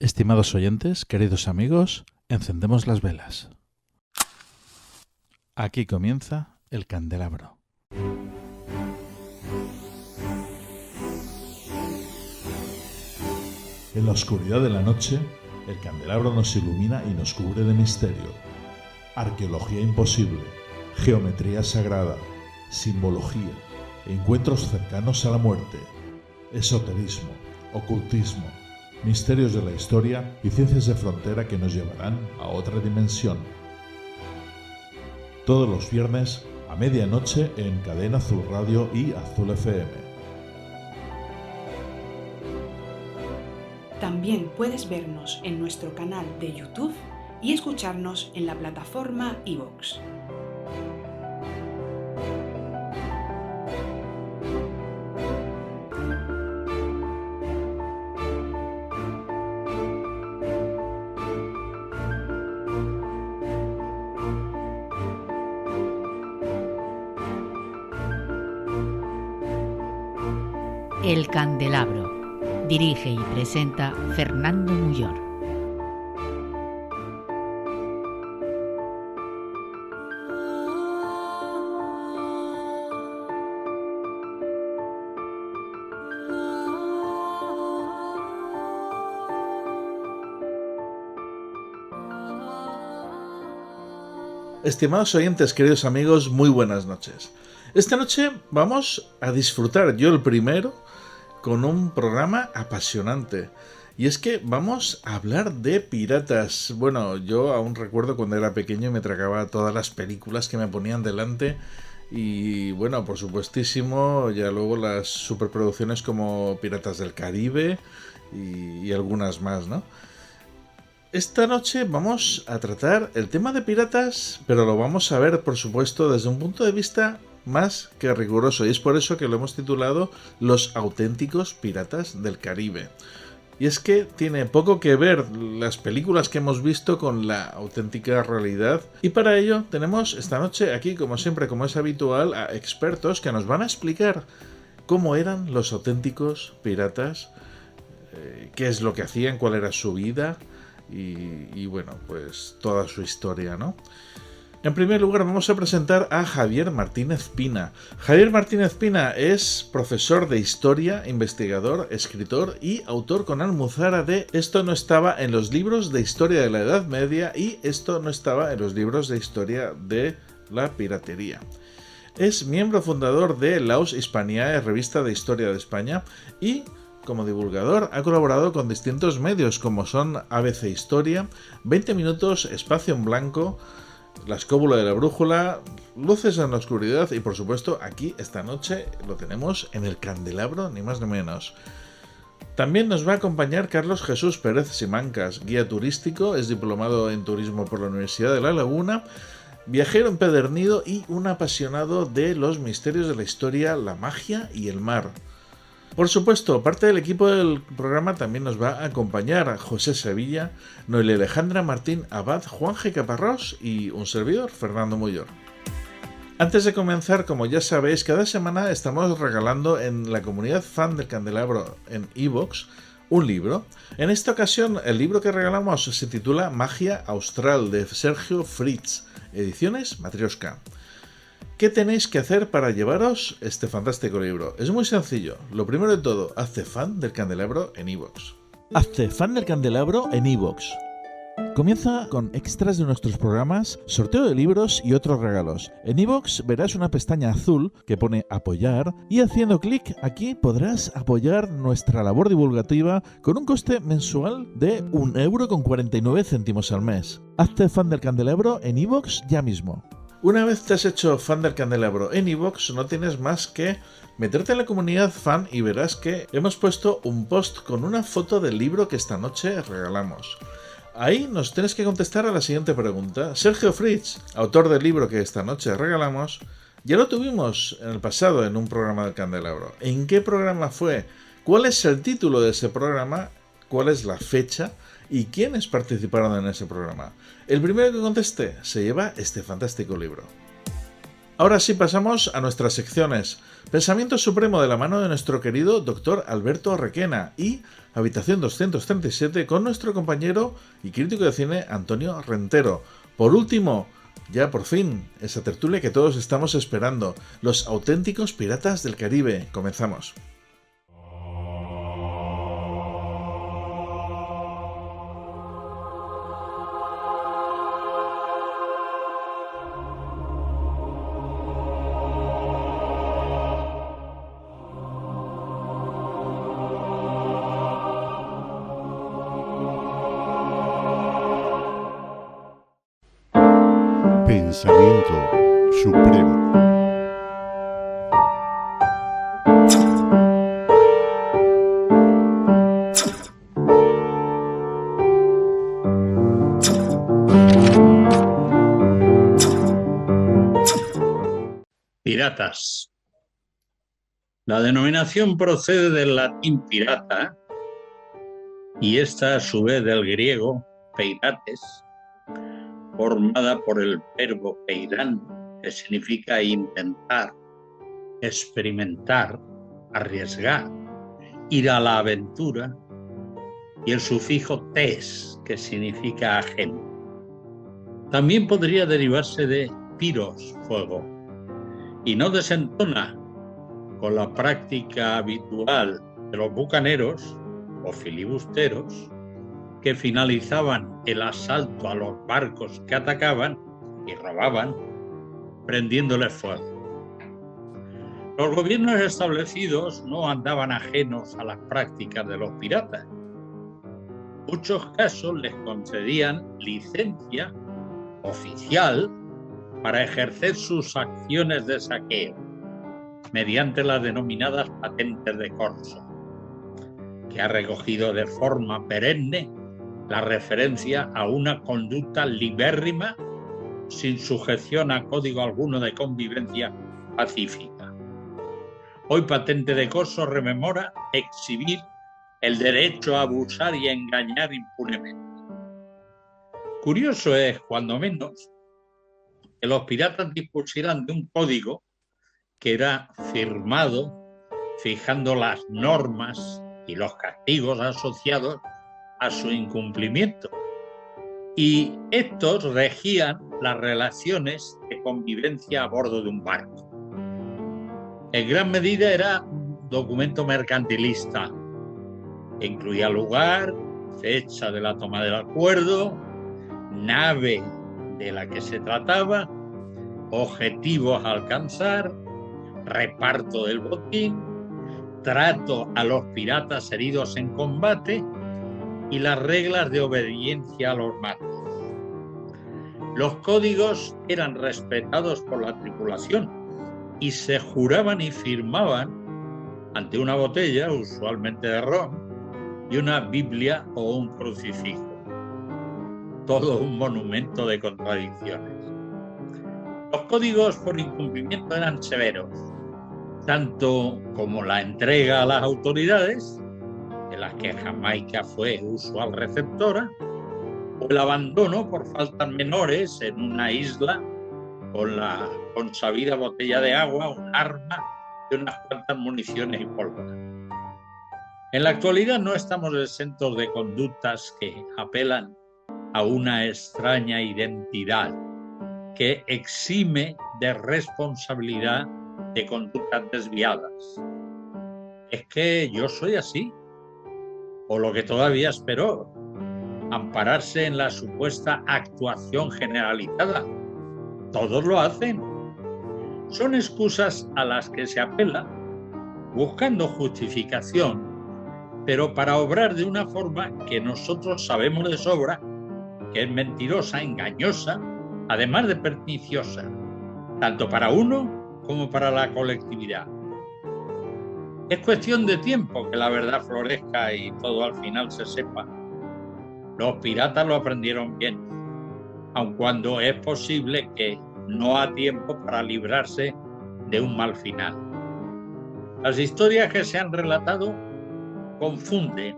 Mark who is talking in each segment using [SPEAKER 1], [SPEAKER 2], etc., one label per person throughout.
[SPEAKER 1] Estimados oyentes, queridos amigos, encendemos las velas. Aquí comienza el candelabro.
[SPEAKER 2] En la oscuridad de la noche, el candelabro nos ilumina y nos cubre de misterio. Arqueología imposible, geometría sagrada, simbología, encuentros cercanos a la muerte, esoterismo, ocultismo, misterios de la historia y ciencias de frontera que nos llevarán a otra dimensión. Todos los viernes a medianoche en Cadena Azul Radio y Azul FM.
[SPEAKER 3] También puedes vernos en nuestro canal de YouTube y escucharnos en la plataforma iVoox.
[SPEAKER 4] El candelabro. Dirige y presenta Fernando Muyor.
[SPEAKER 1] Estimados oyentes, queridos amigos, muy buenas noches. Esta noche vamos a disfrutar, yo el primero, con un programa apasionante. Y es que vamos a hablar de piratas. Bueno, yo aún recuerdo cuando era pequeño y me tragaba todas las películas que me ponían delante. Y bueno, por supuestísimo, ya luego las superproducciones como Piratas del Caribe y algunas más, ¿no? Esta noche vamos a tratar el tema de piratas, pero lo vamos a ver, por supuesto, desde un punto de vista más que riguroso, y es por eso que lo hemos titulado Los auténticos piratas del Caribe. Y es que tiene poco que ver las películas que hemos visto con la auténtica realidad, y para ello tenemos esta noche aquí, como siempre, como es habitual, a expertos que nos van a explicar cómo eran los auténticos piratas, qué es lo que hacían, cuál era su vida y bueno, pues toda su historia, ¿no? En primer lugar vamos a presentar a Javier Martínez Pina. Javier Martínez Pina es profesor de historia, investigador, escritor y autor con Almuzara de Esto no estaba en los libros de historia de la Edad Media y Esto no estaba en los libros de historia de la piratería. Es miembro fundador de Laus Hispaniae, revista de historia de España, y como divulgador ha colaborado con distintos medios como son ABC Historia, 20 Minutos, Espacio en Blanco, La Escóbula de la Brújula, Luces en la Oscuridad y por supuesto aquí esta noche lo tenemos en el candelabro, ni más ni menos. También nos va a acompañar Carlos Jesús Pérez Simancas, guía turístico, es diplomado en turismo por la Universidad de La Laguna, viajero empedernido y un apasionado de los misterios de la historia, la magia y el mar. Por supuesto, parte del equipo del programa también nos va a acompañar a José Sevilla, Noelia Alejandra Martín Abad, Juan G. Caparrós y un servidor, Fernando Muyor. Antes de comenzar, como ya sabéis, cada semana estamos regalando en la comunidad fan del candelabro en iVoox un libro. En esta ocasión, el libro que regalamos se titula Magia Austral, de Sergio Fritz, ediciones Matrioska. ¿Qué tenéis que hacer para llevaros este fantástico libro? Es muy sencillo. Lo primero de todo, hazte fan del candelabro en iVoox. Hazte fan del candelabro en iVoox. Comienza con extras de nuestros programas, sorteo de libros y otros regalos. En iVoox verás una pestaña azul que pone apoyar y haciendo clic aquí podrás apoyar nuestra labor divulgativa con un coste mensual de 1,49 € al mes. Hazte fan del candelabro en iVoox ya mismo. Una vez te has hecho fan del candelabro en iVoox, no tienes más que meterte en la comunidad fan y verás que hemos puesto un post con una foto del libro que esta noche regalamos. Ahí nos tienes que contestar a la siguiente pregunta. Sergio Fritz, autor del libro que esta noche regalamos, ya lo tuvimos en el pasado en un programa del candelabro. ¿En qué programa fue? ¿Cuál es el título de ese programa? ¿Cuál es la fecha? ¿Y quiénes participaron en ese programa? El primero que conteste se lleva este fantástico libro. Ahora sí pasamos a nuestras secciones. Pensamiento Supremo de la mano de nuestro querido doctor Alberto Requena y Habitación 237 con nuestro compañero y crítico de cine Antonio Rentero. Por último, ya por fin, esa tertulia que todos estamos esperando, los auténticos piratas del Caribe. Comenzamos.
[SPEAKER 5] Pensamiento Supremo.
[SPEAKER 6] Piratas. La denominación procede del latín pirata y esta a su vez del griego peirates, formada por el verbo peirán, que significa intentar, experimentar, arriesgar, ir a la aventura, y el sufijo tes, que significa ajeno. También podría derivarse de piros, fuego, y no desentona con la práctica habitual de los bucaneros o filibusteros, que finalizaban el asalto a los barcos que atacaban y robaban, prendiéndoles fuego. Los gobiernos establecidos no andaban ajenos a las prácticas de los piratas. En muchos casos les concedían licencia oficial para ejercer sus acciones de saqueo, mediante las denominadas patentes de corso, que ha recogido de forma perenne la referencia a una conducta libérrima sin sujeción a código alguno de convivencia pacífica. Hoy patente de corso rememora exhibir el derecho a abusar y a engañar impunemente. Curioso es, cuando menos, que los piratas dispusieran de un código que era firmado fijando las normas y los castigos asociados a su incumplimiento, y estos regían las relaciones de convivencia a bordo de un barco. En gran medida era un documento mercantilista que incluía lugar, fecha de la toma del acuerdo, nave de la que se trataba, objetivos a alcanzar, reparto del botín, trato a los piratas heridos en combate y las reglas de obediencia a los mandos. Los códigos eran respetados por la tripulación y se juraban y firmaban ante una botella, usualmente de ron, y una Biblia o un crucifijo. Todo un monumento de contradicciones. Los códigos por incumplimiento eran severos, tanto como la entrega a las autoridades, de las que Jamaica fue usual receptora, o el abandono por faltas menores en una isla con la consabida botella de agua, un arma y unas cuantas municiones y pólvora. En la actualidad no estamos exentos de conductas que apelan a una extraña identidad que exime de responsabilidad de conductas desviadas. Es que yo soy así, o lo que todavía es peor, ampararse en la supuesta actuación generalizada. Todos lo hacen. Son excusas a las que se apela buscando justificación, pero para obrar de una forma que nosotros sabemos de sobra que es mentirosa, engañosa, además de perniciosa, tanto para uno como para la colectividad. Es cuestión de tiempo que la verdad florezca y todo al final se sepa. Los piratas lo aprendieron bien, aun cuando es posible que no a tiempo para librarse de un mal final. Las historias que se han relatado confunden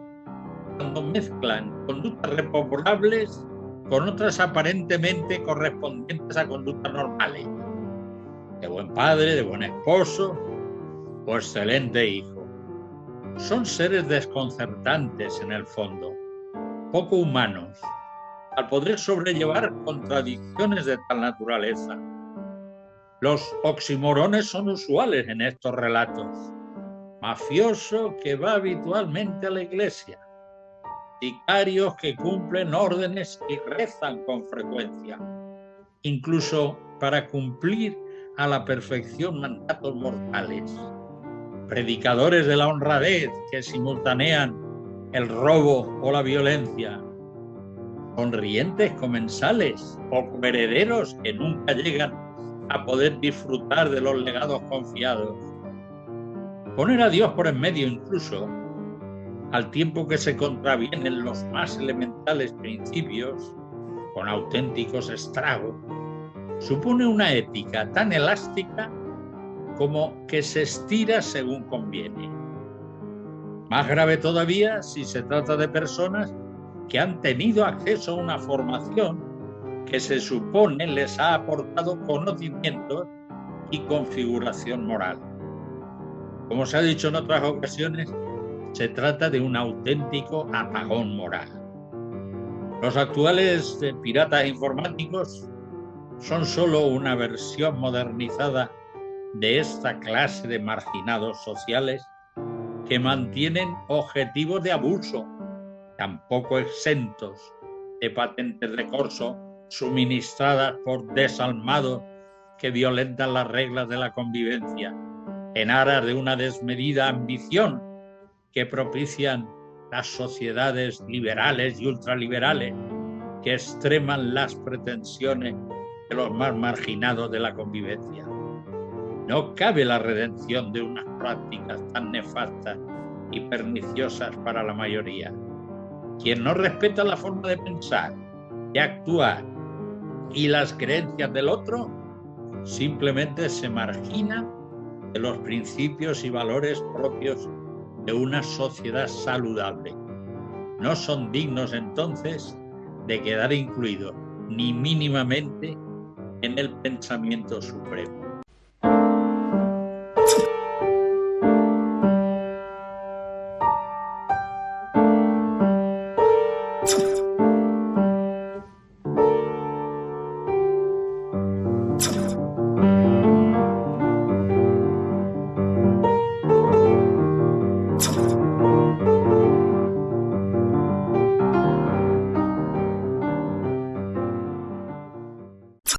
[SPEAKER 6] cuando mezclan conductas reprobables con otras aparentemente correspondientes a conductas normales, de buen padre, de buen esposo, o excelente hijo. Son seres desconcertantes en el fondo, poco humanos, al poder sobrellevar contradicciones de tal naturaleza. Los oximorones son usuales en estos relatos. Mafioso que va habitualmente a la iglesia, sicarios que cumplen órdenes y rezan con frecuencia, incluso para cumplir a la perfección mandatos mortales, predicadores de la honradez que simultanean el robo o la violencia, sonrientes comensales o herederos que nunca llegan a poder disfrutar de los legados confiados. Poner a Dios por en medio incluso, al tiempo que se contravienen los más elementales principios, con auténticos estragos, supone una ética tan elástica como que se estira según conviene. Más grave todavía si se trata de personas que han tenido acceso a una formación que se supone les ha aportado conocimientos y configuración moral. Como se ha dicho en otras ocasiones, se trata de un auténtico apagón moral. Los actuales piratas informáticos son solo una versión modernizada de esta clase de marginados sociales que mantienen objetivos de abuso, tampoco exentos de patentes de corso suministradas por desalmados que violentan las reglas de la convivencia, en aras de una desmedida ambición que propician las sociedades liberales y ultraliberales que extreman las pretensiones de los más marginados de la convivencia. No cabe la redención de unas prácticas tan nefastas y perniciosas para la mayoría. Quien no respeta la forma de pensar, de actuar y las creencias del otro, simplemente se margina de los principios y valores propios de una sociedad saludable. No son dignos entonces de quedar incluidos ni mínimamente en el pensamiento supremo.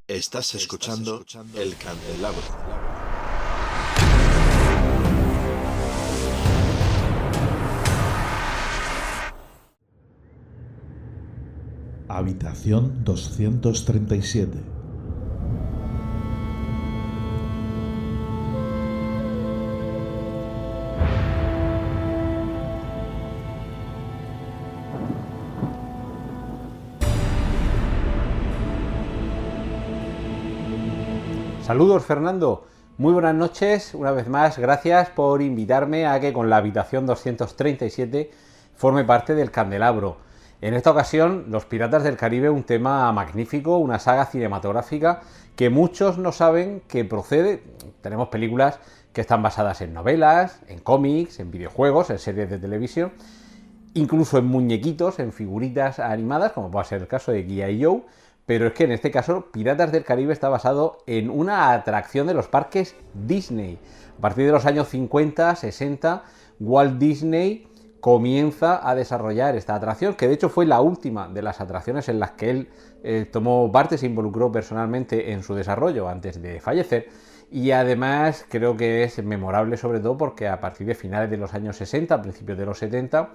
[SPEAKER 5] Estás escuchando El Candelabro.
[SPEAKER 2] Habitación 237.
[SPEAKER 7] Saludos, Fernando. Muy buenas noches. Una vez más, gracias por invitarme a que con la habitación 237 forme parte del Candelabro. En esta ocasión, Los Piratas del Caribe, un tema magnífico, una saga cinematográfica que muchos no saben que procede. Tenemos películas que están basadas en novelas, en cómics, en videojuegos, en series de televisión, incluso en muñequitos, en figuritas animadas, como puede ser el caso de G.I. Joe. Pero es que en este caso Piratas del Caribe está basado en una atracción de los parques Disney. A partir de los años 50, 60, Walt Disney comienza a desarrollar esta atracción, que de hecho fue la última de las atracciones en las que él tomó parte, se involucró personalmente en su desarrollo antes de fallecer. Y además creo que es memorable sobre todo porque a partir de finales de los años 60, a principios de los 70,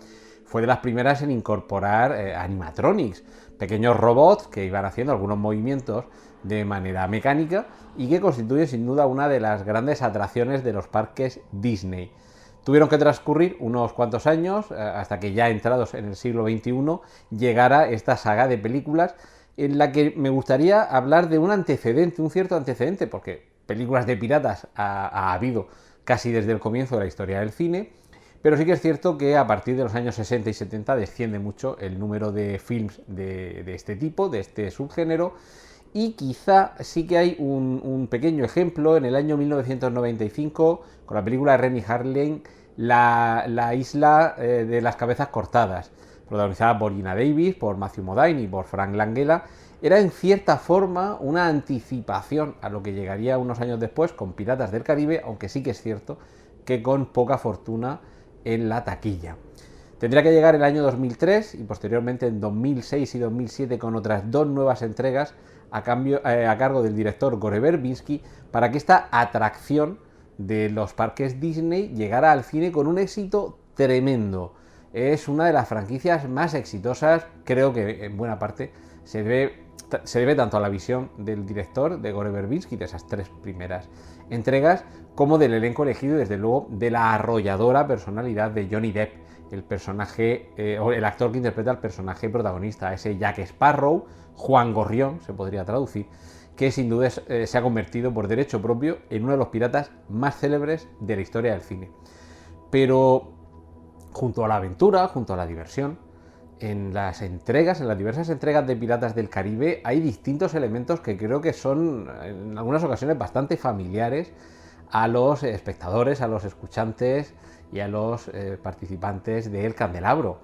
[SPEAKER 7] fue de las primeras en incorporar animatronics, pequeños robots que iban haciendo algunos movimientos de manera mecánica y que constituyen sin duda una de las grandes atracciones de los parques Disney. Tuvieron que transcurrir unos cuantos años hasta que ya entrados en el siglo XXI llegara esta saga de películas en la que me gustaría hablar de un antecedente, un cierto antecedente, porque películas de piratas ha habido casi desde el comienzo de la historia del cine. Pero sí que es cierto que a partir de los años 60 y 70 desciende mucho el número de films de este tipo, de este subgénero, y quizá sí que hay un pequeño ejemplo en el año 1995 con la película de Renny Harlin, La isla de las cabezas cortadas, protagonizada por Geena Davis, por Matthew Modine y por Frank Langella. Era en cierta forma una anticipación a lo que llegaría unos años después con Piratas del Caribe, aunque sí que es cierto que con poca fortuna en la taquilla. Tendría que llegar el año 2003 y posteriormente en 2006 y 2007 con otras 2 nuevas entregas a cargo del director Gore Verbinski para que esta atracción de los parques Disney llegara al cine con un éxito tremendo. Es una de las franquicias más exitosas, creo que en buena parte se debe tanto a la visión del director, de Gore Verbinski, de esas 3 primeras entregas, como del elenco elegido y desde luego de la arrolladora personalidad de Johnny Depp, el personaje, o el actor que interpreta al personaje protagonista, ese Jack Sparrow, Juan Gorrión, se podría traducir, que sin duda se ha convertido por derecho propio en uno de los piratas más célebres de la historia del cine. Pero junto a la aventura, junto a la diversión, en las diversas entregas de Piratas del Caribe hay distintos elementos que creo que son en algunas ocasiones bastante familiares a los espectadores, a los escuchantes y a los participantes de El Candelabro,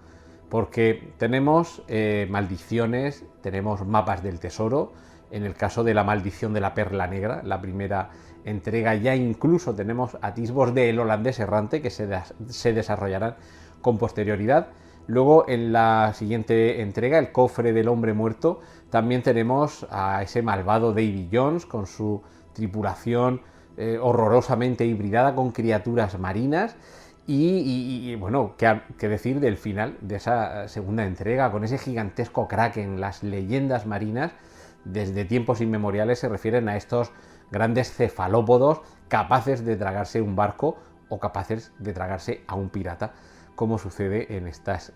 [SPEAKER 7] porque tenemos maldiciones, tenemos mapas del tesoro. En el caso de la maldición de la perla negra, la primera entrega, ya incluso tenemos atisbos de El holandés errante que se desarrollarán con posterioridad. Luego, en la siguiente entrega, El cofre del hombre muerto, también tenemos a ese malvado Davy Jones con su tripulación horrorosamente hibridada con criaturas marinas. Y bueno, ¿qué decir del final de esa segunda entrega con ese gigantesco kraken? Las leyendas marinas desde tiempos inmemoriales se refieren a estos grandes cefalópodos capaces de tragarse un barco o capaces de tragarse a un pirata, como sucede en estas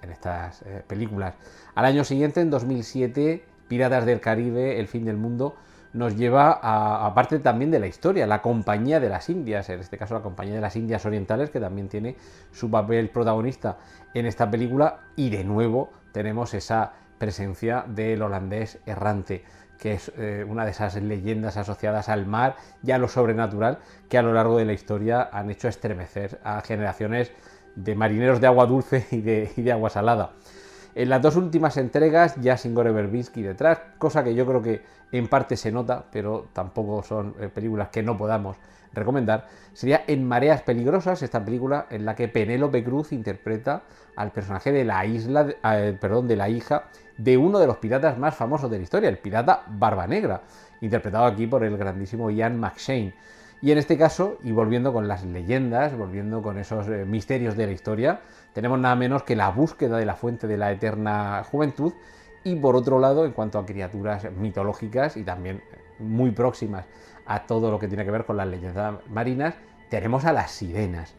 [SPEAKER 7] películas. Al año siguiente, en 2007, Piratas del Caribe, El fin del mundo, nos lleva a parte también de la historia, la Compañía de las Indias, en este caso la Compañía de las Indias Orientales, que también tiene su papel protagonista en esta película, y de nuevo tenemos esa presencia del holandés errante, que es una de esas leyendas asociadas al mar y a lo sobrenatural que a lo largo de la historia han hecho estremecer a generaciones de marineros de agua dulce y de agua salada. En las 2 últimas entregas, ya sin Gore Verbinski detrás, cosa que yo creo que en parte se nota, pero tampoco son películas que no podamos recomendar, sería En mareas peligrosas, esta película en la que Penélope Cruz interpreta al personaje de la hija de uno de los piratas más famosos de la historia, el pirata Barba Negra, interpretado aquí por el grandísimo Ian McShane. Y en este caso, y volviendo con las leyendas, volviendo con esos misterios de la historia, tenemos nada menos que la búsqueda de la fuente de la eterna juventud. Y por otro lado, en cuanto a criaturas mitológicas y también muy próximas a todo lo que tiene que ver con las leyendas marinas, tenemos a las sirenas.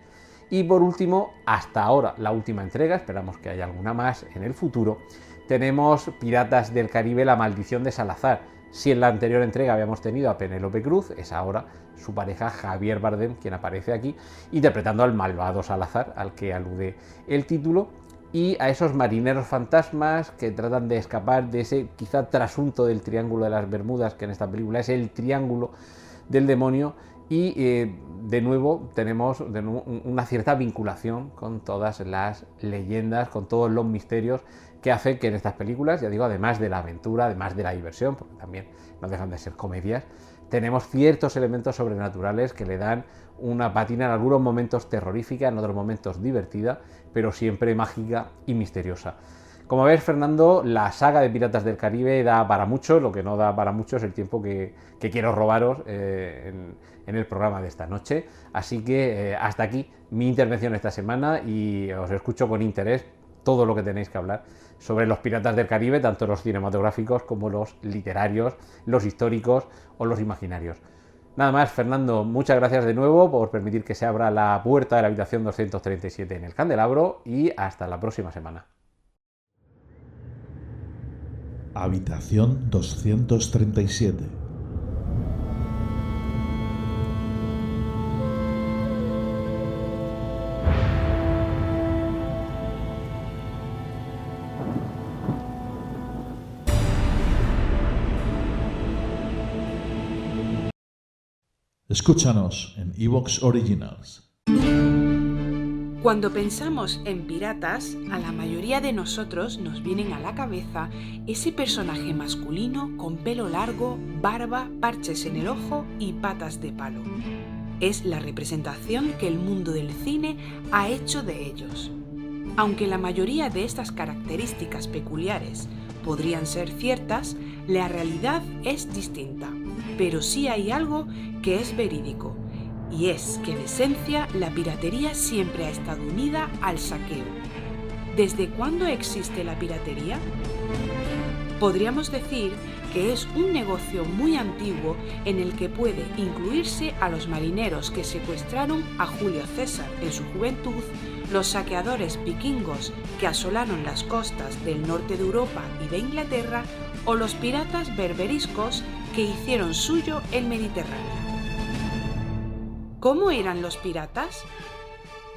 [SPEAKER 7] Y por último, hasta ahora, la última entrega, esperamos que haya alguna más en el futuro, tenemos Piratas del Caribe, La maldición de Salazar. Si en la anterior entrega habíamos tenido a Penélope Cruz, es ahora su pareja Javier Bardem quien aparece aquí, interpretando al malvado Salazar, al que alude el título, y a esos marineros fantasmas que tratan de escapar de ese quizá trasunto del Triángulo de las Bermudas, que en esta película es el Triángulo del Demonio, y de nuevo tenemos una cierta vinculación con todas las leyendas, con todos los misterios que hace que en estas películas, ya digo, además de la aventura, además de la diversión, porque también no dejan de ser comedias, tenemos ciertos elementos sobrenaturales que le dan una pátina en algunos momentos terrorífica, en otros momentos divertida, pero siempre mágica y misteriosa. Como ves, Fernando, la saga de Piratas del Caribe da para mucho. Lo que no da para mucho es el tiempo que quiero robaros en el programa de esta noche. Así que hasta aquí mi intervención esta semana y os escucho con interés todo lo que tenéis que hablar sobre los Piratas del Caribe, tanto los cinematográficos como los literarios, los históricos o los imaginarios. Nada más, Fernando, muchas gracias de nuevo por permitir que se abra la puerta de la habitación 237 en El Candelabro y hasta la próxima semana.
[SPEAKER 2] Habitación 237. Escúchanos en iVoox Originals.
[SPEAKER 3] Cuando pensamos en piratas, a la mayoría de nosotros nos vienen a la cabeza ese personaje masculino con pelo largo, barba, parches en el ojo y patas de palo. Es la representación que el mundo del cine ha hecho de ellos. Aunque la mayoría de estas características peculiares podrían ser ciertas, la realidad es distinta. Pero sí hay algo que es verídico, y es que en esencia la piratería siempre ha estado unida al saqueo. ¿Desde cuándo existe la piratería? Podríamos decir que es un negocio muy antiguo en el que puede incluirse a los marineros que secuestraron a Julio César en su juventud, los saqueadores vikingos que asolaron las costas del norte de Europa y de Inglaterra, o los piratas berberiscos que hicieron suyo el Mediterráneo. ¿Cómo eran los piratas?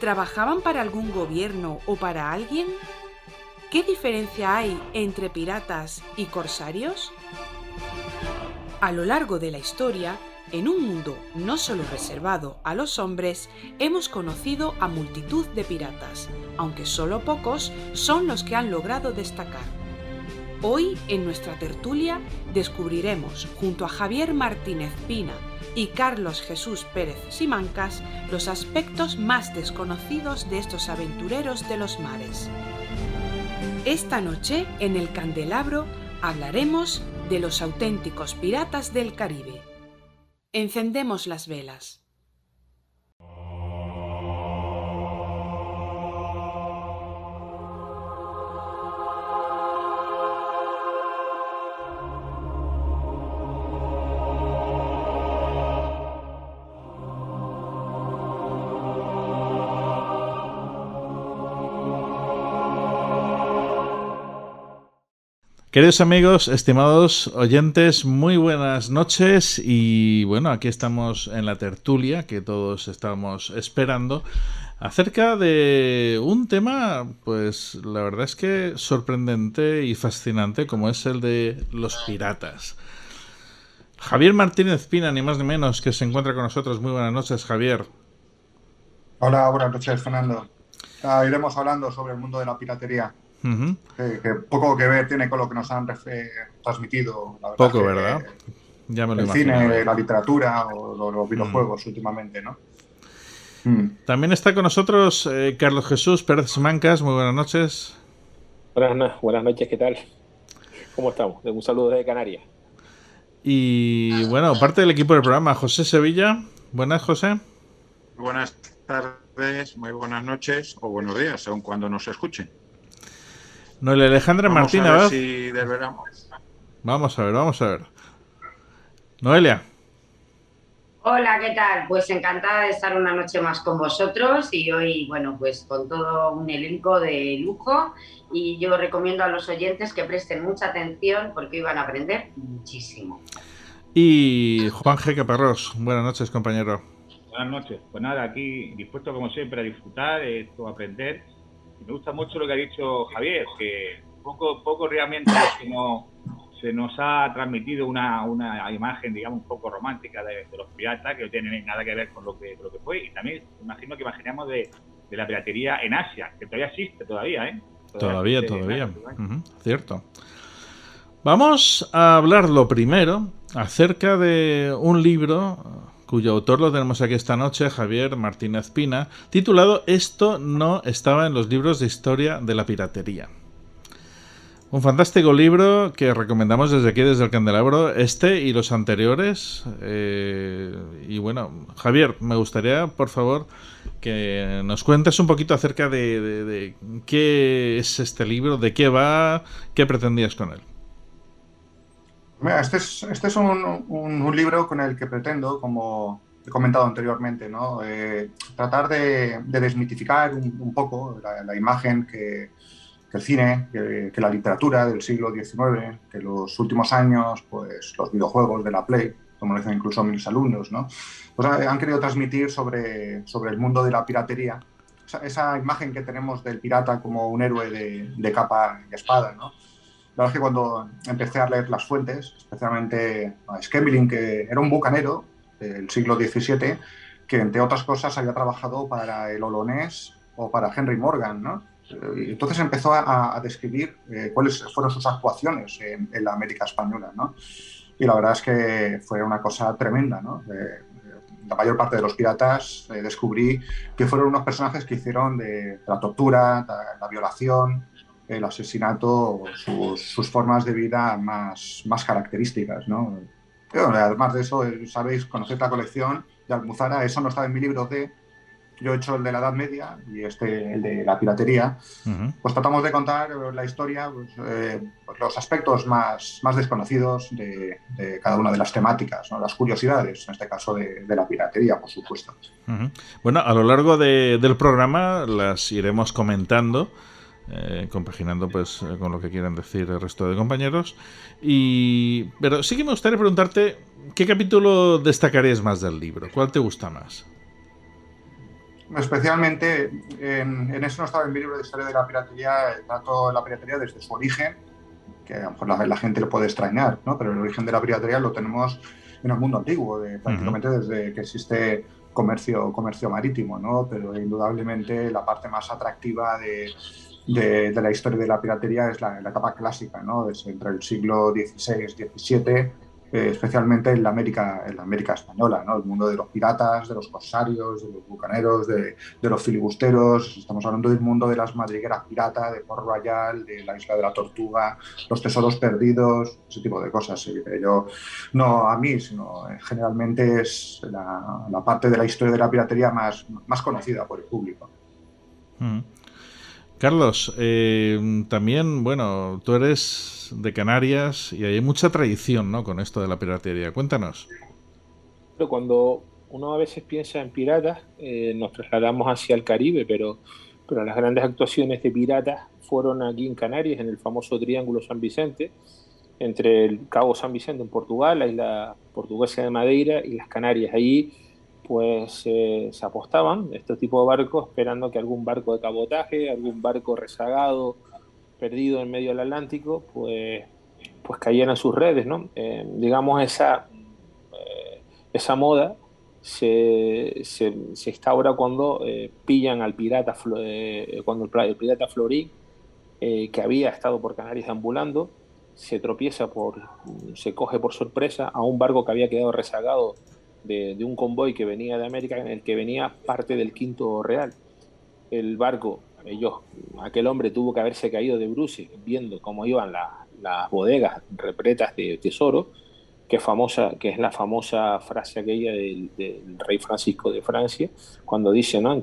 [SPEAKER 3] ¿Trabajaban para algún gobierno o para alguien? ¿Qué diferencia hay entre piratas y corsarios? A lo largo de la historia, en un mundo no solo reservado a los hombres, hemos conocido a multitud de piratas, aunque solo pocos son los que han logrado destacar. Hoy, en nuestra tertulia, descubriremos, junto a Javier Martínez Pina y Carlos Jesús Pérez Simancas, los aspectos más desconocidos de estos aventureros de los mares. Esta noche, en El Candelabro, hablaremos de los auténticos piratas del Caribe. Encendemos las velas.
[SPEAKER 1] Queridos amigos, estimados oyentes, muy buenas noches y bueno, aquí estamos en la tertulia que todos estábamos esperando acerca de un tema, pues la verdad es que sorprendente y fascinante como es el de los piratas. Javier Martínez Pina, ni más ni menos, que se encuentra con nosotros. Muy buenas noches, Javier.
[SPEAKER 8] Hola, buenas noches, Fernando. Iremos hablando sobre el mundo de la piratería.
[SPEAKER 1] Uh-huh.
[SPEAKER 8] Que poco que ver tiene con lo que nos han transmitido, la verdad.
[SPEAKER 1] Poco, ¿verdad? Ya me lo imagino.
[SPEAKER 8] El cine, la literatura o los videojuegos últimamente, ¿no?
[SPEAKER 1] También está con nosotros Carlos Jesús Pérez Simancas. Muy buenas noches.
[SPEAKER 9] Buenas noches, ¿qué tal? ¿Cómo estamos? Un saludo desde Canarias.
[SPEAKER 1] Y bueno, parte del equipo del programa, José Sevilla. Buenas, José.
[SPEAKER 10] Buenas tardes, muy buenas noches o buenos días, según cuando nos escuchen.
[SPEAKER 1] Noelia Alejandra Martín Abad.
[SPEAKER 10] Si desvelamos.
[SPEAKER 1] Vamos a ver. Noelia.
[SPEAKER 11] Hola, ¿qué tal? Pues encantada de estar una noche más con vosotros y hoy, bueno, pues con todo un elenco de lujo, y yo recomiendo a los oyentes que presten mucha atención porque hoy van a aprender muchísimo.
[SPEAKER 1] Y Juan G. Caparrós. Buenas noches, compañero.
[SPEAKER 12] Buenas noches. Pues nada, aquí dispuesto como siempre a disfrutar, a aprender. Me gusta mucho lo que ha dicho Javier, que poco realmente se nos ha transmitido una imagen, digamos, un poco romántica de los piratas, que no tiene nada que ver con lo que fue. Y también imagino que imaginamos de la piratería en Asia, que todavía existe, ¿eh?
[SPEAKER 1] Todavía. Uh-huh. Cierto. Vamos a hablar lo primero acerca de un libro cuyo autor lo tenemos aquí esta noche, Javier Martínez Pina, titulado Esto no estaba en los libros de historia de la piratería. Un fantástico libro que recomendamos desde aquí, desde el Candelabro, este y los anteriores. Y bueno, Javier, me gustaría, por favor, que nos cuentes un poquito acerca de qué es este libro, de qué va, qué pretendías con él.
[SPEAKER 8] Mira, este es un libro con el que pretendo, como he comentado anteriormente, ¿no? Tratar de desmitificar un poco la imagen que el cine, que la literatura del siglo XIX, que los últimos años, pues los videojuegos de la Play, como lo dicen incluso mis alumnos, ¿no? Pues han querido transmitir sobre el mundo de la piratería, esa imagen que tenemos del pirata como un héroe de capa y espada, ¿no? La verdad es que cuando empecé a leer las fuentes, especialmente a Schemling, que era un bucanero del siglo XVII, que entre otras cosas había trabajado para el Olonés o para Henry Morgan, ¿no? Y entonces empezó a describir cuáles fueron sus actuaciones en la América española, ¿no? Y la verdad es que fue una cosa tremenda, ¿no? La mayor parte de los piratas descubrí que fueron unos personajes que hicieron de la tortura, la violación, el asesinato, sus formas de vida más características, ¿no? Pero, además de eso, sabéis, conocéis la colección de Almuzara, eso no estaba en mi libro yo he hecho el de la Edad Media y el de la piratería. Pues tratamos de contar la historia, pues los aspectos más desconocidos de cada una de las temáticas, ¿no? Las curiosidades, en este caso de la piratería, por supuesto.
[SPEAKER 1] Bueno, a lo largo del programa las iremos comentando, compaginando pues con lo que quieran decir el resto de compañeros. Pero sí que me gustaría preguntarte, ¿qué capítulo destacarías más del libro? ¿Cuál te gusta más?
[SPEAKER 8] Especialmente, en eso no estaba en mi libro de historia de la piratería, trato la piratería desde su origen, que a lo mejor la gente lo puede extrañar, ¿no? Pero el origen de la piratería lo tenemos en el mundo antiguo, prácticamente desde que existe comercio marítimo, ¿no? Pero indudablemente la parte más atractiva de la historia de la piratería es la etapa clásica, ¿no? Es entre el siglo XVI y XVII, especialmente en la América española, ¿no? El mundo de los piratas, de los corsarios, de los bucaneros, de los filibusteros. Estamos hablando del mundo de las madrigueras pirata, de Port Royal, de la Isla de la Tortuga, los tesoros perdidos, ese tipo de cosas. No a mí, sino generalmente es la parte de la historia de la piratería más conocida por el público.
[SPEAKER 1] Carlos, también, bueno, tú eres de Canarias y hay mucha tradición, ¿no?, con esto de la piratería. Cuéntanos.
[SPEAKER 9] Cuando uno a veces piensa en piratas, nos trasladamos hacia el Caribe, pero las grandes actuaciones de piratas fueron aquí en Canarias, en el famoso Triángulo San Vicente, entre el Cabo San Vicente en Portugal, la isla portuguesa de Madeira y las Canarias. Allí pues se apostaban este tipo de barcos esperando que algún barco de cabotaje, algún barco rezagado, perdido en medio del Atlántico, pues cayera en sus redes, ¿no? Digamos, esa moda se instaura cuando pillan al pirata, cuando el pirata Florín, que había estado por Canarias ambulando, se coge por sorpresa a un barco que había quedado rezagado de un convoy que venía de América, en el que venía parte del Quinto Real. El barco, aquel hombre tuvo que haberse caído de bruces viendo cómo iban las bodegas repletas de tesoro, que es la famosa frase aquella del rey Francisco de Francia, cuando dice, ¿no?, en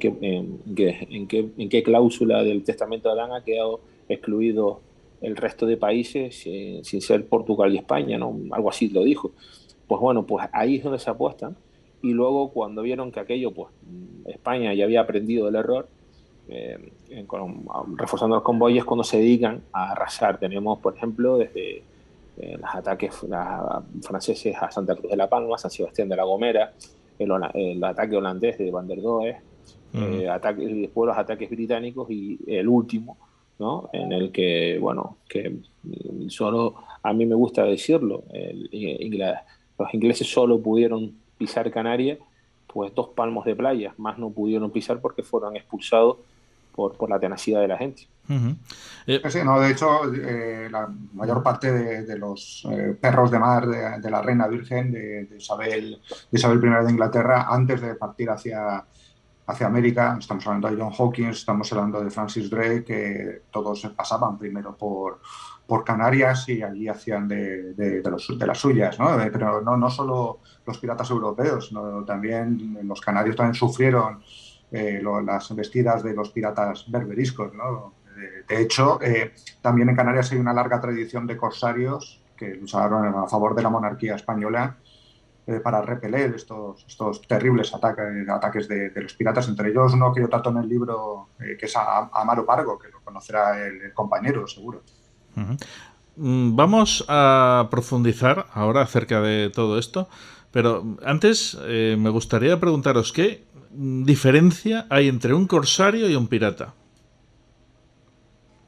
[SPEAKER 9] qué cláusula del testamento de Adán ha quedado excluido el resto de países sin ser Portugal y España, ¿no? Algo así lo dijo. Pues bueno, pues ahí es donde se apuestan, y luego cuando vieron que aquello, pues España ya había aprendido del error, reforzando los convoyes, cuando se dedican a arrasar. Tenemos, por ejemplo, desde los ataques franceses a Santa Cruz de la Palma, San Sebastián de la Gomera, el ataque holandés de Van der Doe, después los ataques británicos, y el último, ¿no?, en el que, bueno, que solo a mí me gusta decirlo, los ingleses solo pudieron pisar Canarias pues 2 palmos de playa, más no pudieron pisar porque fueron expulsados por la tenacidad de la gente.
[SPEAKER 8] Sí, no, de hecho, la mayor parte de los perros de mar de la Reina Virgen, de Isabel I de Inglaterra, antes de partir hacia América, estamos hablando de John Hawkins, estamos hablando de Francis Drake, que todos pasaban primero por Canarias y allí hacían de las suyas, ¿no? Pero no solo los piratas europeos, sino también los canarios también sufrieron las embestidas de los piratas berberiscos, ¿no? De hecho, también en Canarias hay una larga tradición de corsarios que lucharon a favor de la monarquía española para repeler estos terribles ataques de los piratas, entre ellos uno que yo trato en el libro, que es Amaro Pargo, que lo conocerá el compañero, seguro.
[SPEAKER 1] Vamos a profundizar ahora acerca de todo esto, pero antes me gustaría preguntaros qué diferencia hay entre un corsario y un pirata.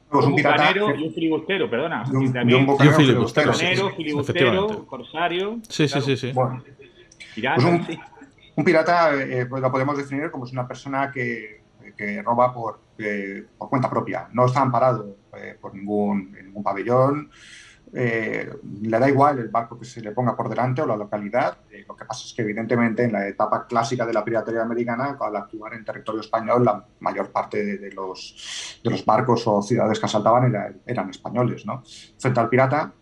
[SPEAKER 8] Pues
[SPEAKER 12] un bucanero y un filibustero, perdona.
[SPEAKER 1] Y un filibustero,
[SPEAKER 12] filibustero, corsario.
[SPEAKER 1] Sí.
[SPEAKER 8] Bueno,
[SPEAKER 10] Pirata,
[SPEAKER 8] Pues
[SPEAKER 10] sí.
[SPEAKER 8] un pirata pues lo podemos definir como es una persona que roba por cuenta propia. No está amparado por ningún pabellón. Le da igual el barco que se le ponga por delante o la localidad. Lo que pasa es que, evidentemente, en la etapa clásica de la piratería americana, al actuar en territorio español, la mayor parte de los barcos o ciudades que asaltaban eran españoles, ¿no? Frente al pirata,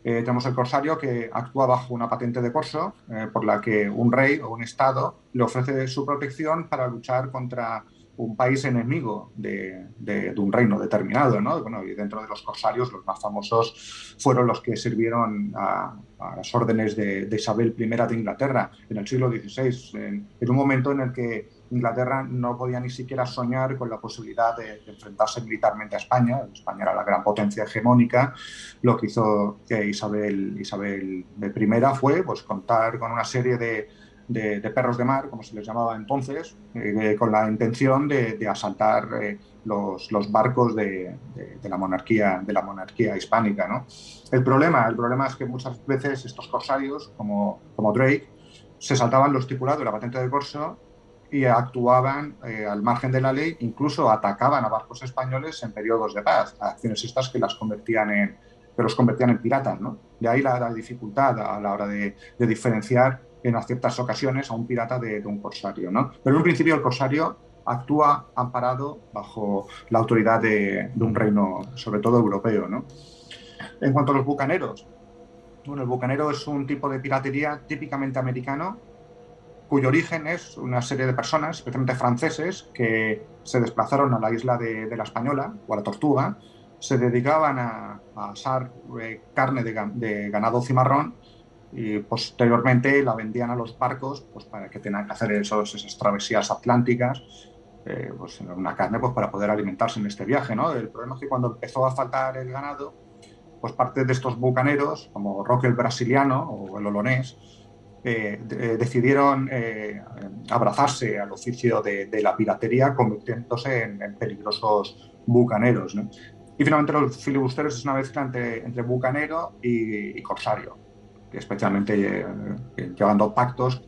[SPEAKER 8] tenemos el corsario, que actúa bajo una patente de corso por la que un rey o un estado le ofrece su protección para luchar contra un país enemigo de un reino determinado, ¿no? Bueno, y dentro de los corsarios, los más famosos fueron los que sirvieron a las órdenes de Isabel I de Inglaterra en el siglo XVI, en un momento en el que Inglaterra no podía ni siquiera soñar con la posibilidad de enfrentarse militarmente a España. España era la gran potencia hegemónica. Lo que hizo que Isabel I fue, pues, contar con una serie de perros de mar, como se les llamaba entonces, con la intención de asaltar los barcos de la monarquía hispánica, ¿no? El problema es que muchas veces estos corsarios, como Drake, se saltaban lo estipulado de la patente de corso y actuaban al margen de la ley, incluso atacaban a barcos españoles en periodos de paz, acciones estas que los convertían en piratas, ¿no? De ahí la dificultad a la hora de diferenciar en ciertas ocasiones a un pirata de un corsario, ¿no? Pero en un principio el corsario actúa amparado bajo la autoridad de un reino, sobre todo europeo, ¿no? En cuanto a los bucaneros, bueno, el bucanero es un tipo de piratería típicamente americano, cuyo origen es una serie de personas, especialmente franceses, que se desplazaron a la isla de la Española o a la Tortuga, se dedicaban a asar carne de ganado cimarrón y posteriormente la vendían a los barcos, pues, para que tengan que hacer esas travesías atlánticas, pues una carne, pues, para poder alimentarse en este viaje, ¿no? El problema es que cuando empezó a faltar el ganado, pues parte de estos bucaneros, como Roque el brasiliano o el olonés, decidieron abrazarse al oficio de la piratería, convirtiéndose en peligrosos bucaneros, ¿no? Y finalmente los filibusteros es una mezcla entre bucanero y corsario, especialmente llevando pactos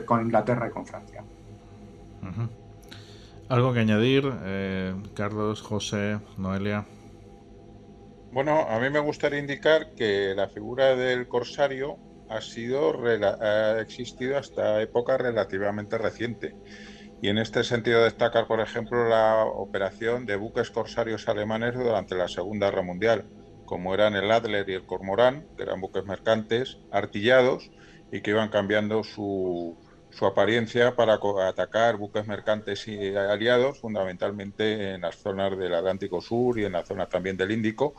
[SPEAKER 8] con Inglaterra y con Francia.
[SPEAKER 1] Uh-huh. ¿Algo que añadir, Carlos, José, Noelia?
[SPEAKER 10] Bueno, a mí me gustaría indicar que la figura del corsario ha existido hasta época relativamente reciente. Y en este sentido destacar, por ejemplo, la operación de buques corsarios alemanes durante la Segunda Guerra Mundial, como eran el Adler y el Cormorán, que eran buques mercantes artillados y que iban cambiando su apariencia para atacar buques mercantes y aliados, fundamentalmente en las zonas del Atlántico Sur y en la zona también del Índico,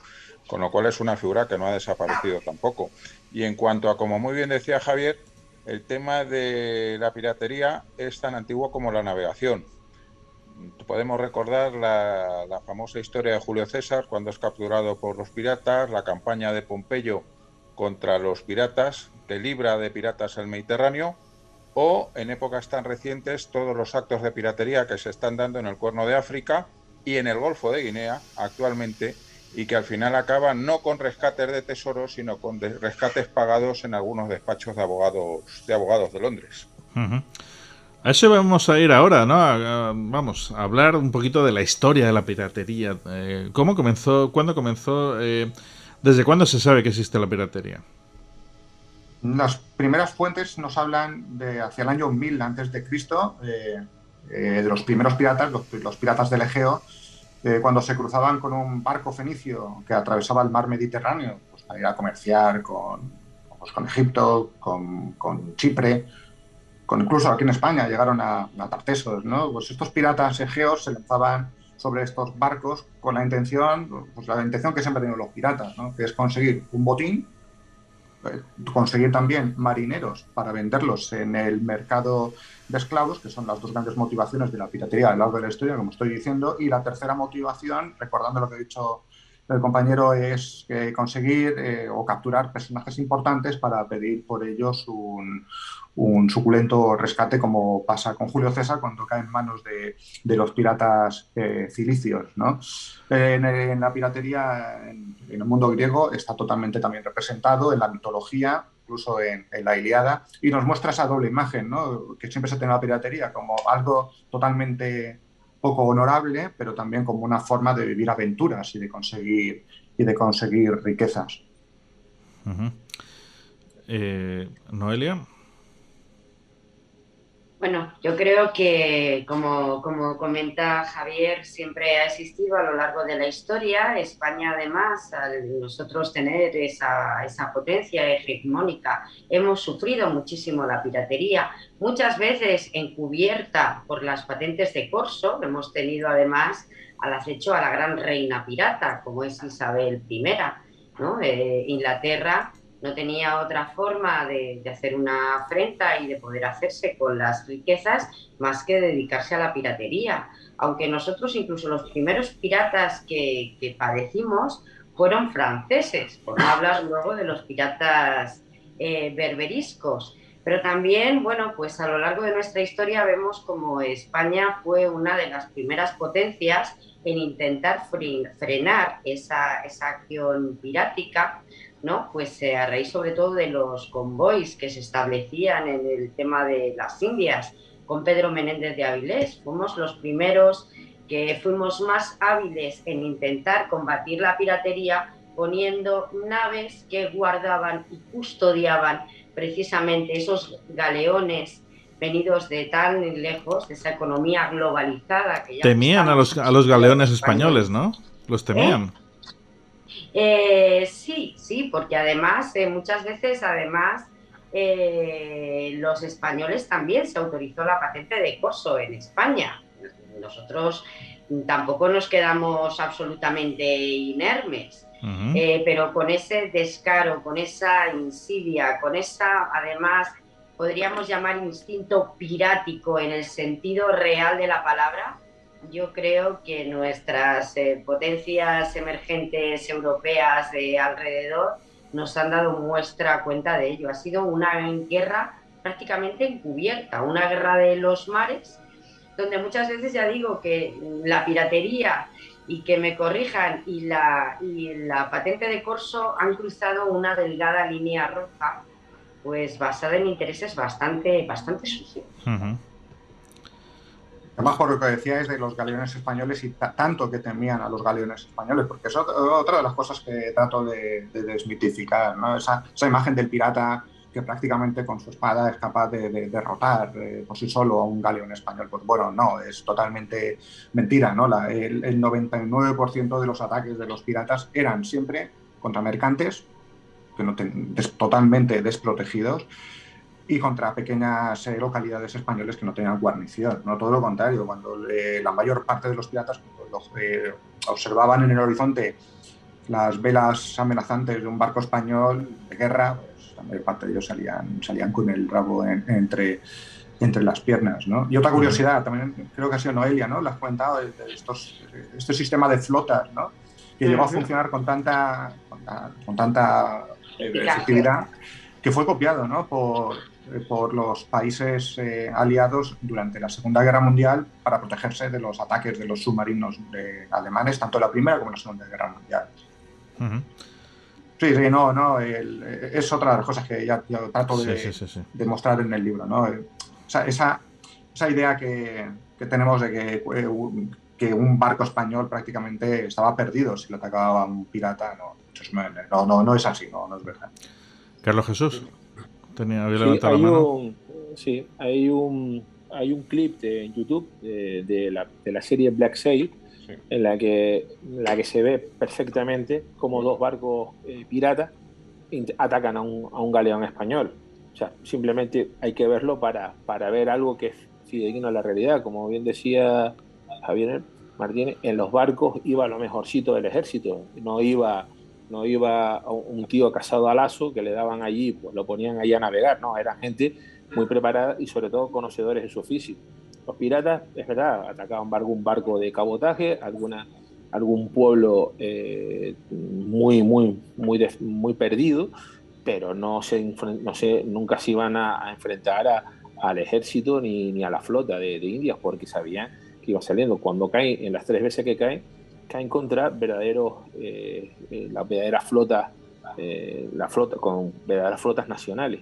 [SPEAKER 10] con lo cual es una figura que no ha desaparecido tampoco. Y en cuanto a, como muy bien decía Javier, el tema de la piratería es tan antiguo como la navegación. Podemos recordar la famosa historia de Julio César cuando es capturado por los piratas, la campaña de Pompeyo contra los piratas, que libra de piratas el Mediterráneo, o en épocas tan recientes todos los actos de piratería que se están dando en el Cuerno de África y en el Golfo de Guinea actualmente, y que al final acaban no con rescates de tesoros, sino con rescates pagados en algunos despachos de abogados de Londres.
[SPEAKER 1] Uh-huh. A eso vamos a ir ahora, ¿no? Vamos a hablar un poquito de la historia de la piratería. ¿Cómo comenzó? ¿Cuándo comenzó? ¿Desde cuándo se sabe que existe la piratería?
[SPEAKER 8] Las primeras fuentes nos hablan de hacia el año 1000 a.C., de los primeros piratas, los piratas del Egeo, cuando se cruzaban con un barco fenicio que atravesaba el mar Mediterráneo, pues, para ir a comerciar con Egipto, con Chipre, incluso aquí en España llegaron a Tartesos, ¿no? Pues estos piratas egeos se lanzaban sobre estos barcos con la intención que siempre han tenido los piratas, ¿no? Que es conseguir un botín, conseguir también marineros para venderlos en el mercado de esclavos, que son las dos grandes motivaciones de la piratería a lo largo de la historia, como estoy diciendo, y la tercera motivación, recordando lo que ha dicho el compañero, es conseguir o capturar personajes importantes para pedir por ellos un suculento rescate, como pasa con Julio César cuando cae en manos de los piratas cilicios, ¿no? En la piratería, en el mundo griego, está totalmente también representado en la mitología. incluso en la Ilíada, y nos muestra esa doble imagen, ¿no? Que siempre se tiene la piratería como algo totalmente poco honorable, pero también como una forma de vivir aventuras y de conseguir riquezas.
[SPEAKER 1] Noelia.
[SPEAKER 11] Bueno, yo creo que, como comenta Javier, siempre ha existido a lo largo de la historia. España, además, al nosotros tener esa potencia hegemónica, hemos sufrido muchísimo la piratería, muchas veces encubierta por las patentes de corso. Hemos tenido, además, al acecho a la gran reina pirata, como es Isabel I, ¿no? Inglaterra no tenía otra forma de hacer una afrenta y de poder hacerse con las riquezas más que dedicarse a la piratería. Aunque nosotros, incluso los primeros piratas que padecimos fueron franceses, por no hablar luego de los piratas berberiscos. Pero también, bueno, pues a lo largo de nuestra historia vemos como España fue una de las primeras potencias en intentar frenar esa acción pirática, ¿no? Pues a raíz sobre todo de los convoys que se establecían en el tema de las Indias con Pedro Menéndez de Avilés. Fuimos los primeros que fuimos más hábiles en intentar combatir la piratería poniendo naves que guardaban y custodiaban precisamente esos galeones venidos de tan lejos, de esa economía globalizada que ya
[SPEAKER 1] temían a los galeones españoles, ¿no? Los temían.
[SPEAKER 11] Sí, porque además, muchas veces, los españoles también se autorizó la patente de corso en España. Nosotros tampoco nos quedamos absolutamente inermes, pero con ese descaro, con esa insidia, con esa, además, podríamos llamar instinto pirático en el sentido real de la palabra, yo creo que nuestras potencias emergentes europeas de alrededor nos han dado cuenta de ello. Ha sido una guerra prácticamente encubierta, una guerra de los mares, donde muchas veces ya digo que la piratería, y que me corrijan, y la patente de corso han cruzado una delgada línea roja, pues basada en intereses bastante sucios.
[SPEAKER 8] Además, por lo que decíais de los galeones españoles y tanto que temían a los galeones españoles, porque es otra de las cosas que trato de desmitificar, ¿no? Esa imagen del pirata que prácticamente con su espada es capaz de derrotar por sí solo a un galeón español. Pues bueno, no, es totalmente mentira, ¿no? El 99% de los ataques de los piratas eran siempre contra mercantes, totalmente desprotegidos, y contra pequeñas localidades españoles que no tenían guarnición. No, todo lo contrario. Cuando la mayor parte de los piratas observaban en el horizonte las velas amenazantes de un barco español de guerra, pues la mayor parte de ellos salían con el rabo entre las piernas, ¿no? Y otra curiosidad, también creo que ha sido Noelia, ¿no? Lo has comentado, este sistema de flotas, ¿no? Que llegó a funcionar con tanta efectividad, que fue copiado, ¿no? por los países aliados durante la Segunda Guerra Mundial para protegerse de los ataques de los submarinos alemanes, tanto en la Primera como en la Segunda Guerra Mundial. Sí, es otra de las cosas que ya trato de mostrar en el libro, ¿no? Esa idea que tenemos de que un barco español prácticamente estaba perdido si le atacaba un pirata, no es así, no es verdad.
[SPEAKER 1] Carlos Jesús, había
[SPEAKER 9] levantado
[SPEAKER 1] la mano.
[SPEAKER 9] Hay un clip en YouTube de la serie Black Sail, en la que se ve perfectamente cómo dos barcos piratas atacan a un galeón español. O sea, simplemente hay que verlo para ver algo que es fidedigno a la realidad. Como bien decía Javier Martínez, en los barcos iba lo mejorcito del ejército, no iba un tío casado a lazo que le daban allí, pues lo ponían allí a navegar, no, era gente muy preparada y sobre todo conocedores de su oficio. Los piratas, es verdad, atacaban un barco de cabotaje, algún pueblo muy perdido, pero nunca se iban a enfrentar al ejército ni a la flota de Indias, porque sabían que iba saliendo. Cuando caen, en las 3 veces que caen contra la verdadera flota la flota, con verdaderas flotas nacionales.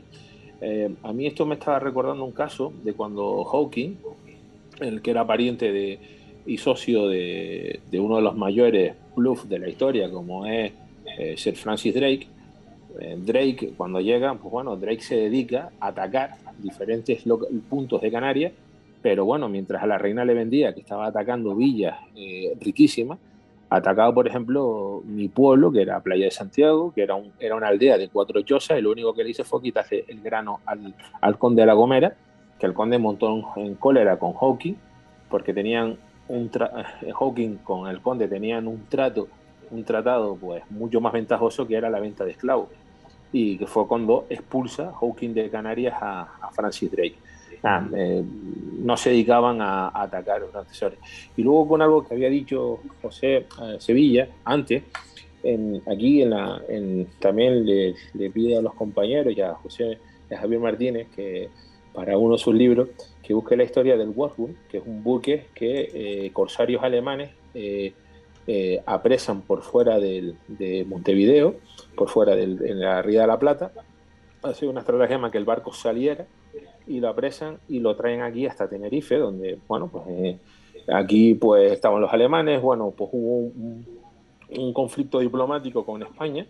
[SPEAKER 9] A mí esto me estaba recordando un caso de cuando Hawking, el que era pariente y socio de uno de los mayores bluffs de la historia, como es Sir Francis Drake. Drake, cuando llega, pues bueno, Drake se dedica a atacar diferentes puntos de Canarias, pero bueno, mientras a la reina le vendía que estaba atacando villas riquísimas, atacaba, por ejemplo, mi pueblo, que era Playa de Santiago, que era una aldea de 4 chozas, y lo único que le hice fue quitarle el grano al conde de La Gomera, que el conde montó en cólera con Hawking, porque tenían Hawking con el conde tenían un tratado pues mucho más ventajoso, que era la venta de esclavos, y que fue cuando expulsa Hawking de Canarias a Francis Drake. No se dedicaban a atacar los franceses. Y luego, con algo que había dicho José Sevilla antes, también le pide a los compañeros y a José y a Javier Martínez que para uno de sus libros que busque la historia del Warburg, que es un buque que corsarios alemanes apresan por fuera de Montevideo, por fuera en la Ría de la Plata. Ha sido una estratagema que el barco saliera y lo apresan y lo traen aquí hasta Tenerife, donde, bueno, pues aquí pues estaban los alemanes, bueno, pues hubo un conflicto diplomático con España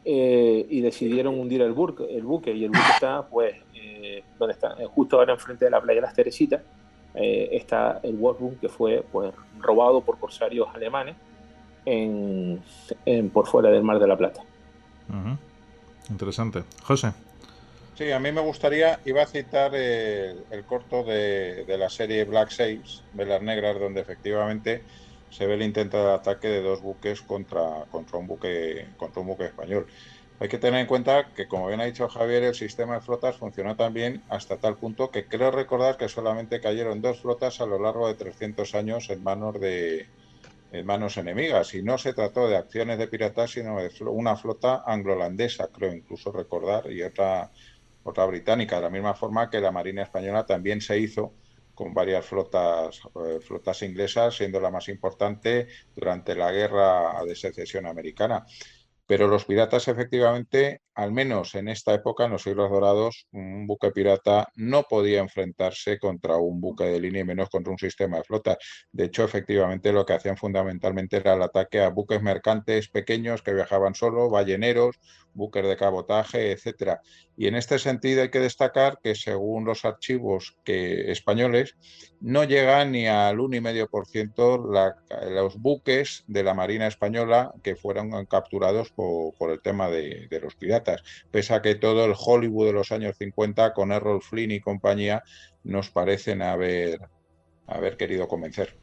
[SPEAKER 9] y decidieron hundir el buque, y el buque está, pues, ¿dónde está? Justo ahora enfrente de la playa de las Teresitas, está el Warburg, que fue pues robado por corsarios alemanes por fuera del Mar de la Plata.
[SPEAKER 1] Interesante. José.
[SPEAKER 10] Sí, a mí me gustaría, iba a citar el corto de la serie Black Sails, Velas Negras, donde efectivamente se ve el intento de ataque de 2 buques contra un buque español. Hay que tener en cuenta que, como bien ha dicho Javier, el sistema de flotas funcionó también hasta tal punto que creo recordar que solamente cayeron 2 flotas a lo largo de 300 años en manos enemigas, y no se trató de acciones de piratas, sino de una flota anglo-holandesa, creo incluso recordar, y otra británica, de la misma forma que la Marina Española también se hizo con varias flotas inglesas, siendo la más importante durante la Guerra de Secesión Americana. Pero los piratas, efectivamente, al menos en esta época, en los siglos dorados, un buque pirata no podía enfrentarse contra un buque de línea y menos contra un sistema de flotas. De hecho, efectivamente, lo que hacían fundamentalmente era el ataque a buques mercantes pequeños que viajaban solo, balleneros, buques de cabotaje, etcétera. Y en este sentido hay que destacar que, según los archivos españoles, no llegan ni al 1,5% los buques de la Marina Española que fueron capturados por el tema de los piratas, pese a que todo el Hollywood de los años 50 con Errol Flynn y compañía nos parecen haber querido convencer.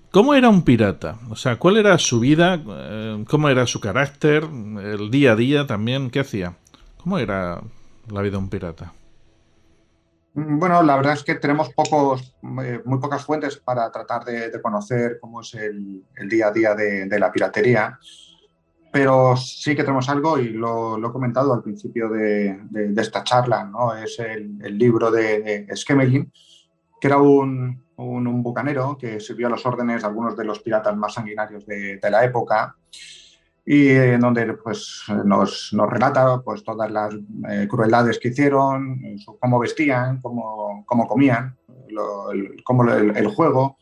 [SPEAKER 1] ¿Cómo era un pirata? O sea, ¿cuál era su vida? ¿Cómo era su carácter? ¿El día a día también? ¿Qué hacía? ¿Cómo era la vida de un pirata?
[SPEAKER 8] Bueno, la verdad es que tenemos muy pocas fuentes para tratar de conocer cómo es el día a día de la piratería, pero sí que tenemos algo, y lo he comentado al principio de esta charla, ¿no? Es el libro de Schmeling, que era un bucanero que sirvió a las órdenes de algunos de los piratas más sanguinarios de la época, y en donde pues, nos relata pues, todas las crueldades que hicieron, cómo vestían, cómo comían, el juego,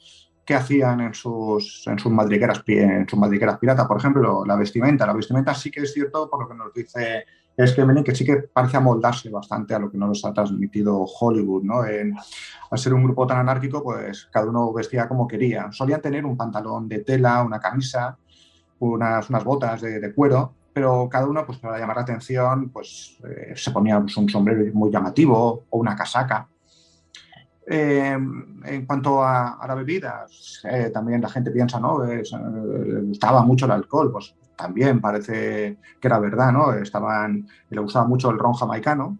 [SPEAKER 8] qué hacían en sus madrigueras pirata, por ejemplo, la vestimenta. La vestimenta sí que es cierto, por lo que nos dice Schmeling, que sí que parece amoldarse bastante a lo que nos ha transmitido Hollywood, ¿no? Al ser un grupo tan anárquico, pues cada uno vestía como quería. Solían tener un pantalón de tela, una camisa, unas botas de cuero, pero cada uno, pues para llamar la atención, pues se ponía pues, un sombrero muy llamativo o una casaca. En cuanto a la bebida, también la gente piensa, ¿no? Le gustaba mucho el alcohol, pues también parece que era verdad, ¿no? Le gustaba mucho el ron jamaicano,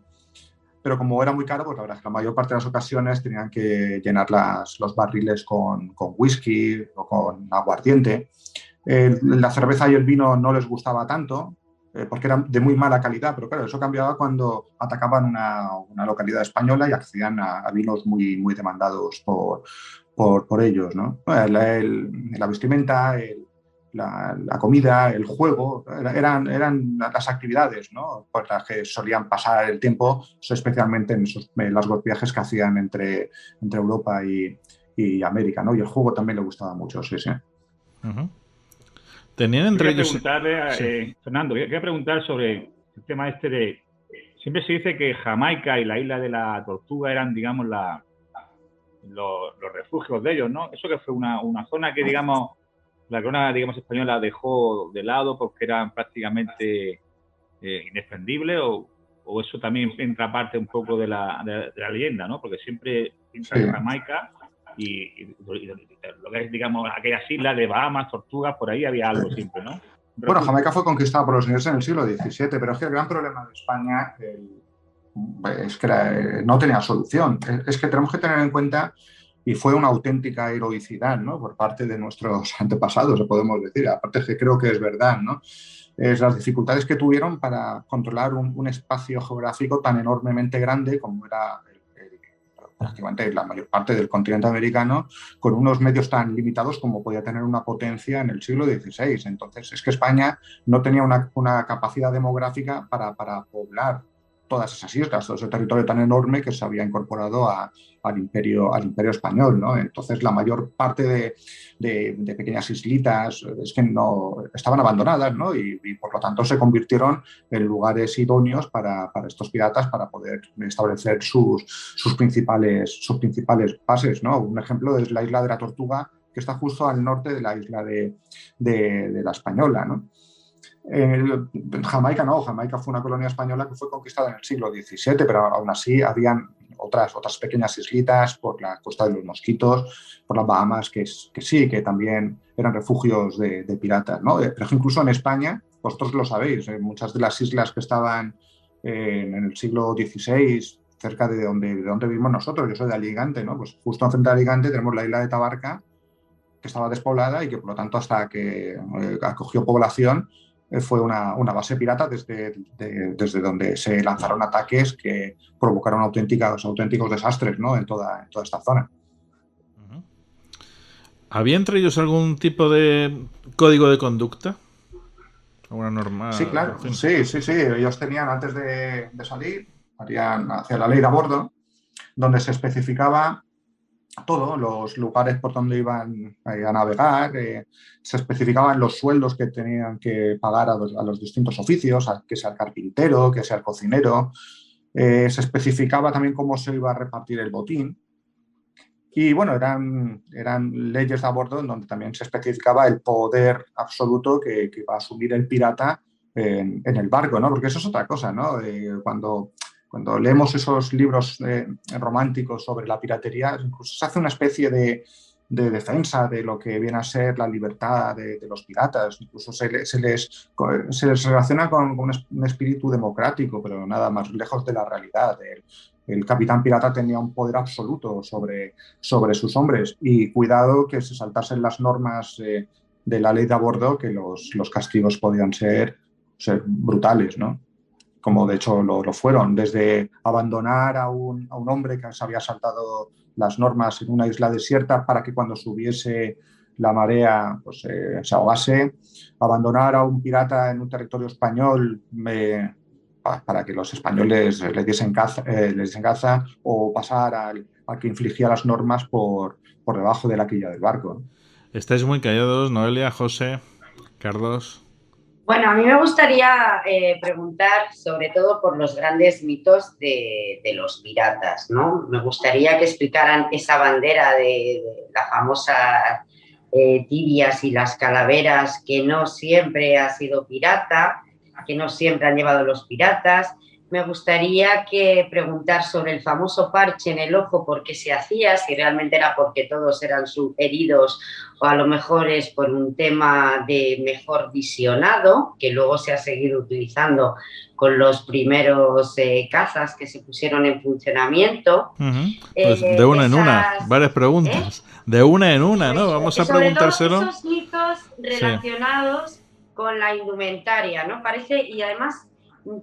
[SPEAKER 8] pero como era muy caro, pues la verdad es que la mayor parte de las ocasiones tenían que llenar los barriles con whisky o con aguardiente. La cerveza y el vino no les gustaba tanto, porque eran de muy mala calidad, pero claro, eso cambiaba cuando atacaban una localidad española y accedían a vinos muy, muy demandados por ellos, ¿no? La vestimenta, la comida, el juego, eran las actividades, ¿no?, por las que solían pasar el tiempo, especialmente en esos largos viajes que hacían entre Europa y América, ¿no? Y el juego también le gustaba mucho, sí, sí.
[SPEAKER 1] Tenían entre ellos...
[SPEAKER 12] Preguntarle, Fernando, quería preguntar sobre el tema este de... Siempre se dice que Jamaica y la isla de la Tortuga eran, digamos, los refugios de ellos, ¿no? Eso que fue una zona que, digamos, la corona, digamos, española dejó de lado porque eran prácticamente indefendibles, o eso también entra parte un poco de la leyenda, ¿no? Porque siempre entra en Jamaica y lo que es, digamos, aquellas islas de Bahamas, Tortugas, por ahí había algo siempre, ¿no?
[SPEAKER 8] Bueno, Jamaica fue conquistada por los ingleses en el siglo XVII, pero es que el gran problema de España es que no tenía solución. Es que tenemos que tener en cuenta, y fue una auténtica heroicidad, ¿no?, por parte de nuestros antepasados, podemos decir, aparte que creo que es verdad, ¿no?, es las dificultades que tuvieron para controlar un espacio geográfico tan enormemente grande como era prácticamente la mayor parte del continente americano, con unos medios tan limitados como podía tener una potencia en el siglo XVI. Entonces, es que España no tenía una capacidad demográfica para poblar todas esas islas, todo ese territorio tan enorme que se había incorporado al imperio español, ¿no? Entonces, la mayor parte de pequeñas islitas es que no estaban abandonadas, ¿no? Y por lo tanto se convirtieron en lugares idóneos para estos piratas para poder establecer sus principales bases, ¿no? Un ejemplo es la isla de la Tortuga, que está justo al norte de la isla de la Española, ¿no? Jamaica no, Jamaica fue una colonia española que fue conquistada en el siglo XVII, pero aún así habían otras pequeñas islitas por la Costa de los Mosquitos, por las Bahamas, que sí, que también eran refugios de piratas, ¿no? Pero incluso en España, vosotros lo sabéis, muchas de las islas que estaban en el siglo XVI, cerca de donde vivimos nosotros, yo soy de Alicante, ¿no? Pues justo enfrente de Alicante tenemos la isla de Tabarca, que estaba despoblada y que por lo tanto hasta que acogió población fue una base pirata desde donde se lanzaron ataques que provocaron auténticos desastres, ¿no?, en toda esta zona.
[SPEAKER 1] ¿Había entre ellos algún tipo de código de conducta? ¿Alguna norma?
[SPEAKER 8] Sí, claro. Sí. Ellos tenían, antes de salir, hacia la ley de a bordo, donde se especificaba todo, los lugares por donde iban a navegar, se especificaban los sueldos que tenían que pagar a los distintos oficios, que sea el carpintero, que sea el cocinero, se especificaba también cómo se iba a repartir el botín y bueno, eran leyes de a bordo en donde también se especificaba el poder absoluto que iba a asumir el pirata en el barco, ¿no? Porque eso es otra cosa, ¿no? Cuando leemos esos libros románticos sobre la piratería, incluso se hace una especie de defensa de lo que viene a ser la libertad de los piratas. Incluso se les relaciona con un espíritu democrático, pero nada más lejos de la realidad. El capitán pirata tenía un poder absoluto sobre sus hombres y cuidado que se saltasen las normas de la ley de a bordo, que los castigos podían ser brutales, ¿no? Como de hecho lo fueron, desde abandonar a un hombre que se había saltado las normas en una isla desierta para que cuando subiese la marea pues, se ahogase, abandonar a un pirata en un territorio español para que los españoles les diesen caza, o pasar al que infligía las normas por debajo de la quilla del barco.
[SPEAKER 1] Estáis muy callados, Noelia, José, Carlos.
[SPEAKER 11] Bueno, a mí me gustaría preguntar sobre todo por los grandes mitos de los piratas, ¿no? Me gustaría que explicaran esa bandera de la famosa tibias y las calaveras, que no siempre ha sido pirata, que no siempre han llevado los piratas. Me gustaría preguntar sobre el famoso parche en el ojo, por qué se hacía, si realmente era porque todos eran heridos o a lo mejor es por un tema de mejor visionado, que luego se ha seguido utilizando con los primeros cazas que se pusieron en funcionamiento.
[SPEAKER 1] Pues de una en una, varias preguntas. De una en una, ¿no? Vamos a preguntárselo.
[SPEAKER 11] Sobre todo esos mitos relacionados con la indumentaria, ¿no? Parece, y además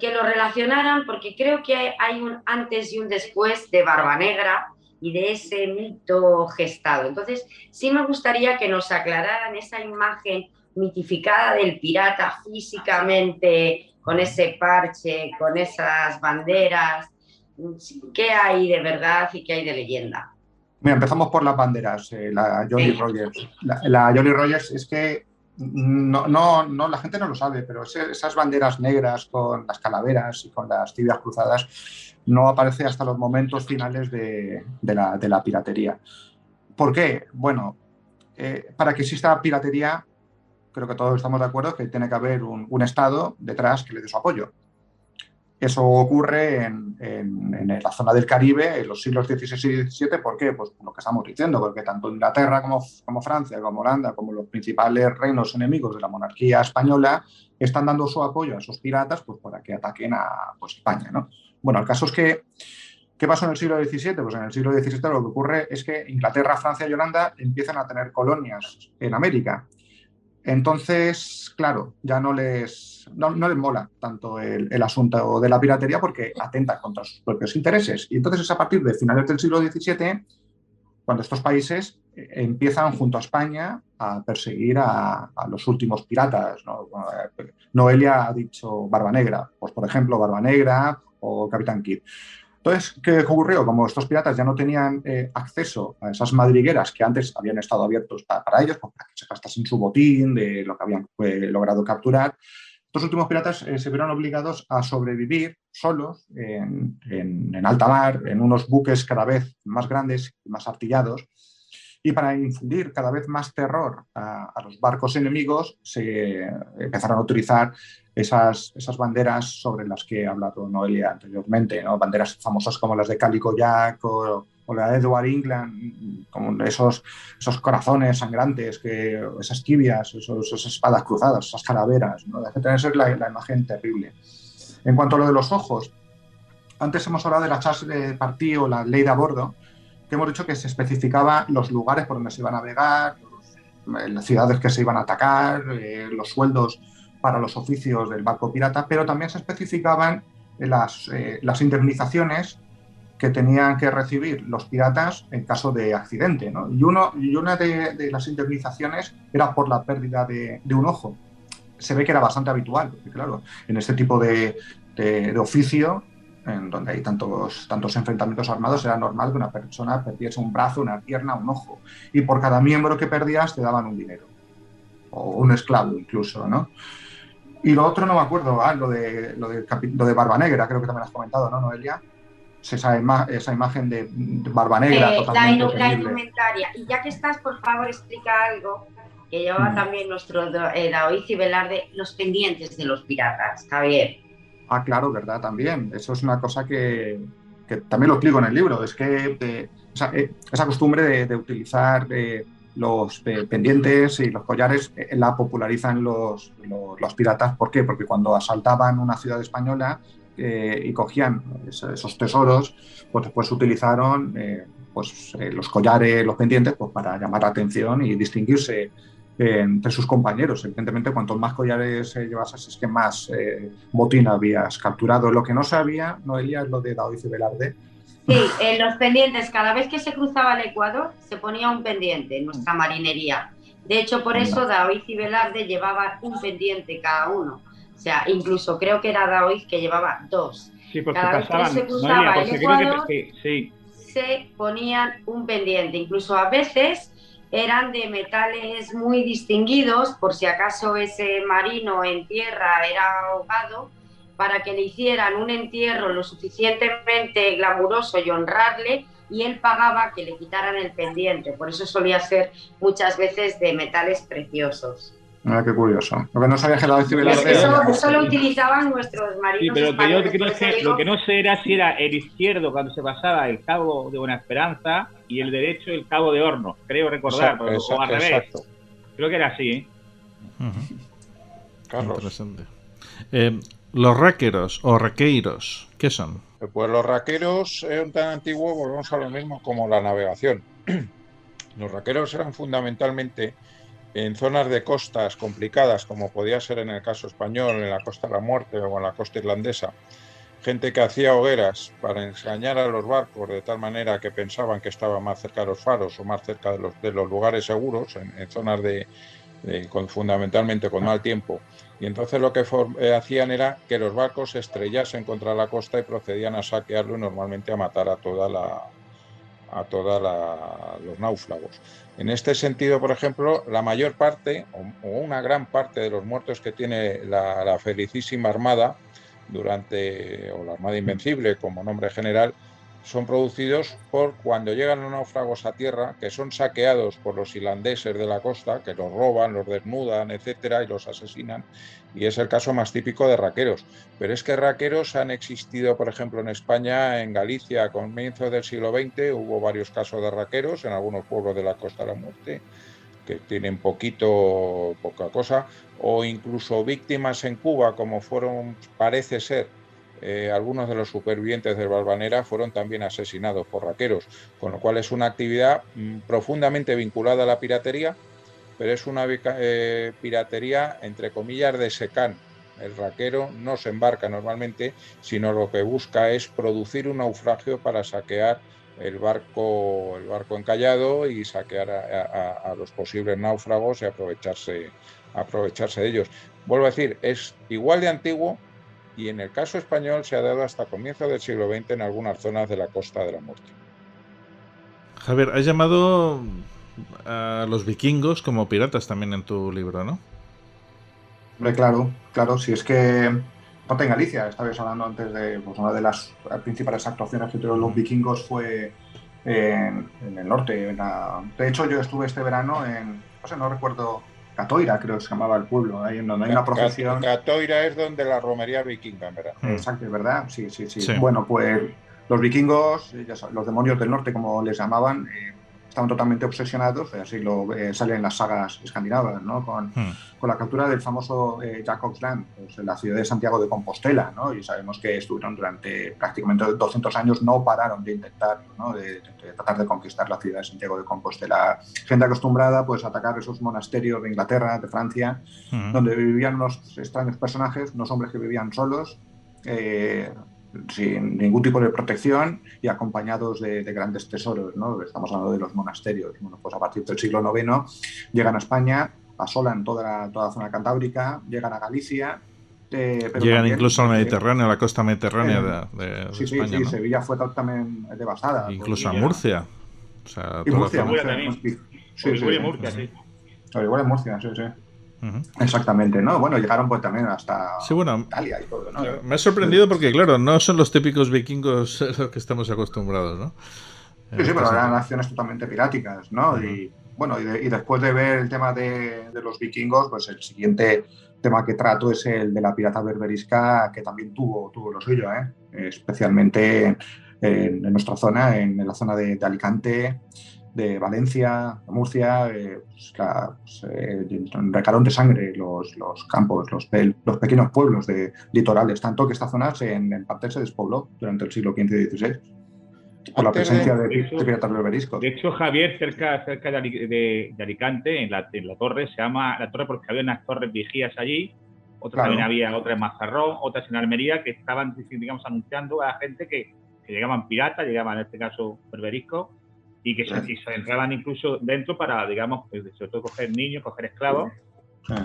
[SPEAKER 11] que lo relacionaran, porque creo que hay un antes y un después de Barba Negra y de ese mito gestado. Entonces, sí me gustaría que nos aclararan esa imagen mitificada del pirata físicamente, con ese parche, con esas banderas. ¿Qué hay de verdad y qué hay de leyenda?
[SPEAKER 8] Mira, empezamos por las banderas, la Jolly Rogers. La Jolly Rogers es que no, la gente no lo sabe, pero esas banderas negras con las calaveras y con las tibias cruzadas no aparece hasta los momentos finales de la piratería. ¿Por qué? Bueno, para que exista piratería, creo que todos estamos de acuerdo que tiene que haber un Estado detrás que le dé su apoyo. Eso ocurre en la zona del Caribe en los siglos XVI y XVII. ¿Por qué? Pues lo que estamos diciendo, porque tanto Inglaterra como Francia, como Holanda, como los principales reinos enemigos de la monarquía española están dando su apoyo a esos piratas pues, para que ataquen a España, ¿no? Bueno, el caso es que ¿qué pasó en el siglo XVII? Pues en el siglo XVII lo que ocurre es que Inglaterra, Francia y Holanda empiezan a tener colonias en América. Entonces, claro, ya no les mola tanto el asunto de la piratería porque atenta contra sus propios intereses. Y entonces es a partir de finales del siglo XVII cuando estos países empiezan junto a España a perseguir a los últimos piratas, ¿no? Noelia ha dicho Barba Negra, pues por ejemplo Barba Negra o Capitán Kidd. Entonces, ¿qué ocurrió? Como estos piratas ya no tenían acceso a esas madrigueras que antes habían estado abiertos para ellos, pues para que se gastasen su botín de lo que habían logrado capturar, estos últimos piratas se vieron obligados a sobrevivir solos en alta mar, en unos buques cada vez más grandes y más artillados. Y para infundir cada vez más terror a los barcos enemigos, se empezaron a utilizar esas banderas sobre las que ha hablado Noelia anteriormente, ¿no? Banderas famosas como las de Calico Jack o la de Edward England, como esos corazones sangrantes, esas tibias, esas espadas cruzadas, esas calaveras, ¿no? Debe ser la imagen terrible. En cuanto a lo de los ojos, antes hemos hablado de la chasse de partie o la ley de a bordo, que hemos dicho que se especificaba los lugares por donde se iba a navegar, las ciudades que se iban a atacar, los sueldos para los oficios del barco pirata, pero también se especificaban las indemnizaciones que tenían que recibir los piratas en caso de accidente, ¿no? Y una de las indemnizaciones era por la pérdida de un ojo. Se ve que era bastante habitual, porque claro, en este tipo de oficio, en donde hay tantos enfrentamientos armados, era normal que una persona perdiese un brazo, una pierna, un ojo. Y por cada miembro que perdías te daban un dinero. O un esclavo incluso, ¿no? Y lo otro no me acuerdo, lo de Barba Negra, creo que también has comentado, ¿no, Noelia? Esa imagen de Barba Negra totalmente
[SPEAKER 11] la indumentaria. Y ya que estás, por favor, explica algo que llevaba también nuestro Daoiz y Velarde, los pendientes de los piratas, Javier.
[SPEAKER 8] Ah, claro, verdad, también. Eso es una cosa que también lo explico en el libro. Es que esa costumbre de utilizar los pendientes y los collares la popularizan los piratas. ¿Por qué? Porque cuando asaltaban una ciudad española y cogían esos tesoros, pues después utilizaron los collares, los pendientes, pues para llamar la atención y distinguirse entre sus compañeros. Evidentemente, cuanto más collares llevasas, es que más botín habías capturado. Lo que no sabía, Noelia, es lo de Daoiz y Velarde.
[SPEAKER 11] Sí, en los pendientes, cada vez que se cruzaba el Ecuador, se ponía un pendiente en nuestra marinería. De hecho, por eso Daoiz y Velarde llevaban un pendiente cada uno. O sea, incluso creo que era Daoiz que llevaba dos.
[SPEAKER 12] Sí, porque
[SPEAKER 11] cada
[SPEAKER 12] pasaban,
[SPEAKER 11] vez que se cruzaba el Ecuador,
[SPEAKER 12] sí.
[SPEAKER 11] se ponían un pendiente. Incluso a veces eran de metales muy distinguidos, por si acaso ese marino en tierra era ahogado, para que le hicieran un entierro lo suficientemente glamuroso y honrarle, y él pagaba que le quitaran el pendiente. Por eso solía ser muchas veces de metales preciosos.
[SPEAKER 8] Ah, qué curioso. Lo que no sabía que Daoiz y Velarde...
[SPEAKER 11] Eso lo utilizaban nuestros marinos.
[SPEAKER 12] Sí, pero yo creo que lo que no sé era si era el izquierdo cuando se pasaba el Cabo de Buena Esperanza y el derecho el Cabo de Hornos, creo recordar, o al revés. Exacto. Creo que era así, ¿eh?
[SPEAKER 1] Carlos. Interesante. Los raqueros o raqueiros, ¿qué son?
[SPEAKER 10] Pues los raqueros eran tan antiguos, volvemos a lo mismo como la navegación. Los raqueros eran fundamentalmente en zonas de costas complicadas, como podía ser en el caso español, en la Costa de la Muerte o en la costa irlandesa, gente que hacía hogueras para engañar a los barcos de tal manera que pensaban que estaban más cerca de los faros o más cerca de los lugares seguros, en zonas de fundamentalmente con mal tiempo. Y entonces lo que hacían era que los barcos se estrellasen contra la costa y procedían a saquearlo y normalmente a matar a todos los náufragos. En este sentido, por ejemplo, la mayor parte o una gran parte de los muertos que tiene la felicísima Armada o la Armada Invencible como nombre general, son producidos por cuando llegan los náufragos a tierra, que son saqueados por los irlandeses de la costa, que los roban, los desnudan, etcétera, y los asesinan, y es el caso más típico de raqueros. Pero es que raqueros han existido, por ejemplo, en España, en Galicia, a comienzos del siglo XX, hubo varios casos de raqueros en algunos pueblos de la Costa de la Muerte, que tienen poca cosa, o incluso víctimas en Cuba, como fueron, parece ser, algunos de los supervivientes del Valvanera fueron también asesinados por raqueros, con lo cual es una actividad profundamente vinculada a la piratería, pero es una piratería entre comillas de secán. El raquero no se embarca normalmente, sino lo que busca es producir un naufragio para saquear el barco encallado y saquear a los posibles náufragos y aprovecharse de ellos. Vuelvo a decir, es igual de antiguo. Y en el caso español se ha dado hasta comienzos del siglo XX en algunas zonas de la Costa de la Muerte.
[SPEAKER 1] Javier, has llamado a los vikingos como piratas también en tu libro, ¿no?
[SPEAKER 8] Hombre, claro, si es que ponte en Galicia, estabais hablando antes de una de las principales actuaciones que tuvieron los vikingos fue en el norte. De hecho, yo estuve este verano no recuerdo, Catoira, creo que se llamaba el pueblo, ahí en donde hay una procesión.
[SPEAKER 10] Catoira es donde la romería vikinga, ¿verdad?
[SPEAKER 8] Exacto, ¿verdad? Sí. Bueno, pues los vikingos, los demonios del norte, como les llamaban, estaban totalmente obsesionados, así sale en las sagas escandinavas, ¿no? Con la captura del famoso Jacob's Land, pues, en la ciudad de Santiago de Compostela, ¿no? Y sabemos que estuvieron durante prácticamente 200 años, no pararon de intentarlo, ¿no? De tratar de conquistar la ciudad de Santiago de Compostela. Gente acostumbrada pues, a atacar esos monasterios de Inglaterra, de Francia, donde vivían unos extraños personajes, unos hombres que vivían solos, sin ningún tipo de protección y acompañados de grandes tesoros, ¿no? Estamos hablando de los monasterios. Bueno, pues a partir del siglo IX llegan a España, asolan toda la zona cantábrica, llegan a Galicia. Pero
[SPEAKER 1] llegan
[SPEAKER 8] también,
[SPEAKER 1] incluso al Mediterráneo, a la costa mediterránea de España. Sí, ¿no?
[SPEAKER 8] Sevilla fue también devastada.
[SPEAKER 1] Incluso a Murcia. O sea,
[SPEAKER 8] y Murcia
[SPEAKER 12] también. Murcia, sí.
[SPEAKER 8] Igual en Murcia, sí. Exactamente, ¿no? Bueno, llegaron pues también hasta Italia y todo, ¿no?
[SPEAKER 1] Me ha sorprendido porque, claro, no son los típicos vikingos a los que estamos acostumbrados, ¿no?
[SPEAKER 8] Sí, pero eran acciones totalmente piráticas, ¿no? Y bueno, y después de ver el tema de los vikingos, pues el siguiente tema que trato es el de la pirata berberisca, que también tuvo lo suyo, especialmente en nuestra zona, en la zona de Alicante, de Valencia, de Murcia, recaron de sangre los campos, los pequeños pueblos de litorales, tanto que esta zona en parte se despobló durante el siglo XV y XVI por la presencia de piratas berberiscos.
[SPEAKER 12] De hecho, Javier, cerca de Alicante, en la torre, se llama la torre porque había unas torres vigías allí, también había otra en Mazarrón, otras en Almería, que estaban, digamos, anunciando a la gente que llegaban piratas, llegaban en este caso berberiscos, y que se entraban incluso dentro para, digamos, sobre todo coger niños, coger esclavos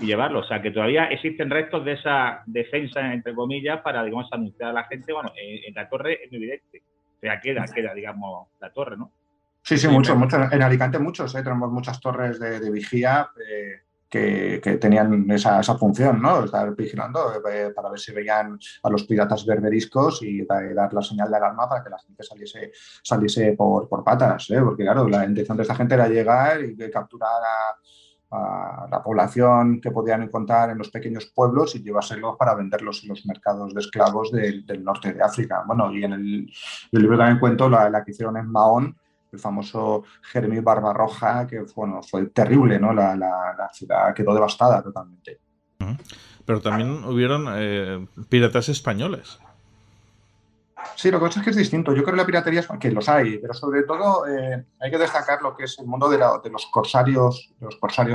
[SPEAKER 12] y llevarlos. O sea, que todavía existen restos de esa defensa, entre comillas, para, digamos, anunciar a la gente. Bueno, en la torre es muy evidente. O sea, queda, digamos, la torre, ¿no?
[SPEAKER 8] Sí, mucho. En Alicante muchos, tenemos muchas torres de vigía que tenían esa función, ¿no? Estar vigilando para ver si veían a los piratas berberiscos y dar la señal de alarma para que la gente saliese por patas, porque claro, la intención de esta gente era llegar y capturar a la población que podían encontrar en los pequeños pueblos y llevárselos para venderlos en los mercados de esclavos del norte de África. Bueno, y en el libro también cuento la que hicieron en Mahón, el famoso Jeremí Barbarroja, que fue terrible, ¿no? La ciudad quedó devastada totalmente.
[SPEAKER 1] Pero también hubieron piratas españoles.
[SPEAKER 8] Sí, lo que pasa es que es distinto. Yo creo que la piratería que los hay, pero sobre todo hay que destacar lo que es el mundo de los corsarios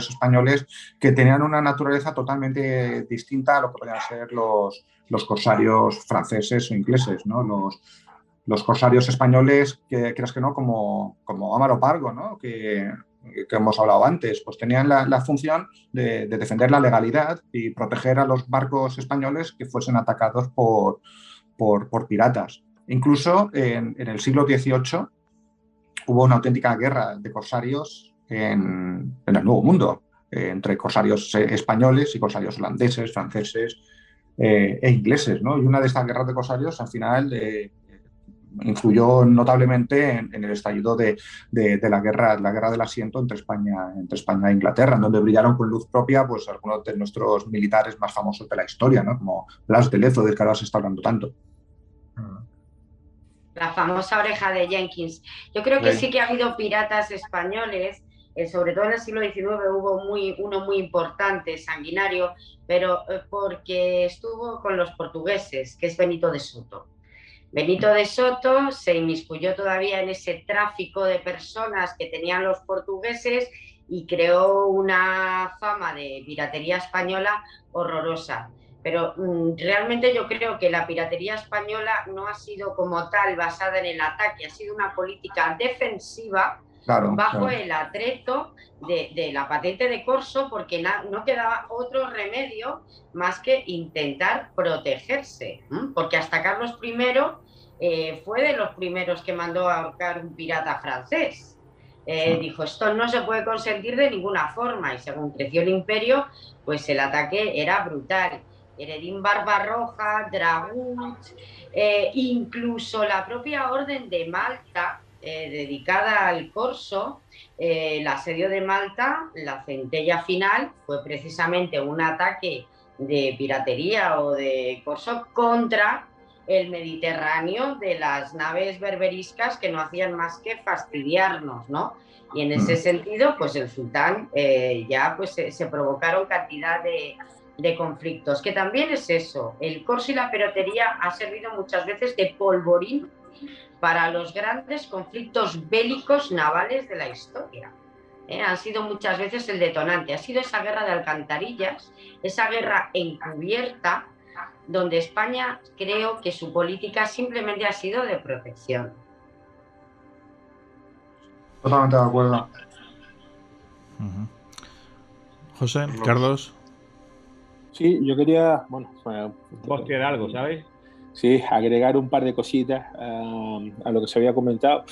[SPEAKER 8] españoles, que tenían una naturaleza totalmente distinta a lo que podían ser los corsarios franceses o ingleses, ¿no? Los corsarios españoles, que creas que no, como Amaro Pargo, ¿no? Que que hemos hablado antes, pues tenían la función de defender la legalidad y proteger a los barcos españoles que fuesen atacados por piratas. Incluso en el siglo XVIII hubo una auténtica guerra de corsarios en el Nuevo Mundo, entre corsarios españoles y corsarios holandeses, franceses e ingleses, ¿no? Y una de estas guerras de corsarios al final influyó notablemente en el estallido de la guerra del asiento entre España e Inglaterra, en donde brillaron con luz propia pues algunos de nuestros militares más famosos de la historia, ¿no? Como Blas de Lezo, del que ahora se está hablando tanto.
[SPEAKER 11] La famosa oreja de Jenkins. Yo creo que sí que ha habido piratas españoles, sobre todo en el siglo XIX hubo uno muy importante, sanguinario, pero porque estuvo con los portugueses, que es Benito de Soto. Benito de Soto se inmiscuyó todavía en ese tráfico de personas que tenían los portugueses y creó una fama de piratería española horrorosa. Pero realmente yo creo que la piratería española no ha sido como tal basada en el ataque, ha sido una política defensiva bajo el atrezo de la patente de corso, porque no quedaba otro remedio más que intentar protegerse, porque hasta Carlos I fue de los primeros que mandó a ahorcar un pirata francés. Dijo, esto no se puede consentir de ninguna forma, y según creció el imperio, pues el ataque era brutal. Heredín Barbarroja, Dragut, incluso la propia Orden de Malta, dedicada al corso, el asedio de Malta, la centella final, fue precisamente un ataque de piratería o de corso contra el Mediterráneo de las naves berberiscas que no hacían más que fastidiarnos, ¿no? Y en ese sentido, pues el sultán ya pues se provocaron cantidad de conflictos, que también es eso, el corso y la piratería ha servido muchas veces de polvorín para los grandes conflictos bélicos navales de la historia. Han sido muchas veces el detonante, ha sido esa guerra de alcantarillas, esa guerra encubierta, donde España creo que su política simplemente ha sido de protección.
[SPEAKER 8] Totalmente de acuerdo.
[SPEAKER 1] José, Carlos.
[SPEAKER 9] Sí, yo quería,
[SPEAKER 12] postear algo, ¿sabes?
[SPEAKER 9] Sí, agregar un par de cositas a lo que se había comentado.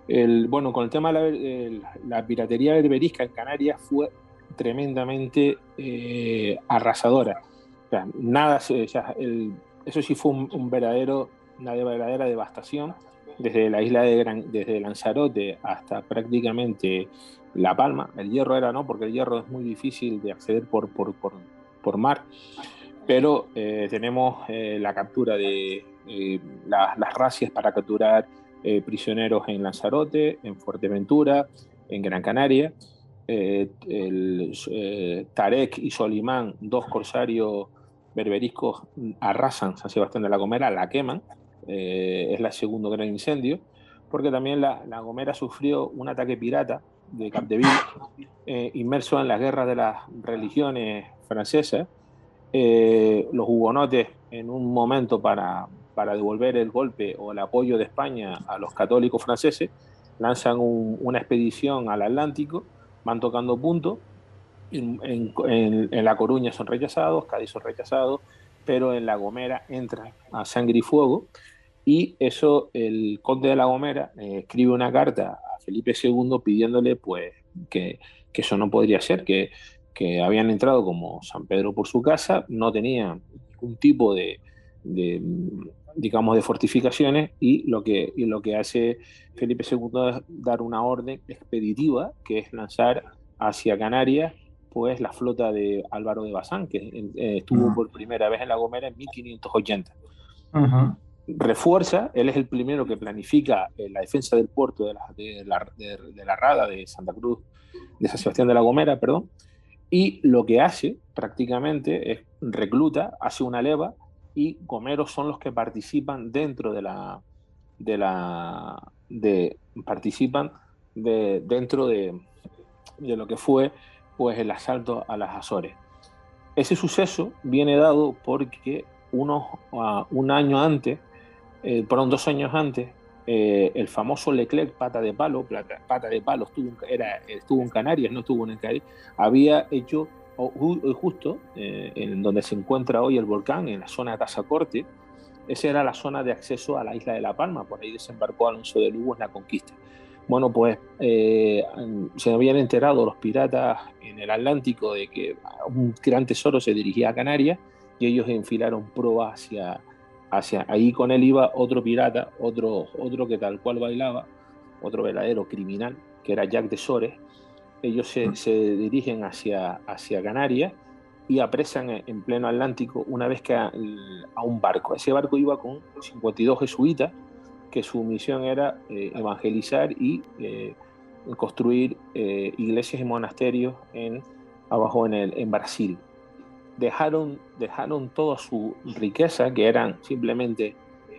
[SPEAKER 9] Con el tema de la piratería berberisca en Canarias fue tremendamente arrasadora. O sea, eso sí fue una verdadera devastación desde la isla desde Lanzarote hasta prácticamente La Palma. El Hierro porque el Hierro es muy difícil de acceder por mar, pero tenemos la captura de las razias para capturar prisioneros en Lanzarote, en Fuerteventura, en Gran Canaria. Tarek y Solimán, dos corsarios berberiscos, arrasan San Sebastián de la Gomera, la queman, es el segundo gran incendio, porque también la Gomera sufrió un ataque pirata de Capdeville, inmerso en las guerras de las religiones francesas. Los hugonotes, en un momento para devolver el golpe o el apoyo de España a los católicos franceses, lanzan una expedición al Atlántico, van tocando puntos. En La Coruña son rechazados, Cádiz son rechazados, pero en La Gomera entra a sangre y fuego, y eso el conde de La Gomera escribe una carta a Felipe II pidiéndole pues que eso no podría ser, que habían entrado como San Pedro por su casa, no tenían ningún tipo de fortificaciones, y lo que hace Felipe II es dar una orden expeditiva, que es lanzar hacia Canarias pues la flota de Álvaro de Bazán, que estuvo por primera vez en La Gomera en 1580. Refuerza, él es el primero que planifica la defensa del puerto de la Rada de Santa Cruz, de San Sebastián de la Gomera, perdón, y lo que hace prácticamente es recluta, hace una leva, y gomeros son los que participan dentro dentro de lo que fue pues el asalto a las Azores. Ese suceso viene dado porque 2 años antes, el famoso Leclerc pata de palo estuvo en Canarias, no estuvo en el Caribe, había hecho justo en donde se encuentra hoy el volcán, en la zona de Tazacorte. Esa era la zona de acceso a la isla de La Palma, por ahí desembarcó Alonso de Lugo en la conquista. Bueno, pues se habían enterado los piratas en el Atlántico de que un gran tesoro se dirigía a Canarias y ellos enfilaron proa hacia ahí. Con él iba otro pirata, otro que tal cual bailaba, otro verdadero criminal, que era Jack de Sores. Ellos se dirigen hacia Canarias y apresan en pleno Atlántico una vez que a un barco. Ese barco iba con 52 jesuitas, que su misión era evangelizar y construir iglesias y monasterios abajo en Brasil. Dejaron toda su riqueza, que eran simplemente,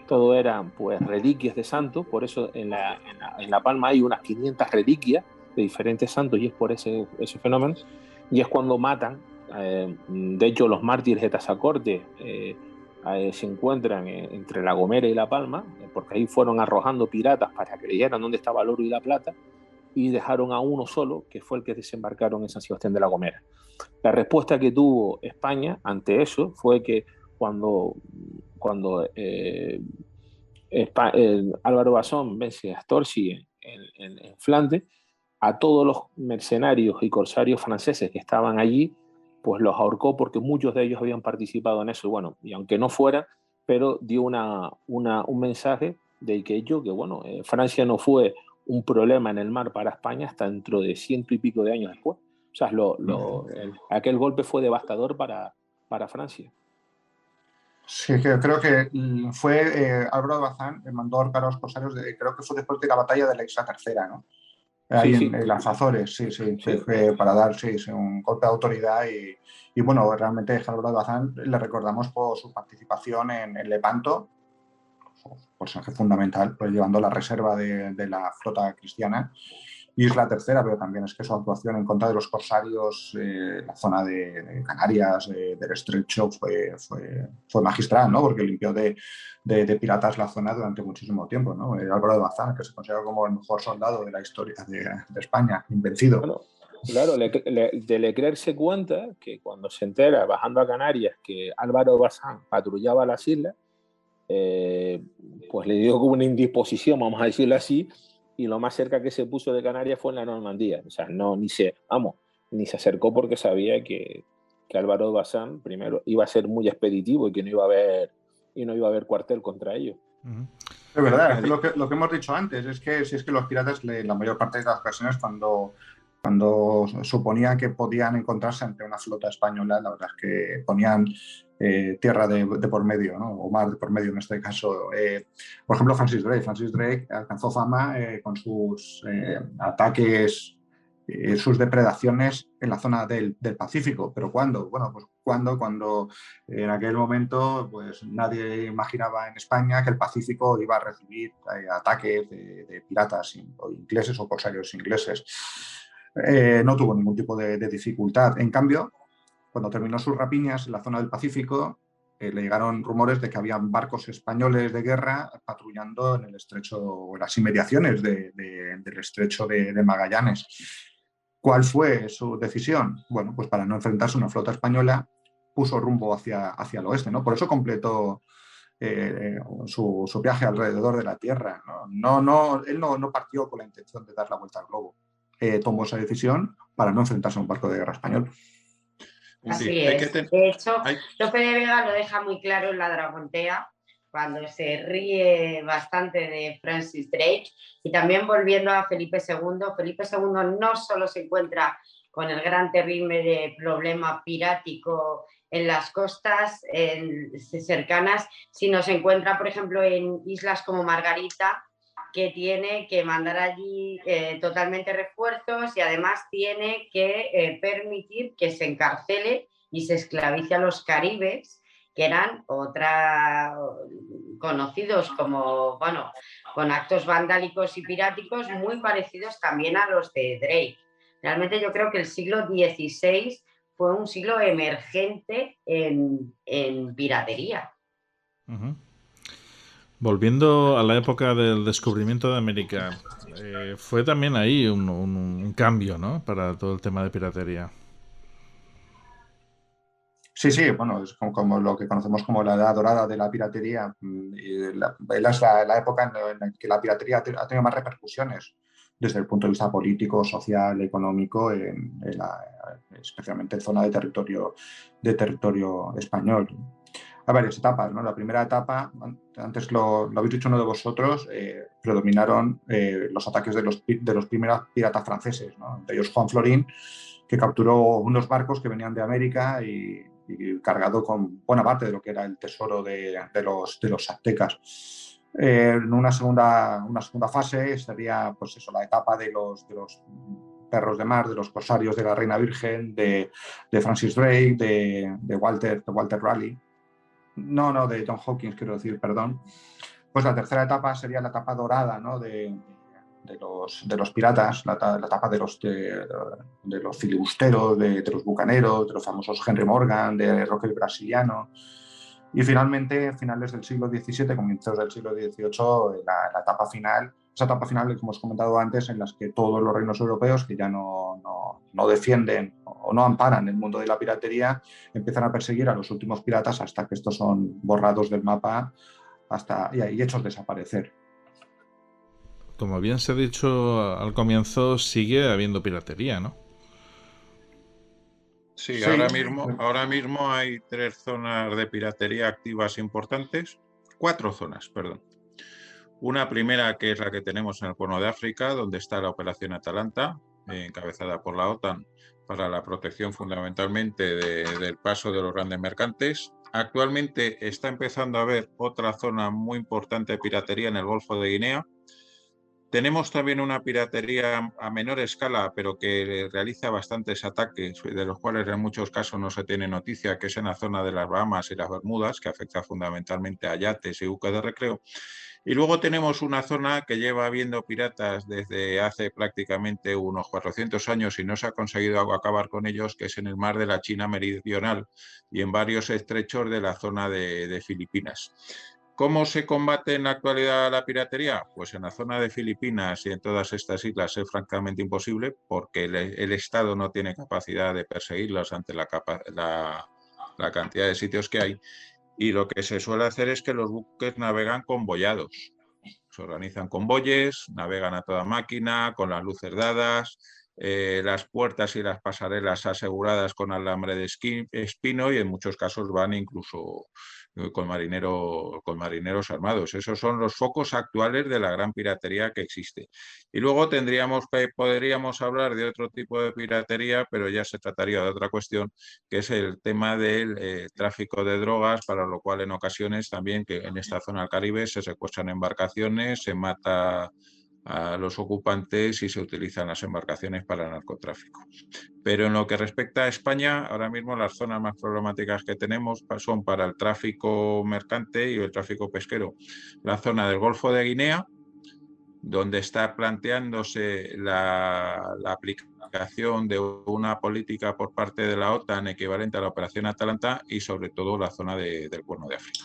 [SPEAKER 9] todo eran pues reliquias de santos. Por eso en La Palma hay unas 500 reliquias de diferentes santos, y es por ese fenómeno. Y es cuando matan, de hecho los mártires de Tazacorte se encuentran entre La Gomera y La Palma, porque ahí fueron arrojando piratas para que creyeran dónde estaba el oro y la plata, y dejaron a uno solo, que fue el que desembarcaron en San Sebastián de La Gomera. La respuesta que tuvo España ante eso fue que cuando Álvaro Bazán vence a Astorci en Flandes, a todos los mercenarios y corsarios franceses que estaban allí, pues los ahorcó, porque muchos de ellos habían participado en eso. Bueno, y aunque no fuera, pero dio un mensaje de que Francia no fue un problema en el mar para España hasta dentro de 100 y pico de años después. O sea, aquel golpe fue devastador para Francia.
[SPEAKER 8] Sí, creo que fue Álvaro de Bazán, mandó a ahorcar a los corsarios, creo que fue después de la batalla de la Isla Tercera, ¿no? Ahí en las Azores, sí, para dar un golpe de autoridad. Y bueno, realmente Álvaro de Bazán le recordamos por su participación en Lepanto, personaje fundamental, pues llevando la reserva de la flota cristiana. Isla Tercera, pero también es que su actuación en contra de los corsarios, la zona de Canarias, del Estrecho, fue magistral, ¿no? Porque limpió de piratas la zona durante muchísimo tiempo, ¿no? Álvaro de Bazán, que se considera como el mejor soldado de la historia de España, invencido.
[SPEAKER 9] Bueno, claro, de Leclerc se cuenta que cuando se entera, bajando a Canarias, que Álvaro de Bazán patrullaba las islas, pues le dio como una indisposición, vamos a decirlo así, y lo más cerca que se puso de Canarias fue en la Normandía. O sea, ni se acercó, porque sabía que Álvaro de Bazán primero iba a ser muy expeditivo y que no iba a haber cuartel contra ellos.
[SPEAKER 8] Es verdad, es lo que hemos dicho antes, es que si es que los piratas, la mayor parte de las ocasiones, cuando suponían que podían encontrarse ante una flota española, la verdad es que ponían tierra de por medio, ¿no? O mar de por medio en este caso. Por ejemplo, Francis Drake alcanzó fama con sus ataques, sus depredaciones en la zona del Pacífico. ¿Pero cuándo? Bueno, pues cuando en aquel momento pues nadie imaginaba en España que el Pacífico iba a recibir ataques de piratas ingleses o corsarios ingleses. No tuvo ningún tipo de dificultad. En cambio, cuando terminó sus rapiñas en la zona del Pacífico, le llegaron rumores de que habían barcos españoles de guerra patrullando en el estrecho, o en las inmediaciones del estrecho de Magallanes. ¿Cuál fue su decisión? Bueno, pues para no enfrentarse a una flota española, puso rumbo hacia el oeste, ¿no? Por eso completó su viaje alrededor de la Tierra, ¿no? Él no partió con la intención de dar la vuelta al globo. Tomó esa decisión para no enfrentarse a un barco de guerra español.
[SPEAKER 11] Así es. De hecho, Lope de Vega lo deja muy claro en La Dragontea, cuando se ríe bastante de Francis Drake. Y también volviendo a Felipe II, Felipe II no solo se encuentra con el gran terrible problema pirático en las costas cercanas, sino se encuentra, por ejemplo, en islas como Margarita, que tiene que mandar allí totalmente refuerzos, y además tiene que permitir que se encarcele y se esclavice a los caribes, que eran conocidos como, con actos vandálicos y piráticos muy parecidos también a los de Drake. Realmente yo creo que el siglo XVI fue un siglo emergente en piratería.
[SPEAKER 1] Volviendo a la época del descubrimiento de América, fue también ahí un cambio, ¿no? Para todo el tema de piratería.
[SPEAKER 8] Sí, sí, bueno, es como lo que conocemos como la edad dorada de la piratería. Es la época en la que la piratería ha tenido más repercusiones desde el punto de vista político, social, económico, especialmente en zona de territorio español. Hay varias etapas, ¿no? La primera etapa, antes lo habéis dicho uno de vosotros, predominaron los ataques de los primeros piratas franceses, ¿no? Entre ellos Juan Florín, que capturó unos barcos que venían de América y cargado con buena parte de lo que era el tesoro de los aztecas. En una segunda fase sería, pues eso, la etapa de los perros de mar, de los corsarios de la Reina Virgen, de Francis Drake, de Walter Raleigh. No, de John Hawkins, quiero decir, perdón. Pues la tercera etapa sería la etapa dorada, ¿no? de los piratas, la etapa de los filibusteros, de los bucaneros, de los famosos Henry Morgan, de Roque el Brasiliano. Y finalmente, finales del siglo XVII, comienzos del siglo XVIII, la etapa final, esa etapa final, como os he comentado antes, en las que todos los reinos europeos que ya no defienden o no amparan el mundo de la piratería, empiezan a perseguir a los últimos piratas hasta que estos son borrados del mapa y hechos desaparecer.
[SPEAKER 1] Como bien se ha dicho al comienzo, sigue habiendo piratería, ¿no?
[SPEAKER 10] Sí, ahora mismo hay 3 zonas de piratería activas importantes, 4 zonas, perdón. Una primera, que es la que tenemos en el Cuerno de África, donde está la Operación Atalanta, encabezada por la OTAN, para la protección fundamentalmente del paso de los grandes mercantes. Actualmente está empezando a haber otra zona muy importante de piratería en el Golfo de Guinea. Tenemos también una piratería a menor escala, pero que realiza bastantes ataques, de los cuales en muchos casos no se tiene noticia, que es en la zona de las Bahamas y las Bermudas, que afecta fundamentalmente a yates y buques de recreo. Y luego tenemos una zona que lleva habiendo piratas desde hace prácticamente unos 400 años y no se ha conseguido acabar con ellos, que es en el mar de la China Meridional y en varios estrechos de la zona de Filipinas. ¿Cómo se combate en la actualidad la piratería? Pues en la zona de Filipinas y en todas estas islas es francamente imposible, porque el Estado no tiene capacidad de perseguirlos ante la cantidad de sitios que hay. Y lo que se suele hacer es que los buques navegan convoyados. Se organizan convoyes, navegan a toda máquina, con las luces dadas, las puertas y las pasarelas aseguradas con alambre de espino, y en muchos casos van incluso con marineros armados. Esos son los focos actuales de la gran piratería que existe. Y luego podríamos hablar de otro tipo de piratería, pero ya se trataría de otra cuestión, que es el tema del tráfico de drogas, para lo cual en ocasiones también, que en esta zona del Caribe se secuestran embarcaciones, se mata a los ocupantes y se utilizan las embarcaciones para el narcotráfico. Pero en lo que respecta a España, ahora mismo las zonas más problemáticas que tenemos son para el tráfico mercante y el tráfico pesquero. La zona del Golfo de Guinea, donde está planteándose la aplicación de una política por parte de la OTAN equivalente a la Operación Atalanta, y sobre todo la zona del Cuerno de África.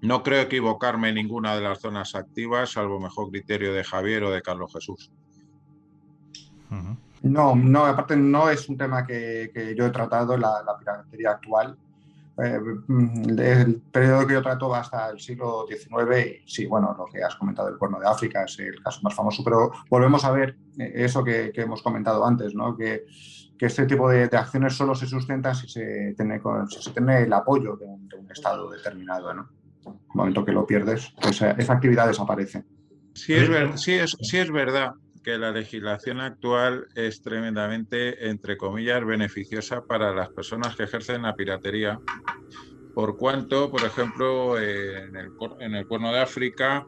[SPEAKER 10] No creo equivocarme en ninguna de las zonas activas, salvo mejor criterio de Javier o de Carlos Jesús.
[SPEAKER 8] No, aparte no es un tema que yo he tratado, la piratería actual. El periodo que yo trato va hasta el siglo XIX y sí, bueno, lo que has comentado del Cuerno de África es el caso más famoso, pero volvemos a ver eso que hemos comentado antes, ¿no? Que este tipo de acciones solo se sustentan si se tiene el apoyo de un Estado determinado, ¿no? En el momento que lo pierdes, esa actividad desaparece.
[SPEAKER 10] Sí es verdad que la legislación actual es tremendamente, entre comillas, beneficiosa para las personas que ejercen la piratería, por cuanto, por ejemplo, en el Cuerno de África,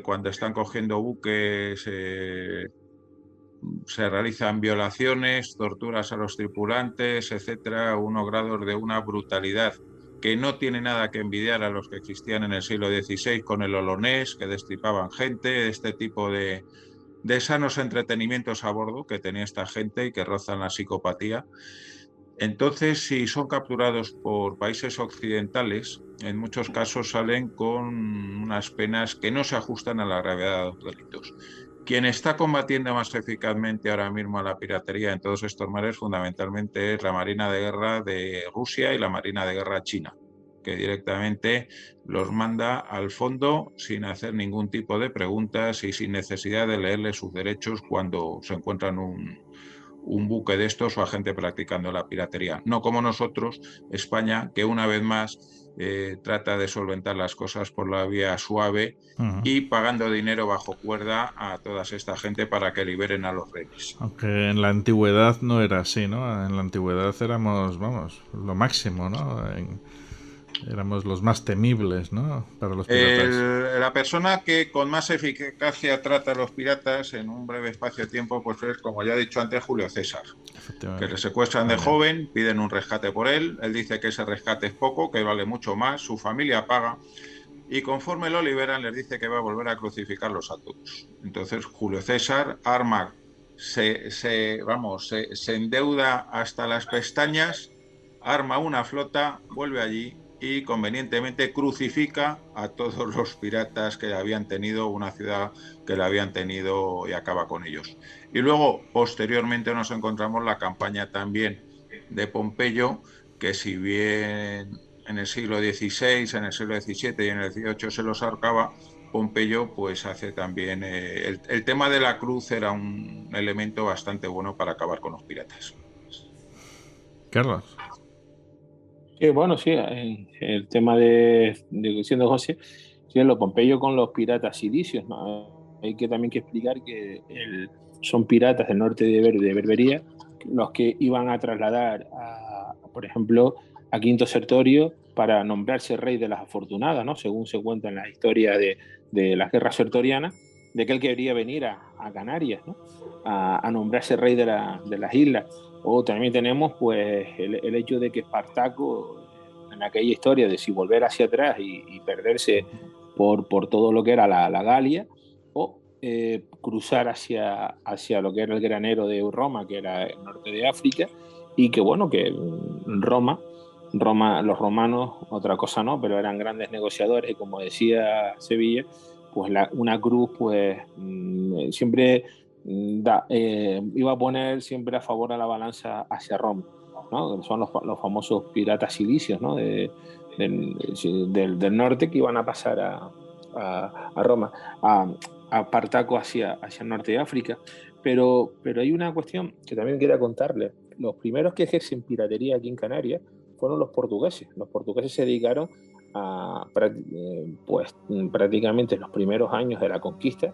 [SPEAKER 10] cuando están cogiendo buques, se realizan violaciones, torturas a los tripulantes, etcétera, a unos grados de una brutalidad que no tiene nada que envidiar a los que existían en el siglo XVI con el olonés, que destripaban gente, este tipo de sanos entretenimientos a bordo que tenía esta gente y que rozan la psicopatía. Entonces, si son capturados por países occidentales, en muchos casos salen con unas penas que no se ajustan a la gravedad de los delitos. Quien está combatiendo más eficazmente ahora mismo a la piratería en todos estos mares fundamentalmente es la Marina de Guerra de Rusia y la Marina de Guerra china, que directamente los manda al fondo sin hacer ningún tipo de preguntas y sin necesidad de leerle sus derechos cuando se encuentran un buque de estos o a gente practicando la piratería. No como nosotros, España, que una vez más trata de solventar las cosas por la vía suave y pagando dinero bajo cuerda a toda esta gente para que liberen a los rehenes.
[SPEAKER 1] Aunque en la antigüedad no era así, ¿no? En la antigüedad éramos, vamos, lo máximo, ¿no? Éramos los más temibles, ¿no? Para los piratas.
[SPEAKER 10] La persona que con más eficacia trata a los piratas en un breve espacio de tiempo, pues es, como ya he dicho antes, Julio César. Que le secuestran de joven, piden un rescate por él dice que ese rescate es poco, que vale mucho más, su familia paga, y conforme lo liberan les dice que va a volver a crucificarlos a todos. Entonces Julio César arma, se endeuda hasta las pestañas, arma una flota, vuelve allí y convenientemente crucifica a todos los piratas que habían tenido, una ciudad que la habían tenido, y acaba con ellos. Y luego, posteriormente, nos encontramos la campaña también de Pompeyo, que si bien en el siglo XVI, en el siglo XVII y en el XVIII se los ahorcaba, Pompeyo pues hace también... el tema de la cruz era un elemento bastante bueno para acabar con los piratas.
[SPEAKER 1] Carlos.
[SPEAKER 9] Bueno, sí, el tema de diciendo José, sí, lo Pompeyo con los piratas silicios, ¿no? Hay que también que explicar que son piratas del norte de Berbería los que iban a trasladar, por ejemplo, a Quinto Sertorio para nombrarse rey de las Afortunadas, ¿no? Según se cuenta en la historia de las guerras sertorianas, de que él quería venir a Canarias, ¿no? A nombrarse rey de las islas. O también tenemos pues el hecho de que Espartaco, en aquella historia de si volver hacia atrás y perderse por todo lo que era la Galia, o cruzar hacia lo que era el granero de Roma, que era el norte de África, y que bueno, que Roma, los romanos, otra cosa no, pero eran grandes negociadores, y como decía Sevilla, pues una cruz pues siempre... iba a poner siempre a favor a la balanza hacia Roma, ¿no? Son los famosos piratas silicios, ¿no? del norte que iban a pasar a Roma, a Espartaco hacia el norte de África. Pero hay una cuestión que también quería contarle. Los primeros que ejercen piratería aquí en Canarias fueron los portugueses. Los portugueses se dedicaron pues prácticamente en los primeros años de la conquista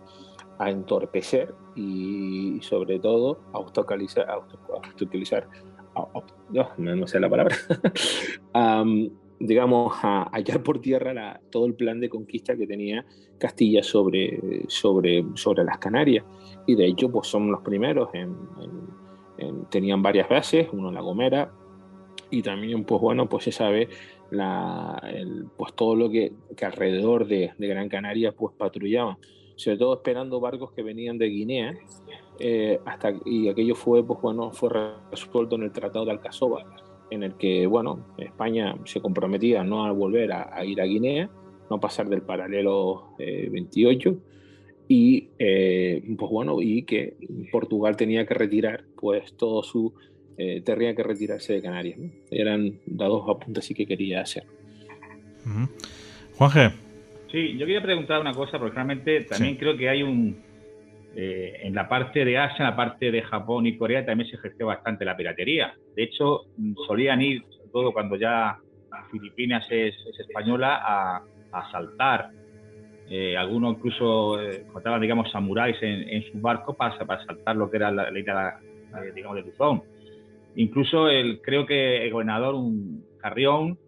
[SPEAKER 9] a entorpecer y sobre todo a no sé la palabra, digamos, a hallar por tierra todo el plan de conquista que tenía Castilla sobre las Canarias. Y de hecho pues son los primeros tenían varias bases, uno en La Gomera, y también pues bueno, pues se sabe pues todo lo que alrededor de Gran Canaria pues patrullaban, sobre todo esperando barcos que venían de Guinea, y aquello fue resuelto en el Tratado de Alcazaba, en el que bueno, España se comprometía no a volver a ir a Guinea, no pasar del paralelo 28, y pues bueno, y que Portugal tenía que retirar pues todo su tenía que retirarse de Canarias, ¿no? Eran dos apuntes sí que quería hacer.
[SPEAKER 1] Juanje.
[SPEAKER 12] Sí, yo quería preguntar una cosa, porque realmente también creo que hay en la parte de Asia, en la parte de Japón y Corea también se ejerció bastante la piratería. De hecho, solían ir, sobre todo cuando ya Filipinas es española, a asaltar. Algunos incluso contaban, digamos, samuráis en sus barcos para asaltar lo que era la isla, digamos, de Luzón. Incluso creo que el gobernador, un Carrión,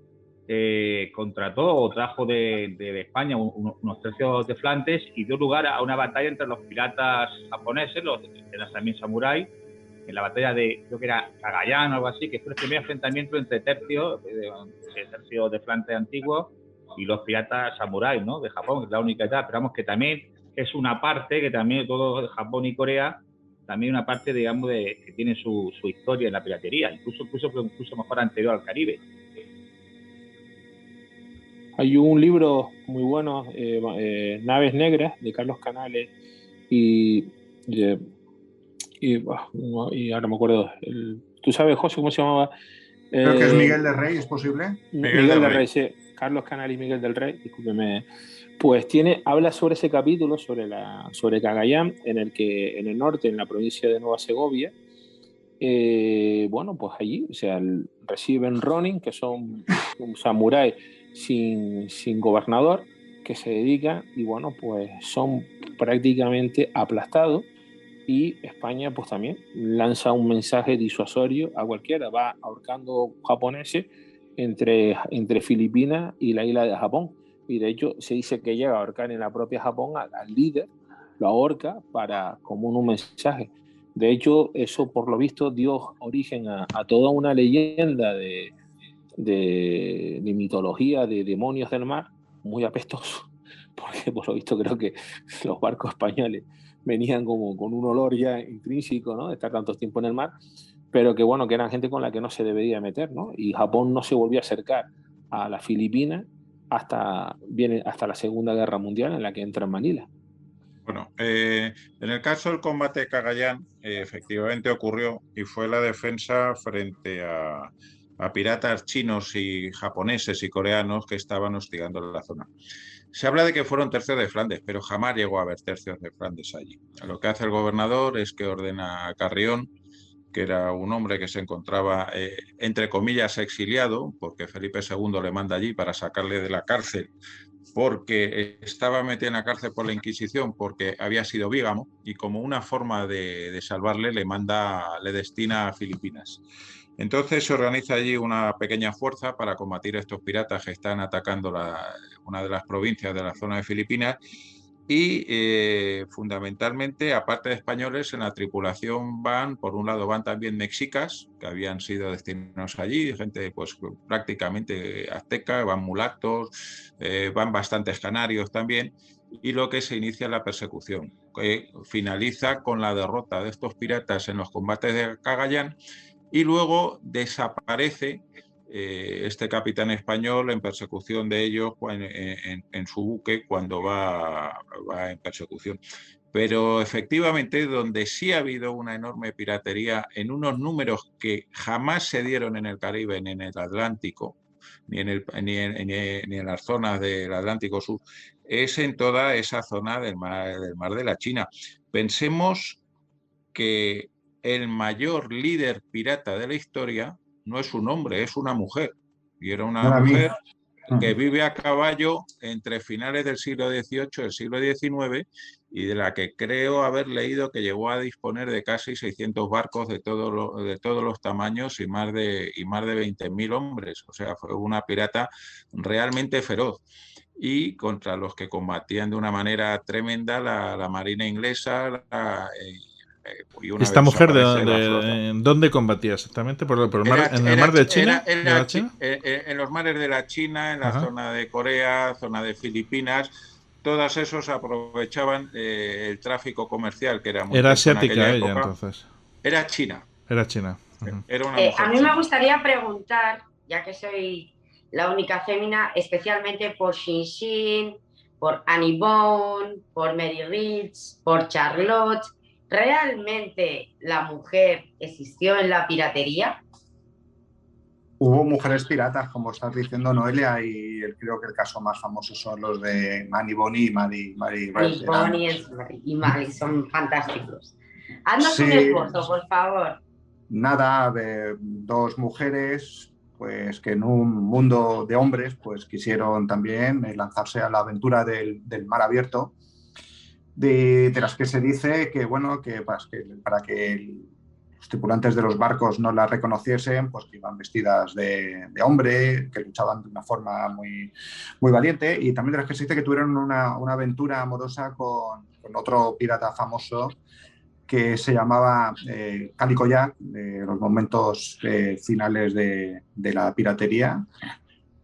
[SPEAKER 12] contrató o trajo de España unos tercios de Flandes y dio lugar a una batalla entre los piratas japoneses, que eran también samuráis, en la batalla de, creo que era Cagayán o algo así, que fue el primer enfrentamiento entre tercios de Flandes antiguos y los piratas samuráis, ¿no? De Japón, que es la única edad. Pero vamos, que también es una parte que también todo Japón y Corea también una parte, digamos, que tiene su historia en la piratería, incluso mejor anterior al Caribe.
[SPEAKER 9] Hay un libro muy bueno, Naves Negras, de Carlos Canales, y ahora me acuerdo, ¿tú sabes, José, cómo se llamaba?
[SPEAKER 8] Creo que es Miguel del Rey, ¿es posible?
[SPEAKER 9] Miguel del Rey, sí. Carlos Canales y Miguel del Rey, discúlpeme. Pues habla sobre ese capítulo, sobre Cagayán, en el que en el norte, en la provincia de Nueva Segovia, bueno, pues allí, o sea, reciben Ronin, que son un samurái sin gobernador, que se dedican y bueno, pues son prácticamente aplastados, y España pues también lanza un mensaje disuasorio a cualquiera, va ahorcando japoneses entre Filipinas y la isla de Japón, y de hecho se dice que llega a ahorcar en la propia Japón al líder, lo ahorca como un mensaje. De hecho, eso por lo visto dio origen a toda una leyenda de mitología de demonios del mar, muy apestoso, porque por lo visto creo que los barcos españoles venían como con un olor ya intrínseco, ¿no?, de estar tanto tiempo en el mar, pero que bueno, que eran gente con la que no se debería meter, ¿no? Y Japón no se volvió a acercar a las Filipinas hasta la Segunda Guerra Mundial, en la que entra en Manila.
[SPEAKER 10] Bueno, en el caso del combate de Cagayán, efectivamente ocurrió, y fue la defensa frente a piratas chinos y japoneses y coreanos que estaban hostigando la zona. Se habla de que fueron tercios de Flandes, pero jamás llegó a haber tercios de Flandes allí. Lo que hace el gobernador es que ordena a Carrión, que era un hombre que se encontraba, entre comillas, exiliado, porque Felipe II le manda allí para sacarle de la cárcel, porque estaba metido en la cárcel por la Inquisición, porque había sido bígamo, y como una forma de salvarle, le destina a Filipinas. Entonces se organiza allí una pequeña fuerza para combatir a estos piratas que están atacando una de las provincias de la zona de Filipinas, y fundamentalmente, aparte de españoles, en la tripulación por un lado van también mexicas, que habían sido destinados allí, gente pues prácticamente azteca, van mulatos, van bastantes canarios también, y lo que se inicia la persecución, que finaliza con la derrota de estos piratas en los combates de Cagayán, y luego desaparece este capitán español en persecución de ellos en su buque cuando va en persecución. Pero efectivamente, donde sí ha habido una enorme piratería en unos números que jamás se dieron en el Caribe ni en el Atlántico, ni en las zonas del Atlántico Sur, es en toda esa zona del mar de la China. Pensemos que el mayor líder pirata de la historia no es un hombre, es una mujer. Y era una mujer que vive a caballo entre finales del siglo XVIII y el siglo XIX, y de la que creo haber leído que llegó a disponer de casi 600 barcos de todos los tamaños y más de 20.000 hombres. O sea, fue una pirata realmente feroz, y contra los que combatían de una manera tremenda la marina inglesa.
[SPEAKER 1] ¿Esta mujer dónde combatía exactamente? ¿En el mar de China?
[SPEAKER 10] En los mares de la China, en la zona de Corea, zona de Filipinas. Todos esos aprovechaban el tráfico comercial, que era muy...
[SPEAKER 1] Era asiática ella, entonces.
[SPEAKER 10] Era china.
[SPEAKER 1] Era china.
[SPEAKER 10] Era una mujer
[SPEAKER 11] a mí me gustaría preguntar, ya que soy la única fémina, especialmente por Xinxin, por Annie Bone, por Mary Rich, por Charlotte. ¿Realmente la mujer existió en la piratería?
[SPEAKER 8] Hubo mujeres piratas, como estás diciendo, Noelia, y creo que el caso más famoso son los de Annie Bonny y Mary Red.
[SPEAKER 11] Bonny y Mary son fantásticos. Haznos un esfuerzo, por favor.
[SPEAKER 8] Nada, dos mujeres pues que en un mundo de hombres pues quisieron también lanzarse a la aventura del mar abierto, de las que se dice que, bueno, que para que los tripulantes de los barcos no las reconociesen, pues que iban vestidas de hombre, que luchaban de una forma muy, muy valiente, y también de las que se dice que tuvieron una aventura amorosa con otro pirata famoso que se llamaba Calico Jack, de los momentos finales de la piratería,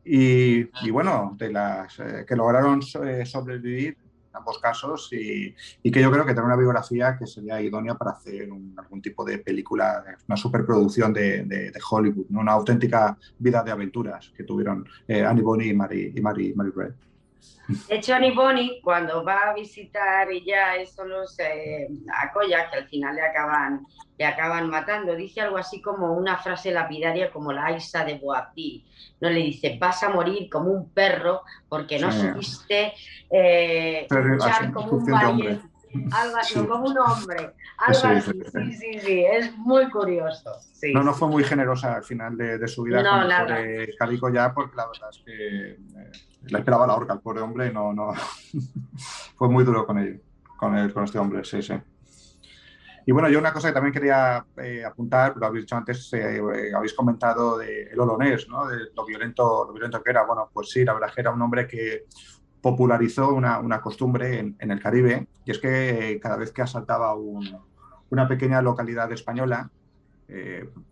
[SPEAKER 8] y bueno, de las que lograron sobrevivir. ambos casos y que yo creo que tiene una biografía que sería idónea para hacer algún tipo de película, una superproducción de Hollywood, ¿no? Una auténtica vida de aventuras que tuvieron Annie Bonny y Mary Red.
[SPEAKER 11] De hecho, Annie Bonny, cuando va a visitar ya a Koya, que al final le acaban matando, dice algo así como una frase lapidaria como la Aisha de Boabdil. No le dice, vas a morir como un perro porque no supiste luchar como un valiente. Algo así, como un hombre. Algo así, sí, es muy curioso. Sí,
[SPEAKER 8] no fue muy generosa al final de su vida con el pobre Calico ya, porque la verdad es que le esperaba la horca al pobre hombre y no fue muy duro con él, con este hombre, sí. Y bueno, yo una cosa que también quería apuntar, lo habéis dicho antes, habéis comentado el holonés, ¿no? De lo violento que era. Bueno, pues sí, la verdad es que era un hombre que popularizó una costumbre en el Caribe, y es que cada vez que asaltaba una pequeña localidad española,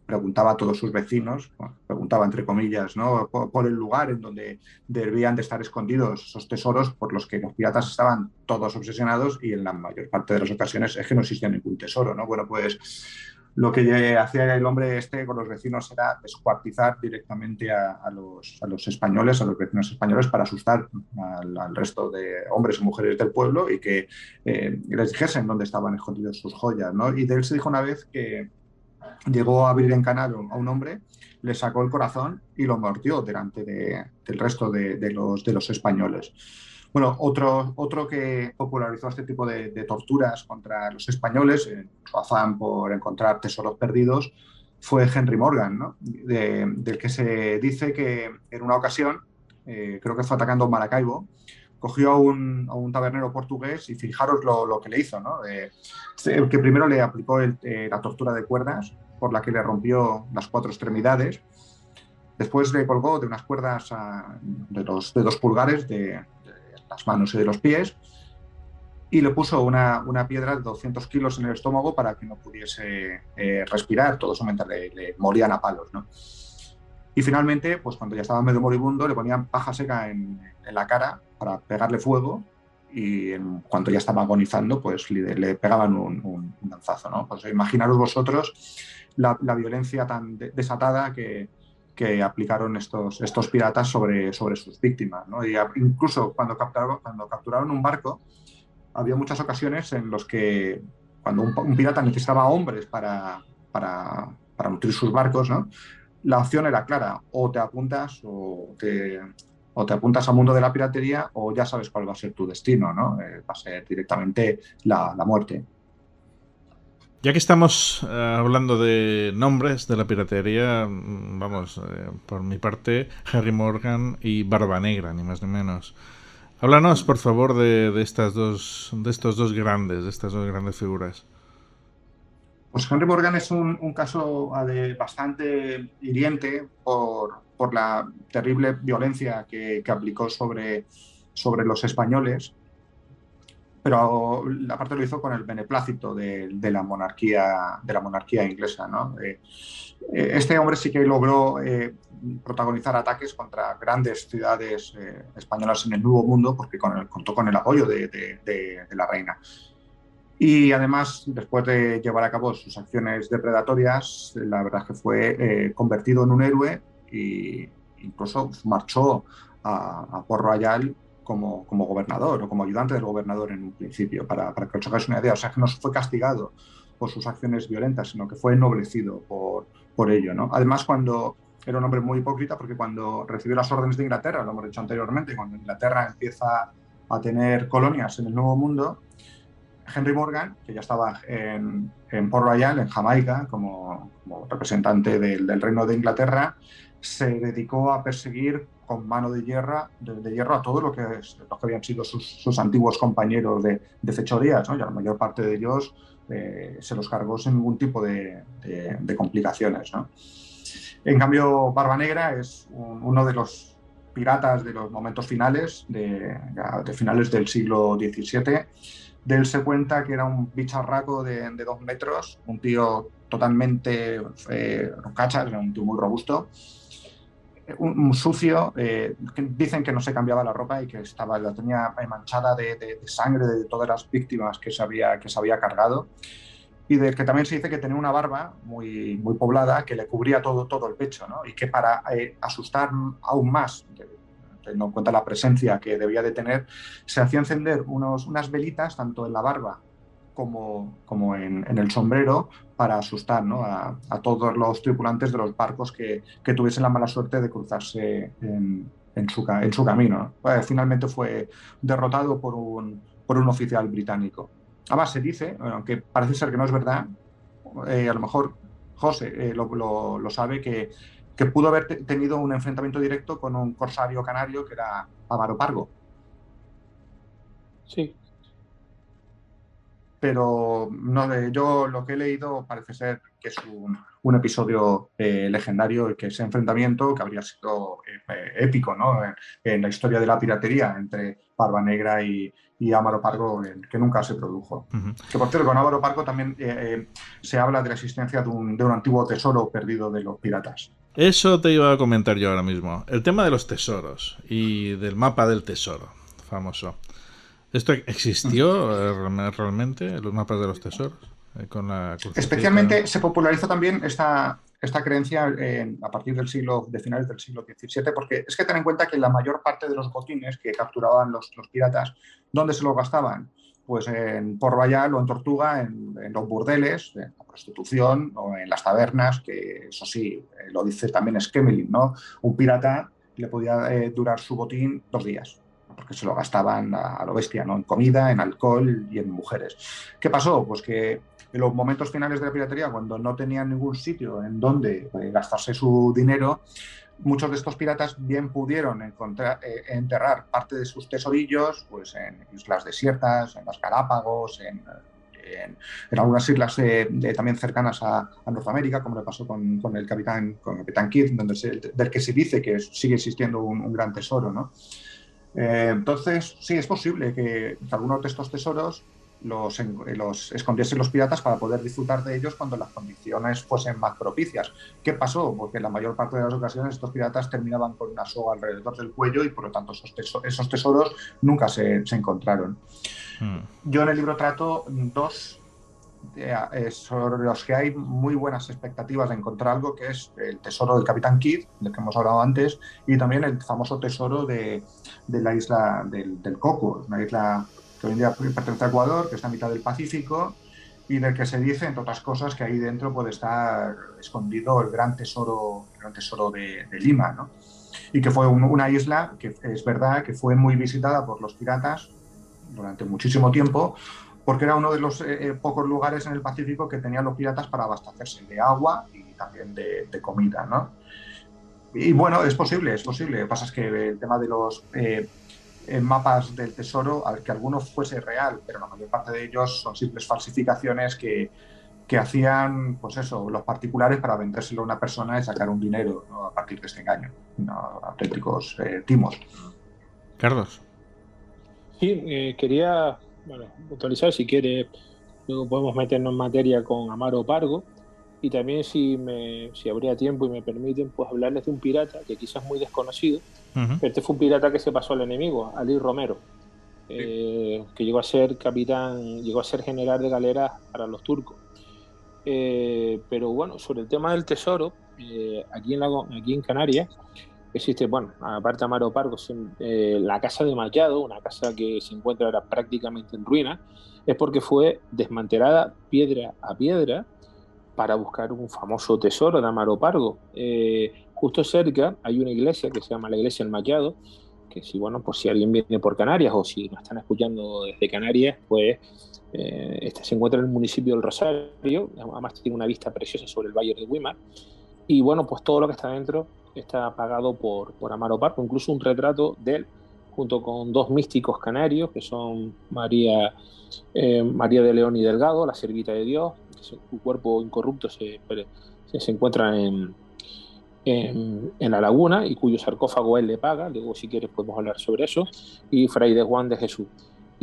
[SPEAKER 8] preguntaba a todos sus vecinos, preguntaba entre comillas, ¿no? por el lugar en donde debían de estar escondidos esos tesoros por los que los piratas estaban todos obsesionados, y en la mayor parte de las ocasiones es que no existía ningún tesoro, ¿no? Bueno, pues lo que hacía el hombre con los vecinos era descuartizar directamente a los españoles, a los vecinos españoles, para asustar al resto de hombres y mujeres del pueblo y que les dijesen dónde estaban escondidos sus joyas, ¿no? Y de él se dijo una vez que llegó a abrir en canal a un hombre, le sacó el corazón y lo mordió delante del resto de los españoles. Bueno, otro que popularizó este tipo de torturas contra los españoles, en su afán por encontrar tesoros perdidos, fue Henry Morgan, ¿no? Del que se dice que en una ocasión, creo que fue atacando Maracaibo, cogió a un tabernero portugués y fijaros lo que le hizo, ¿no? Que primero le aplicó la tortura de cuerdas, por la que le rompió las 4 extremidades. Después le colgó de unas cuerdas de 2 pulgares de las manos y de los pies, y le puso una piedra de 200 kilos en el estómago para que no pudiese respirar. Todo eso mientras le morían a palos, ¿no? Y finalmente, pues cuando ya estaba medio moribundo, le ponían paja seca en la cara para pegarle fuego, y cuando ya estaba agonizando, pues le pegaban un lanzazo, ¿no? Pues imaginaros vosotros la violencia tan desatada que aplicaron estos piratas sobre sus víctimas, ¿no? Y incluso cuando capturaron un barco, había muchas ocasiones en las que cuando un pirata necesitaba hombres para nutrir sus barcos, ¿no? La opción era clara: o te apuntas al mundo de la piratería, o ya sabes cuál va a ser tu destino, ¿no? Va a ser directamente la muerte.
[SPEAKER 1] Ya que estamos hablando de nombres de la piratería, vamos, por mi parte, Henry Morgan y Barba Negra, ni más ni menos. Háblanos, por favor, de estas dos grandes figuras.
[SPEAKER 8] Pues Henry Morgan es un caso bastante hiriente por la terrible violencia que aplicó sobre los españoles, pero aparte lo hizo con el beneplácito de la monarquía inglesa, ¿no? Este hombre sí que logró protagonizar ataques contra grandes ciudades españolas en el Nuevo Mundo, porque contó con el apoyo de la reina. Y además, después de llevar a cabo sus acciones depredatorias, la verdad es que fue convertido en un héroe, e incluso marchó a Port Royal como gobernador o como ayudante del gobernador en un principio, para que os hagáis una idea. O sea, que no fue castigado por sus acciones violentas, sino que fue ennoblecido por ello, ¿no? Además, cuando era un hombre muy hipócrita, porque cuando recibió las órdenes de Inglaterra, lo hemos dicho anteriormente, cuando Inglaterra empieza a tener colonias en el Nuevo Mundo, Henry Morgan, que ya estaba en Port Royal, en Jamaica, como representante del Reino de Inglaterra, se dedicó a perseguir con mano de hierro a todos los que habían sido sus antiguos compañeros de fechorías, ¿no? Y a la mayor parte de ellos se los cargó sin ningún tipo de complicaciones, ¿no? En cambio, Barba Negra es uno de los piratas de los momentos finales, de finales del siglo XVII. De él se cuenta que era un bicharraco de 2 metros, un tío totalmente cachas, era un tío muy robusto. un sucio, dicen que no se cambiaba la ropa y que la tenía manchada de sangre de todas las víctimas que se había cargado, y de que también se dice que tenía una barba muy, muy poblada que le cubría todo el pecho, ¿no? Y que para asustar aún más, teniendo en cuenta la presencia que debía de tener, se hacía encender unas velitas tanto en la barba como en el sombrero para asustar, ¿no? a todos los tripulantes de los barcos que tuviesen la mala suerte de cruzarse en su camino. Finalmente fue derrotado por un oficial británico. Además se dice, aunque parece ser que no es verdad, a lo mejor José lo sabe, que pudo haber tenido un enfrentamiento directo con un corsario canario que era Amaro Pargo.
[SPEAKER 9] Sí.
[SPEAKER 8] Pero no, yo lo que he leído parece ser que es un episodio legendario y que ese enfrentamiento que habría sido épico, ¿no? en la historia de la piratería entre Barba Negra y Amaro Pargo, que nunca se produjo.
[SPEAKER 1] Uh-huh.
[SPEAKER 8] Que por cierto, con Amaro Pargo también se habla de la existencia de un antiguo tesoro perdido de los piratas.
[SPEAKER 1] Eso te iba a comentar yo ahora mismo. El tema de los tesoros y del mapa del tesoro famoso. ¿Esto existió realmente, los mapas de los tesoros? Con la
[SPEAKER 8] Especialmente se popularizó también esta creencia a partir de finales del siglo XVII, porque es que ten en cuenta que la mayor parte de los botines que capturaban los piratas, ¿dónde se los gastaban? Pues en Port Royal o en Tortuga, en los burdeles, en la prostitución o en las tabernas, que eso sí, lo dice también Schmeling, ¿no? Un pirata le podía durar su botín 2 días. Porque se lo gastaban a lo bestia, ¿no? En comida, en alcohol y en mujeres. ¿Qué pasó? Pues que en los momentos finales de la piratería, cuando no tenían ningún sitio en donde gastarse su dinero, muchos de estos piratas bien pudieron enterrar parte de sus tesorillos pues, en islas desiertas, en las Galápagos, en algunas islas también cercanas a Norteamérica, como le pasó con el Capitán Kidd, del que se dice que sigue existiendo un gran tesoro, ¿no? Entonces, sí, es posible que algunos de estos tesoros los escondiesen los piratas para poder disfrutar de ellos cuando las condiciones fuesen más propicias. ¿Qué pasó? Porque en la mayor parte de las ocasiones estos piratas terminaban con una soga alrededor del cuello y por lo tanto esos tesoros nunca se encontraron. Yo en el libro trato 2 sobre los que hay muy buenas expectativas de encontrar algo, que es el tesoro del Capitán Kidd, del que hemos hablado antes, y también el famoso tesoro de la isla del Coco, una isla que hoy en día pertenece a Ecuador, que está a mitad del Pacífico, y del que se dice, entre otras cosas, que ahí dentro puede estar escondido el gran tesoro de Lima, ¿no? Y que fue una isla que es verdad que fue muy visitada por los piratas durante muchísimo tiempo, porque era uno de los pocos lugares en el Pacífico que tenían los piratas para abastecerse de agua y también de comida, ¿no? Y bueno, es posible. Lo que pasa es que el tema de los mapas del tesoro, al que alguno fuese real, pero la mayor parte de ellos son simples falsificaciones que hacían, pues eso, los particulares para vendérselo a una persona y sacar un dinero, ¿no? A partir de este engaño, ¿no? Auténticos timos.
[SPEAKER 1] Carlos.
[SPEAKER 9] Sí, quería puntualizar, si quiere, luego podemos meternos en materia con Amaro Pargo, y también si habría tiempo y me permiten, pues hablarles de un pirata que quizás es muy desconocido, pero este fue un pirata que se pasó al enemigo, Ali Romero, que llegó a ser general de galera para los turcos. Pero bueno, sobre el tema del tesoro, aquí en Canarias existe, bueno, aparte de Amaro Pargo, la casa de Mallado, una casa que se encuentra ahora prácticamente en ruina, es porque fue desmantelada piedra a piedra para buscar un famoso tesoro de Amaro Pargo. Justo cerca hay una iglesia que se llama la Iglesia del Mallado, que si alguien viene por Canarias o si nos están escuchando desde Canarias, pues se encuentra en el municipio del Rosario, además tiene una vista preciosa sobre el Valle de Güímar, y bueno, pues todo lo que está dentro está pagado por Amaro Pargo, incluso un retrato de él junto con 2 místicos canarios que son María de León y Delgado, la Servita de Dios, que su cuerpo incorrupto se encuentra en la laguna y cuyo sarcófago él le paga. Luego, si quieres, podemos hablar sobre eso. Y Fray de Juan de Jesús.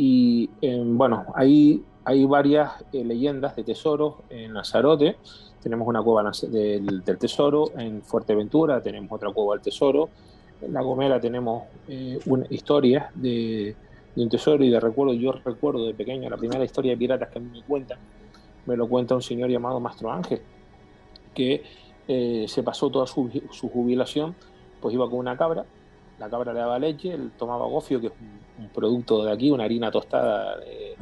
[SPEAKER 9] Y bueno, hay varias leyendas de tesoros en Lanzarote. Tenemos una cueva del tesoro, en Fuerteventura tenemos otra cueva del tesoro, en La Gomera tenemos una historia de un tesoro, y yo recuerdo de pequeño la primera historia de piratas que me lo cuenta un señor llamado Mastro Ángel, que se pasó toda su jubilación, pues iba con una cabra, la cabra le daba leche, él tomaba gofio, que es un producto de aquí, una harina tostada de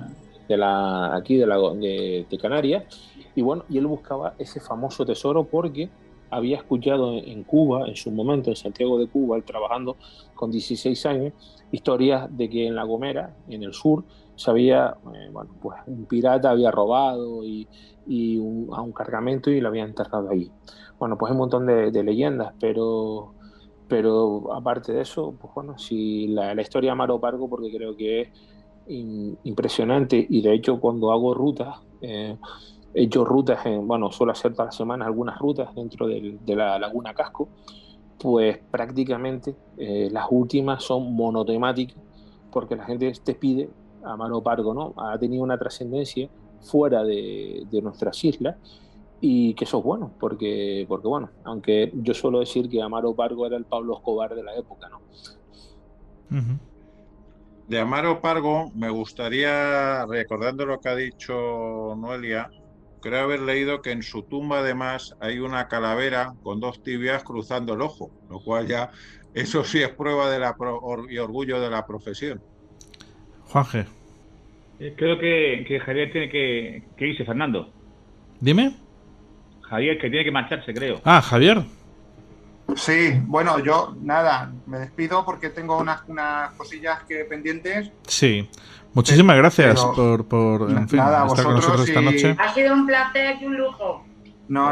[SPEAKER 9] Canarias, y bueno, y él buscaba ese famoso tesoro porque había escuchado en Cuba, en su momento en Santiago de Cuba, él trabajando con 16 años, historias de que en La Gomera, en el sur, se había, pues un pirata había robado a un cargamento y lo había enterrado allí. Bueno, pues hay un montón de leyendas, pero aparte de eso, pues bueno, si la historia de Amaro Pargo, porque creo que es impresionante, y de hecho cuando hago rutas, he hecho rutas, suelo hacer todas las semanas algunas rutas dentro de la Laguna Casco, pues prácticamente las últimas son monotemáticas, porque la gente te pide a Amaro Pargo, ¿no? Ha tenido una trascendencia fuera de nuestras islas, y que eso es bueno, porque bueno, aunque yo suelo decir que Amaro Pargo era el Pablo Escobar de la época, ¿no?
[SPEAKER 10] Uh-huh. De Amaro Pargo me gustaría, recordando lo que ha dicho Noelia, creo haber leído que en su tumba además hay una calavera con 2 tibias cruzando el ojo, lo cual ya, eso sí es prueba de y orgullo de la profesión.
[SPEAKER 1] Juanje.
[SPEAKER 12] Creo que Javier tiene que irse, Fernando.
[SPEAKER 1] Dime.
[SPEAKER 12] Javier, que tiene que marcharse, creo.
[SPEAKER 1] Ah, Javier.
[SPEAKER 8] Sí, bueno, yo nada, me despido porque tengo unas cosillas pendientes.
[SPEAKER 1] Sí, muchísimas gracias por en fin,
[SPEAKER 8] nada,
[SPEAKER 1] estar con nosotros esta noche.
[SPEAKER 11] Ha sido un placer y un lujo.
[SPEAKER 8] No,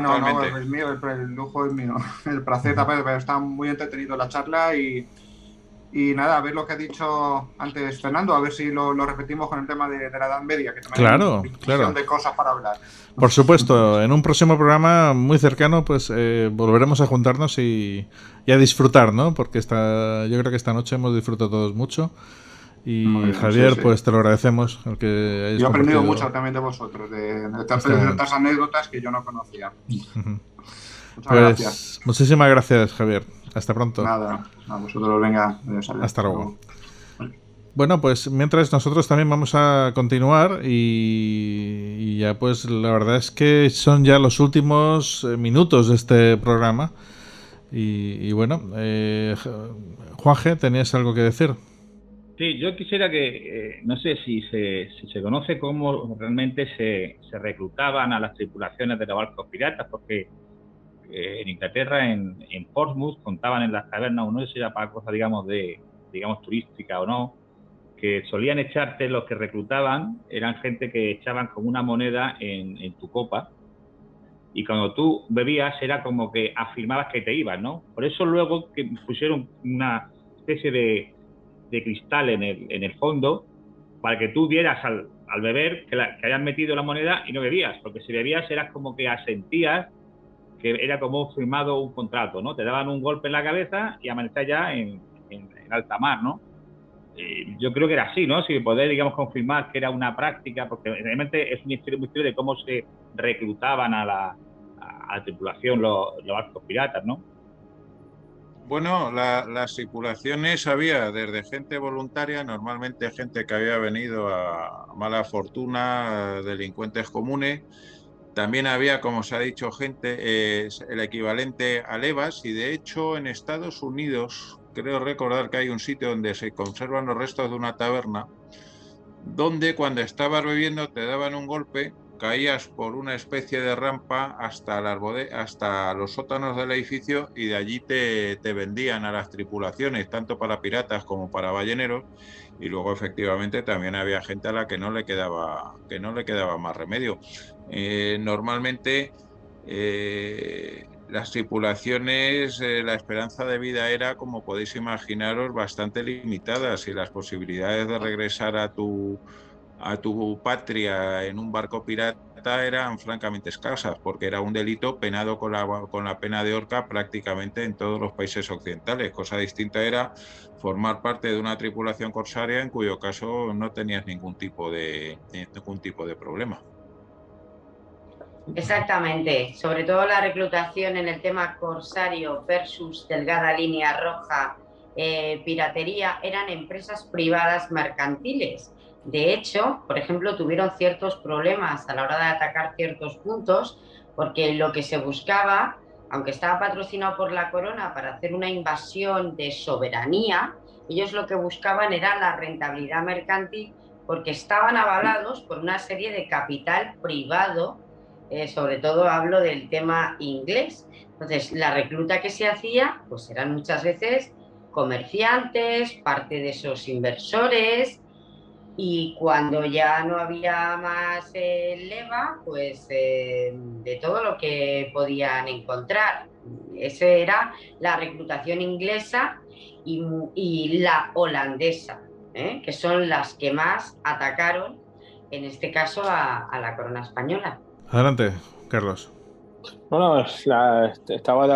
[SPEAKER 8] es mío, el lujo es mío. El placer también, pero está muy entretenido la charla y nada, a ver lo que ha dicho antes Fernando, a ver si lo repetimos con el tema de la Edad Media, que también hay un millón de cosas para hablar.
[SPEAKER 1] Por supuesto, en un próximo programa muy cercano, pues volveremos a juntarnos y a disfrutar, ¿no? Porque yo creo que esta noche hemos disfrutado todos mucho. Y bien, Javier, sí. Pues te lo agradecemos.
[SPEAKER 8] Yo he aprendido mucho también de vosotros, de ciertas anécdotas que yo no conocía.
[SPEAKER 1] Muchas gracias. Muchísimas gracias, Javier. Hasta pronto.
[SPEAKER 8] Nada, a vosotros, venga.
[SPEAKER 1] Hasta luego. Bueno, pues mientras nosotros también vamos a continuar y ya pues la verdad es que son ya los últimos minutos de este programa y bueno, Juanje, ¿tenías algo que decir?
[SPEAKER 12] Sí, yo quisiera que, no sé si se conoce cómo realmente se reclutaban a las tripulaciones de los barcos piratas, porque en Inglaterra, en Portsmouth, contaban en las tabernas, no sé si era para cosas, digamos, turística o no, que solían echarte, los que reclutaban, eran gente que echaban como una moneda en tu copa, y cuando tú bebías era como que afirmabas que te ibas, ¿no? Por eso luego que pusieron una especie de cristal en el fondo, para que tú vieras al beber que habían metido la moneda y no bebías, porque si bebías eras como que asentías que era como firmado un contrato, ¿no? Te daban un golpe en la cabeza y amanecías ya en alta mar, ¿no? Yo creo que era así, ¿no? Si poder, digamos, confirmar que era una práctica, porque realmente es un misterio de cómo se reclutaban a la tripulación los barcos piratas, ¿no?
[SPEAKER 10] Bueno, las tripulaciones había desde gente voluntaria, normalmente gente que había venido a mala fortuna, delincuentes comunes. También había, como se ha dicho, gente, el equivalente a levas, y de hecho en Estados Unidos creo recordar que hay un sitio donde se conservan los restos de una taberna, donde cuando estabas bebiendo te daban un golpe, caías por una especie de rampa hasta los sótanos del edificio y de allí te vendían a las tripulaciones, tanto para piratas como para balleneros, y luego efectivamente también había gente a la que no le quedaba más remedio. Normalmente las tripulaciones, la esperanza de vida era, como podéis imaginaros, bastante limitadas, y las posibilidades de regresar a tu patria en un barco pirata pirata eran francamente escasas, porque era un delito penado con la pena de horca prácticamente en todos los países occidentales. Cosa distinta era formar parte de una tripulación corsaria, en cuyo caso no tenías ningún tipo de problema.
[SPEAKER 11] Exactamente, sobre todo la reclutación en el tema corsario versus delgada línea roja, piratería, eran empresas privadas mercantiles. De hecho, por ejemplo, tuvieron ciertos problemas a la hora de atacar ciertos puntos, porque lo que se buscaba, aunque estaba patrocinado por la corona para hacer una invasión de soberanía, ellos lo que buscaban era la rentabilidad mercantil, porque estaban avalados por una serie de capital privado. Sobre todo hablo del tema inglés. Entonces, la recluta que se hacía, pues eran muchas veces comerciantes, parte de esos inversores, y cuando ya no había más leva, pues de todo lo que podían encontrar. Esa era la reclutación inglesa y la holandesa, que son las que más atacaron, en este caso, a la corona española.
[SPEAKER 1] Adelante, Carlos.
[SPEAKER 9] No, estaba de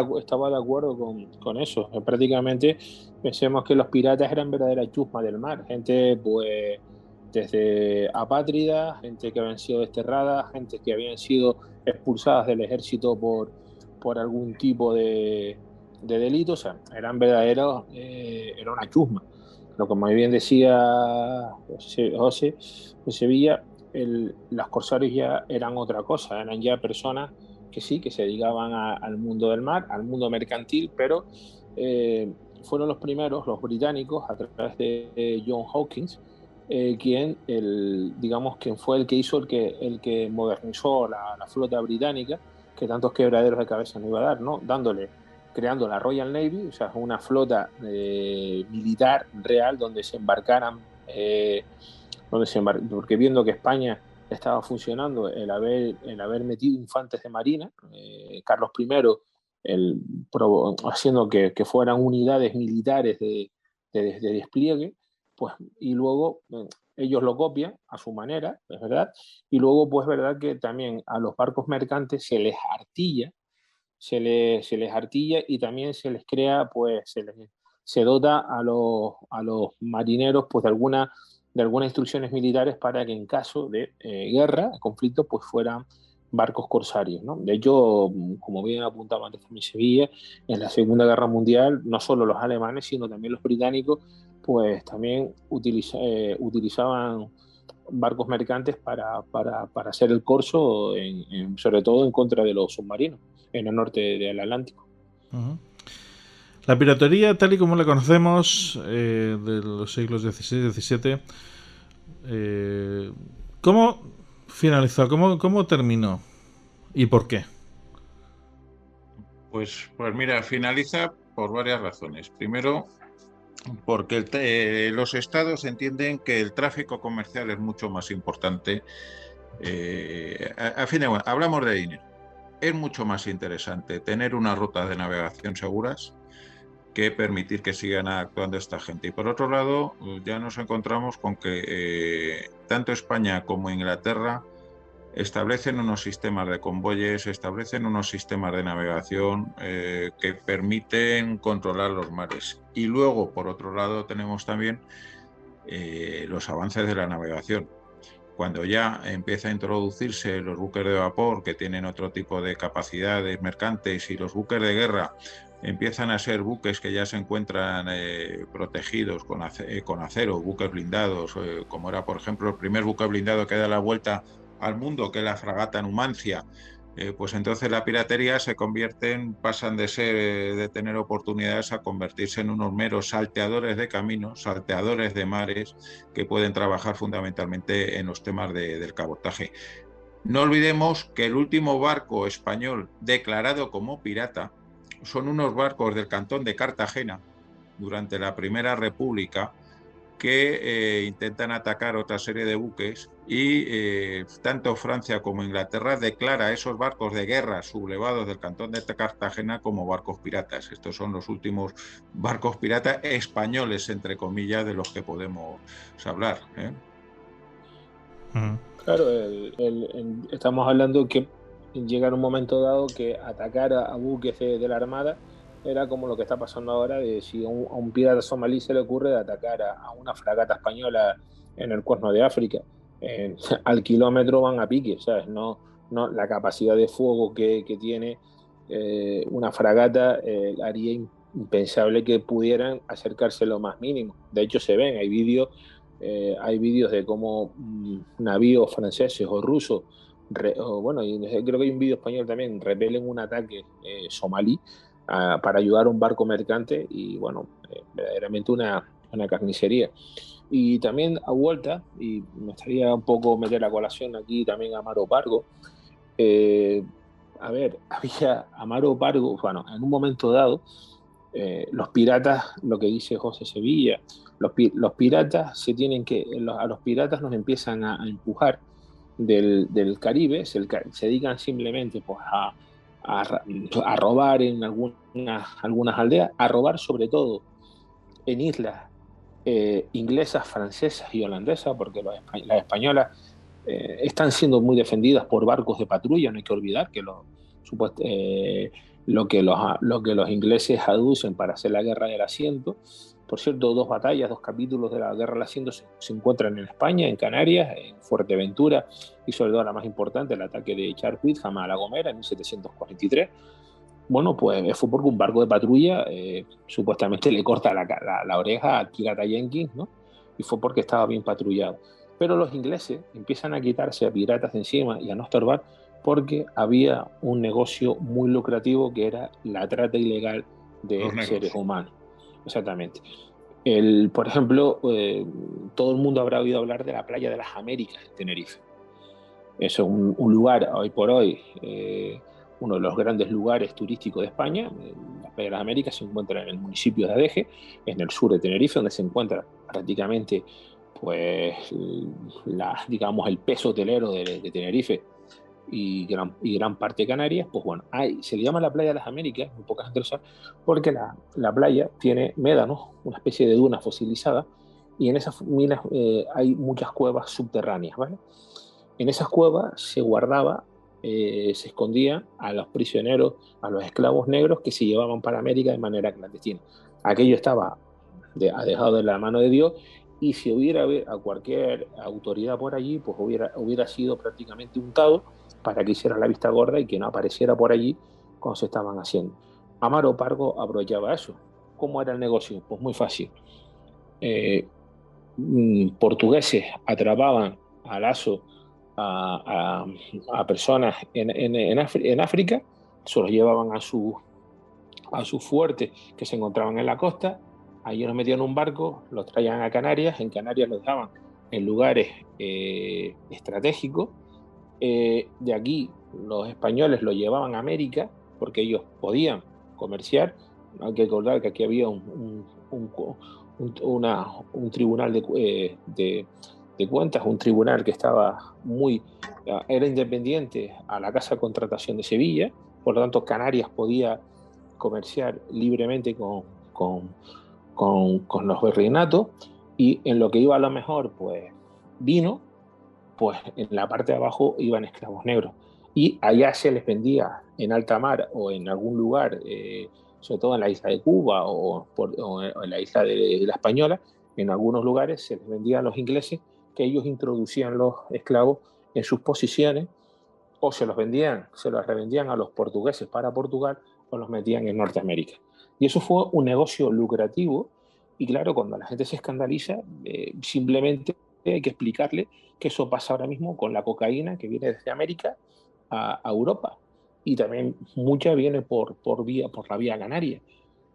[SPEAKER 9] acuerdo con eso. Prácticamente pensemos que los piratas eran verdaderas chusmas del mar. Gente, pues, desde apátridas, gente que habían sido desterradas, gente que habían sido expulsadas del ejército por algún tipo de delito. O sea, eran verdaderos, era una chusma. Lo que muy bien decía José Villa, los corsarios ya eran otra cosa, eran ya personas que sí, que se dedicaban al mundo del mar, al mundo mercantil, pero fueron los primeros, los británicos, a través de John Hawkins, quien fue el que hizo, el que modernizó la flota británica, que tantos quebraderos de cabeza no iba a dar, ¿no? Creando la Royal Navy, o sea, una flota militar real donde se embarcaran, porque viendo que España estaba funcionando, el haber metido infantes de marina, Carlos I, haciendo que fueran unidades militares de despliegue, pues, y luego ellos lo copian a su manera, es verdad, y luego pues verdad que también a los barcos mercantes se les artilla, y también se les crea, pues se dota a los marineros pues de algunas instrucciones militares para que en caso de guerra, conflicto, pues fueran barcos corsarios, ¿no? De hecho, como bien apuntaba antes también Sevilla, en la Segunda Guerra Mundial, no solo los alemanes, sino también los británicos, pues también utilizaban barcos mercantes para hacer el corso, sobre todo en contra de los submarinos, en el norte del Atlántico.
[SPEAKER 1] Uh-huh. La piratería, tal y como la conocemos, de los siglos XVI y XVII, ¿cómo finalizó? ¿Cómo terminó? ¿Y por qué?
[SPEAKER 10] Pues mira, finaliza por varias razones. Primero, porque los estados entienden que el tráfico comercial es mucho más importante. A fin de cuentas, hablamos de dinero. Es mucho más interesante tener unas rutas de navegación seguras que permitir que sigan actuando esta gente. Y por otro lado, ya nos encontramos con que tanto España como Inglaterra establecen unos sistemas de convoyes, establecen unos sistemas de navegación que permiten controlar los mares. Y luego, por otro lado, tenemos también los avances de la navegación. Cuando ya empieza a introducirse los buques de vapor, que tienen otro tipo de capacidades mercantes, y los buques de guerra empiezan a ser buques que ya se encuentran protegidos con acero, buques blindados, como era, por ejemplo, el primer buque blindado que da la vuelta al mundo, que es la fragata Numancia. Pues entonces la piratería pasan de tener oportunidades a convertirse en unos meros salteadores de caminos, salteadores de mares, que pueden trabajar fundamentalmente en los temas del cabotaje. No olvidemos que el último barco español declarado como pirata son unos barcos del cantón de Cartagena durante la Primera República, que intentan atacar otra serie de buques, y tanto Francia como Inglaterra declara esos barcos de guerra sublevados del cantón de Cartagena como barcos piratas. Estos son los últimos barcos piratas españoles, entre comillas, de los que podemos hablar.
[SPEAKER 9] Claro, estamos hablando que llega en un momento dado que atacar a buques de la Armada era como lo que está pasando ahora, de si a un pirata somalí se le ocurre de atacar a una fragata española en el Cuerno de África. Al kilómetro van a pique, ¿sabes? No, la capacidad de fuego que tiene una fragata haría impensable que pudieran acercarse lo más mínimo. De hecho, se ven, hay vídeos de cómo navíos franceses o rusos, y creo que hay un vídeo español también, repelen un ataque somalí para ayudar a un barco mercante y, verdaderamente una carnicería. Y también a vuelta, y me gustaría un poco meter a colación aquí también a Amaro Pargo. Había Amaro Pargo, en un momento dado, los piratas, lo que dice José Sevilla, los piratas a los piratas nos empiezan a empujar del Caribe, se dedican simplemente pues, a robar en algunas aldeas, a robar sobre todo en islas inglesas, francesas y holandesas, porque las españolas están siendo muy defendidas por barcos de patrulla. No hay que olvidar que lo que los ingleses aducen para hacer la guerra del asiento. Por cierto, 2 batallas, 2 capítulos de la guerra del asiento se encuentran en España, en Canarias, en Fuerteventura, y sobre todo la más importante, el ataque de Charles Whitham a La Gomera en 1743. Bueno, pues fue porque un barco de patrulla supuestamente le corta la oreja al pirata Jenkins, ¿no? Y fue porque estaba bien patrullado. Pero los ingleses empiezan a quitarse a piratas de encima y a no estorbar porque había un negocio muy lucrativo que era la trata ilegal de seres humanos. Exactamente. Por ejemplo, todo el mundo habrá oído hablar de la playa de las Américas en Tenerife. Eso es un lugar, hoy por hoy, uno de los grandes lugares turísticos de España. La playa de las Américas se encuentra en el municipio de Adeje, en el sur de Tenerife, donde se encuentra prácticamente pues, el peso hotelero de Tenerife y gran parte de Canarias. Pues bueno, se le llama la playa de las Américas, muy poca gente lo sabe, porque la playa tiene médanos, una especie de duna fosilizada, y en esas minas hay muchas cuevas subterráneas, ¿vale? En esas cuevas se guardaba, se escondían a los prisioneros, a los esclavos negros que se llevaban para América de manera clandestina. Aquello estaba dejado de la mano de Dios, y si hubiera a cualquier autoridad por allí, pues hubiera sido prácticamente untado para que hiciera la vista gorda y que no apareciera por allí cuando se estaban haciendo. Amaro Pargo aprovechaba eso. ¿Cómo era el negocio? Pues muy fácil. Portugueses atrapaban a lazo a personas en África, se los llevaban a su fuerte que se encontraban en la costa. Allí los metían en un barco, los traían a Canarias, en Canarias los dejaban en lugares estratégicos. De aquí los españoles lo llevaban a América porque ellos podían comerciar. Hay que recordar que aquí había un tribunal de cuentas, un tribunal que era independiente a la Casa de Contratación de Sevilla. Por lo tanto, Canarias podía comerciar libremente con los virreinatos, y en lo que iba a lo mejor pues vino, pues en la parte de abajo iban esclavos negros, y allá se les vendía en alta mar o en algún lugar, sobre todo en la isla de Cuba o en la isla de la Española. En algunos lugares se les vendía a los ingleses, que ellos introducían los esclavos en sus posiciones, o se los revendían a los portugueses para Portugal, o los metían en Norteamérica. Y eso fue un negocio lucrativo. Y claro, cuando la gente se escandaliza, simplemente hay que explicarle que eso pasa ahora mismo con la cocaína que viene desde América a Europa. Y también mucha viene por la vía canaria.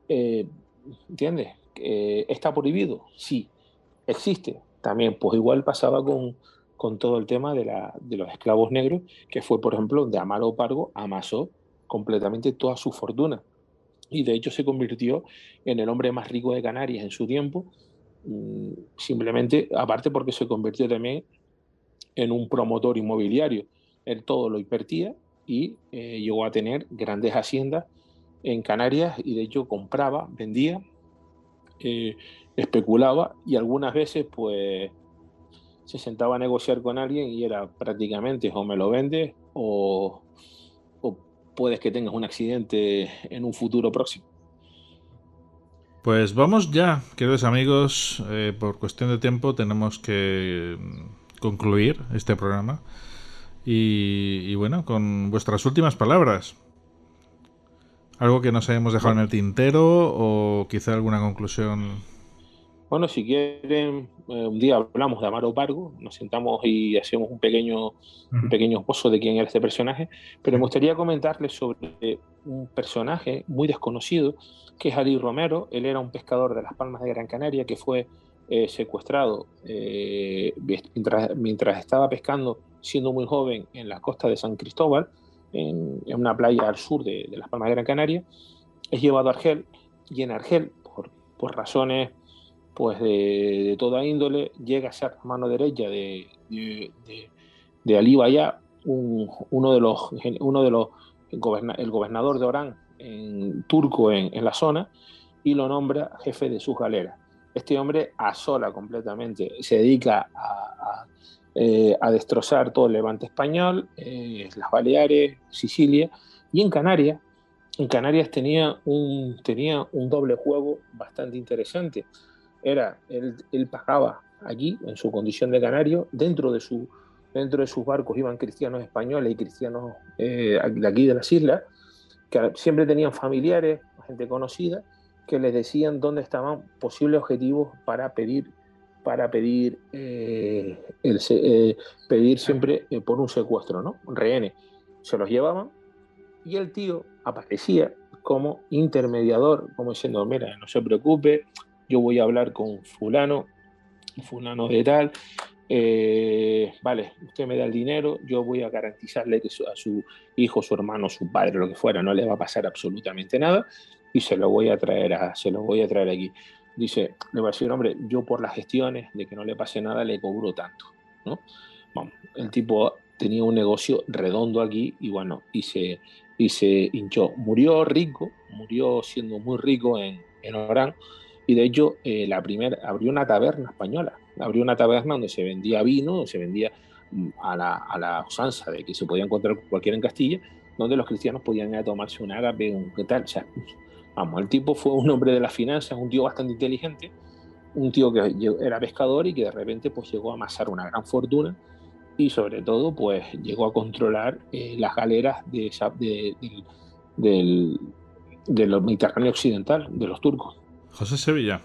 [SPEAKER 9] ¿Entiendes? ¿Está prohibido? Sí. ¿Existe? También. Pues igual pasaba con todo el tema de los esclavos negros, que fue, por ejemplo, donde Amaro Pargo amasó completamente toda su fortuna. Y de hecho se convirtió en el hombre más rico de Canarias en su tiempo, simplemente, aparte porque se convirtió también en un promotor inmobiliario. Él todo lo invertía y llegó a tener grandes haciendas en Canarias, y de hecho compraba, vendía, especulaba, y algunas veces pues se sentaba a negociar con alguien y era prácticamente o me lo vendes o puedes que tengas un accidente en un futuro próximo.
[SPEAKER 1] Pues vamos ya, queridos amigos, por cuestión de tiempo tenemos que concluir este programa y bueno, con vuestras últimas palabras. ¿Algo que nos hayamos dejado en el tintero o quizá alguna conclusión?
[SPEAKER 9] Bueno, si quieren, un día hablamos de Amaro Pargo, nos sentamos y hacemos un pequeño esbozo de quién era este personaje, pero me gustaría comentarles sobre un personaje muy desconocido, que es Ali Romero. Él era un pescador de las Palmas de Gran Canaria que fue secuestrado mientras estaba pescando, siendo muy joven, en la costa de San Cristóbal, en una playa al sur de las Palmas de Gran Canaria. Es llevado a Argel, y en Argel, por razones pues de toda índole, llega a ser la mano derecha de Ali Bayá, el gobernador de Orán, turco en la zona, y lo nombra jefe de sus galeras. Este hombre asola completamente, se dedica a destrozar todo el levante español, las Baleares, Sicilia, y en Canarias tenía un doble juego bastante interesante. Él pagaba allí, en su condición de canario, dentro de sus barcos iban cristianos españoles y cristianos de aquí de las islas, que siempre tenían familiares, gente conocida, que les decían dónde estaban posibles objetivos para pedir siempre por un secuestro, ¿no? Rehenes. Se los llevaban y el tío aparecía como intermediador, como diciendo, mira, no se preocupe, yo voy a hablar con fulano de tal, vale, usted me da el dinero, yo voy a garantizarle que a su hijo, su hermano, su padre, lo que fuera, no le va a pasar absolutamente nada y se lo voy a traer aquí. Dice, le va a decir, hombre, yo por las gestiones de que no le pase nada le cobro tanto, ¿no? Bueno, el tipo tenía un negocio redondo aquí y bueno, y se hinchó. Murió siendo muy rico en Orán. Y de hecho, abrió una taberna española. Abrió una taberna donde se vendía vino, se vendía a la usanza de que se podía encontrar cualquiera en Castilla, donde los cristianos podían ir a tomarse un ágape, ¿qué tal? O sea, vamos, el tipo fue un hombre de las finanzas, un tío bastante inteligente, un tío que era pescador y que de repente pues llegó a amasar una gran fortuna y sobre todo pues llegó a controlar las galeras del Mediterráneo occidental, de los turcos.
[SPEAKER 1] José Sevilla.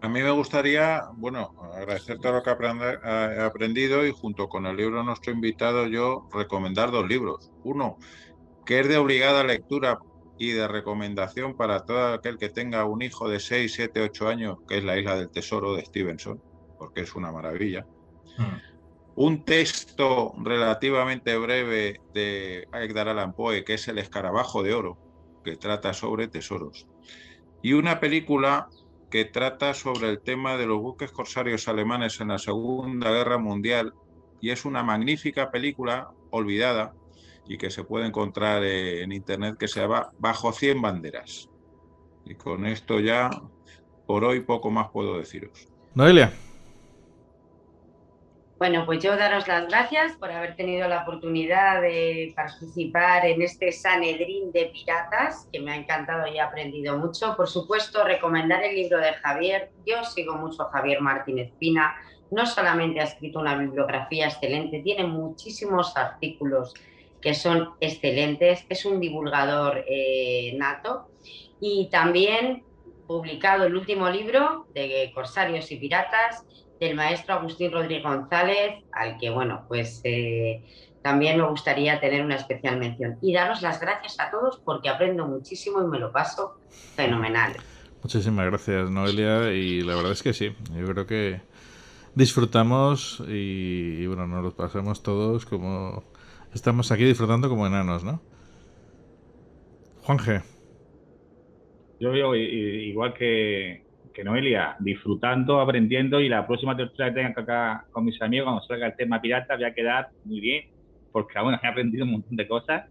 [SPEAKER 10] A mí me gustaría, bueno, agradecer todo lo que he aprendido y junto con el libro de nuestro invitado yo recomendar 2 libros. Uno, que es de obligada lectura y de recomendación para todo aquel que tenga un hijo de 6, 7, 8 años, que es La Isla del Tesoro de Stevenson, porque es una maravilla. Un texto relativamente breve de Edgar Allan Poe, que es El Escarabajo de Oro, que trata sobre tesoros. Y una película que trata sobre el tema de los buques corsarios alemanes en la Segunda Guerra Mundial, y es una magnífica película olvidada y que se puede encontrar en internet, que se llama Bajo 100 banderas. Y con esto ya, por hoy, poco más puedo deciros.
[SPEAKER 1] Noelia.
[SPEAKER 11] Bueno, pues yo daros las gracias por haber tenido la oportunidad de participar en este Sanedrín de Piratas, que me ha encantado y he aprendido mucho. Por supuesto, recomendar el libro de Javier. Yo sigo mucho a Javier Martínez Pina. No solamente ha escrito una bibliografía excelente, tiene muchísimos artículos que son excelentes. Es un divulgador nato. Y también publicado el último libro de Corsarios y Piratas, del maestro Agustín Rodríguez González, al que, bueno, pues también me gustaría tener una especial mención. Y daros las gracias a todos porque aprendo muchísimo y me lo paso fenomenal.
[SPEAKER 1] Muchísimas gracias, Noelia, y la verdad es que sí, yo creo que disfrutamos y bueno, nos lo pasamos todos como... Estamos aquí disfrutando como enanos, ¿no? Juanje.
[SPEAKER 12] Yo veo igual que Noelia, disfrutando, aprendiendo, y la próxima tertulia que tenga acá con mis amigos, cuando salga el tema pirata, voy a quedar muy bien, porque bueno, he aprendido un montón de cosas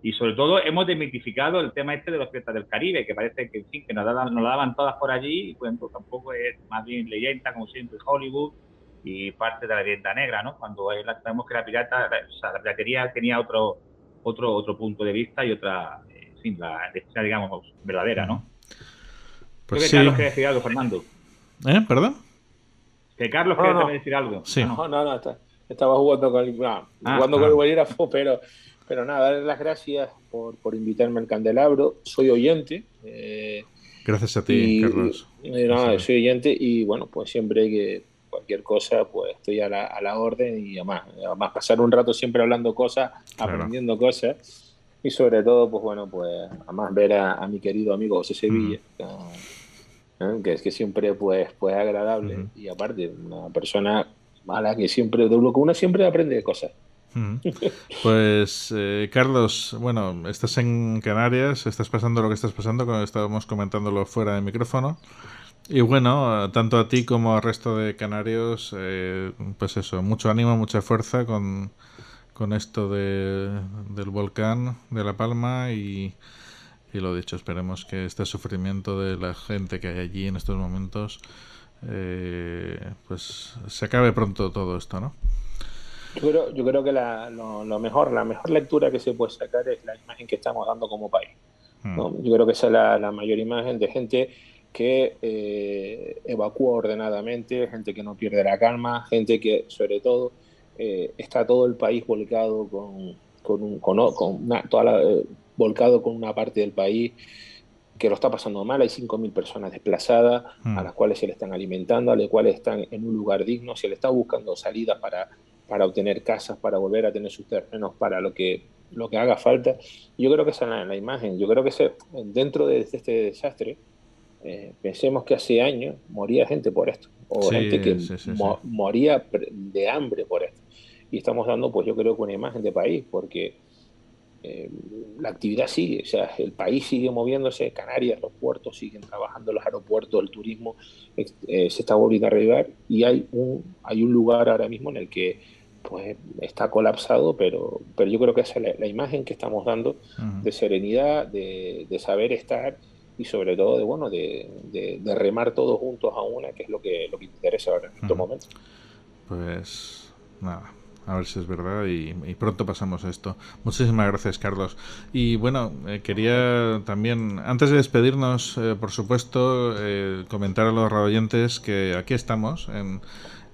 [SPEAKER 12] y sobre todo hemos desmitificado el tema de los piratas del Caribe, que parece que, en fin, que nos la daban todas por allí y pues tampoco es, más bien leyenda, como siempre, Hollywood, y parte de la leyenda negra, ¿no? Cuando sabemos que la piratería tenía otro punto de vista y otra, la historia, digamos, verdadera, ¿no?
[SPEAKER 1] Pues
[SPEAKER 12] creo que
[SPEAKER 1] sí.
[SPEAKER 12] Carlos quiere decir algo, Fernando.
[SPEAKER 1] ¿Perdón?
[SPEAKER 12] Que Carlos quiere también decir algo.
[SPEAKER 1] Sí.
[SPEAKER 9] No, estaba jugando con el bolígrafo, pero nada, darles las gracias por invitarme al Candelabro. Soy oyente.
[SPEAKER 1] Gracias a ti, Carlos.
[SPEAKER 9] Soy oyente y bueno, pues siempre que cualquier cosa, pues estoy a la orden y además pasar un rato siempre hablando cosas, aprendiendo cosas y sobre todo, pues bueno, pues además ver a mi querido amigo José Sevilla, que siempre pues es agradable y aparte una persona a la que siempre, de lo que uno siempre aprende cosas.
[SPEAKER 1] Pues Carlos, bueno, estás en Canarias, estás pasando lo que estás pasando, como estábamos comentándolo fuera de micrófono, y bueno, tanto a ti como al resto de canarios, pues eso, mucho ánimo, mucha fuerza con esto del volcán de La Palma y lo dicho, esperemos que este sufrimiento de la gente que hay allí en estos momentos pues se acabe pronto todo esto, ¿no?
[SPEAKER 9] Yo creo que la mejor lectura que se puede sacar es la imagen que estamos dando como país, ¿no? Yo creo que esa es la mayor imagen de gente que evacúa ordenadamente, gente que no pierde la calma, gente que sobre todo está todo el país volcado volcado con una parte del país que lo está pasando mal. Hay 5.000 personas desplazadas a las cuales se le están alimentando, a las cuales están en un lugar digno, se le está buscando salidas para obtener casas, para volver a tener sus terrenos, para lo que haga falta. Yo creo que esa es la imagen. Yo creo que dentro de este desastre, pensemos que hace años moría gente por esto, o gente que moría de hambre por esto. Y estamos dando, pues yo creo que una imagen de país, porque la actividad sigue, o sea, el país sigue moviéndose, Canarias, los puertos siguen trabajando, los aeropuertos, el turismo se está volviendo a reavivar y hay un lugar ahora mismo en el que pues está colapsado, pero yo creo que esa es la imagen que estamos dando de serenidad, de saber estar y sobre todo de remar todos juntos a una, que es lo que interesa ahora en estos momentos.
[SPEAKER 1] Pues nada, a ver si es verdad y pronto pasamos esto. Muchísimas gracias, Carlos. Y bueno, quería también, antes de despedirnos, por supuesto, comentar a los radioyentes que aquí estamos en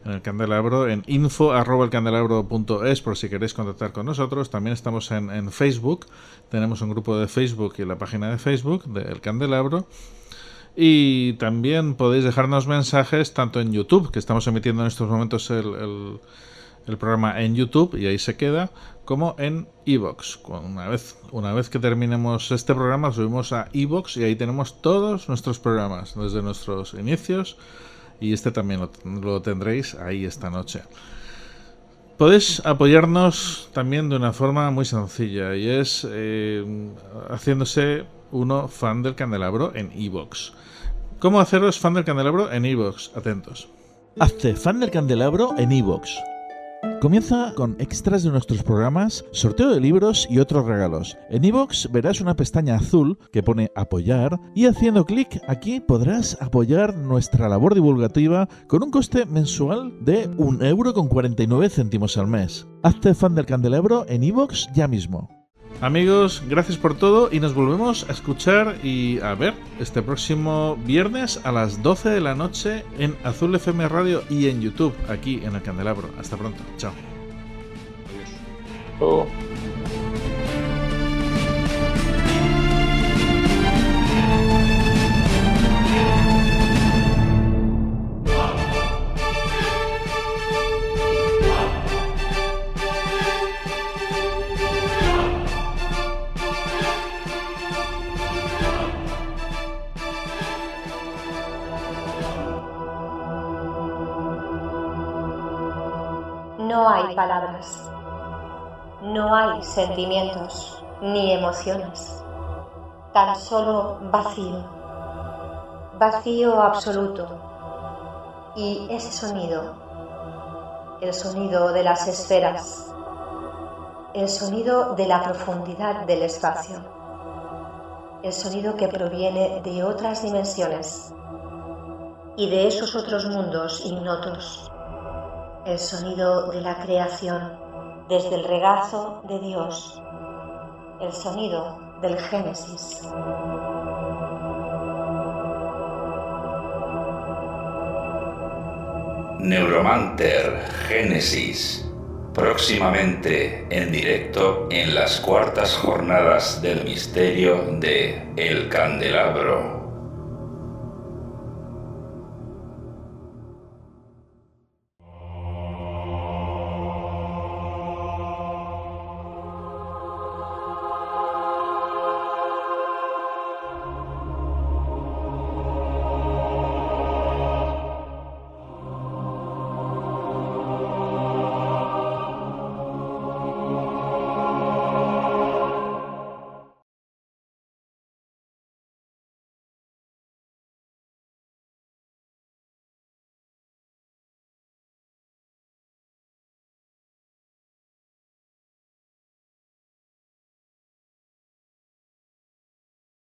[SPEAKER 1] el Candelabro, en info@elcandelabro.es, por si queréis contactar con nosotros. También estamos en Facebook, tenemos un grupo de Facebook y la página de Facebook del Candelabro. Y también podéis dejarnos mensajes tanto en YouTube, que estamos emitiendo en estos momentos el programa en YouTube y ahí se queda, como en iVoox. Una vez que terminemos este programa lo subimos a iVoox y ahí tenemos todos nuestros programas desde nuestros inicios y este también lo tendréis ahí esta noche. Podéis apoyarnos también de una forma muy sencilla y es haciéndose uno fan del Candelabro en iVoox. ¿Cómo haceros fan del Candelabro en iVoox? Atentos. Hazte fan del Candelabro en iVoox. Comienza con extras de nuestros programas, sorteo de libros y otros regalos. En iVoox verás una pestaña azul que pone apoyar y haciendo clic aquí podrás apoyar nuestra labor divulgativa con un coste mensual de 1,49 € al mes. Hazte fan del Candelabro en iVoox ya mismo. Amigos, gracias por todo y nos volvemos a escuchar y a ver este próximo viernes a las 12 de la noche en Azul FM Radio y en YouTube, aquí en el Candelabro. Hasta pronto. Chao.
[SPEAKER 9] Oh.
[SPEAKER 13] No hay palabras, no hay sentimientos ni emociones, tan solo vacío, vacío absoluto. Y ese sonido, el sonido de las esferas, el sonido de la profundidad del espacio, el sonido que proviene de otras dimensiones y de esos otros mundos ignotos. el sonido de la creación desde el regazo de Dios, el sonido del Génesis.
[SPEAKER 14] Neuromanter Génesis, próximamente en directo en las cuartas jornadas del misterio de El Candelabro.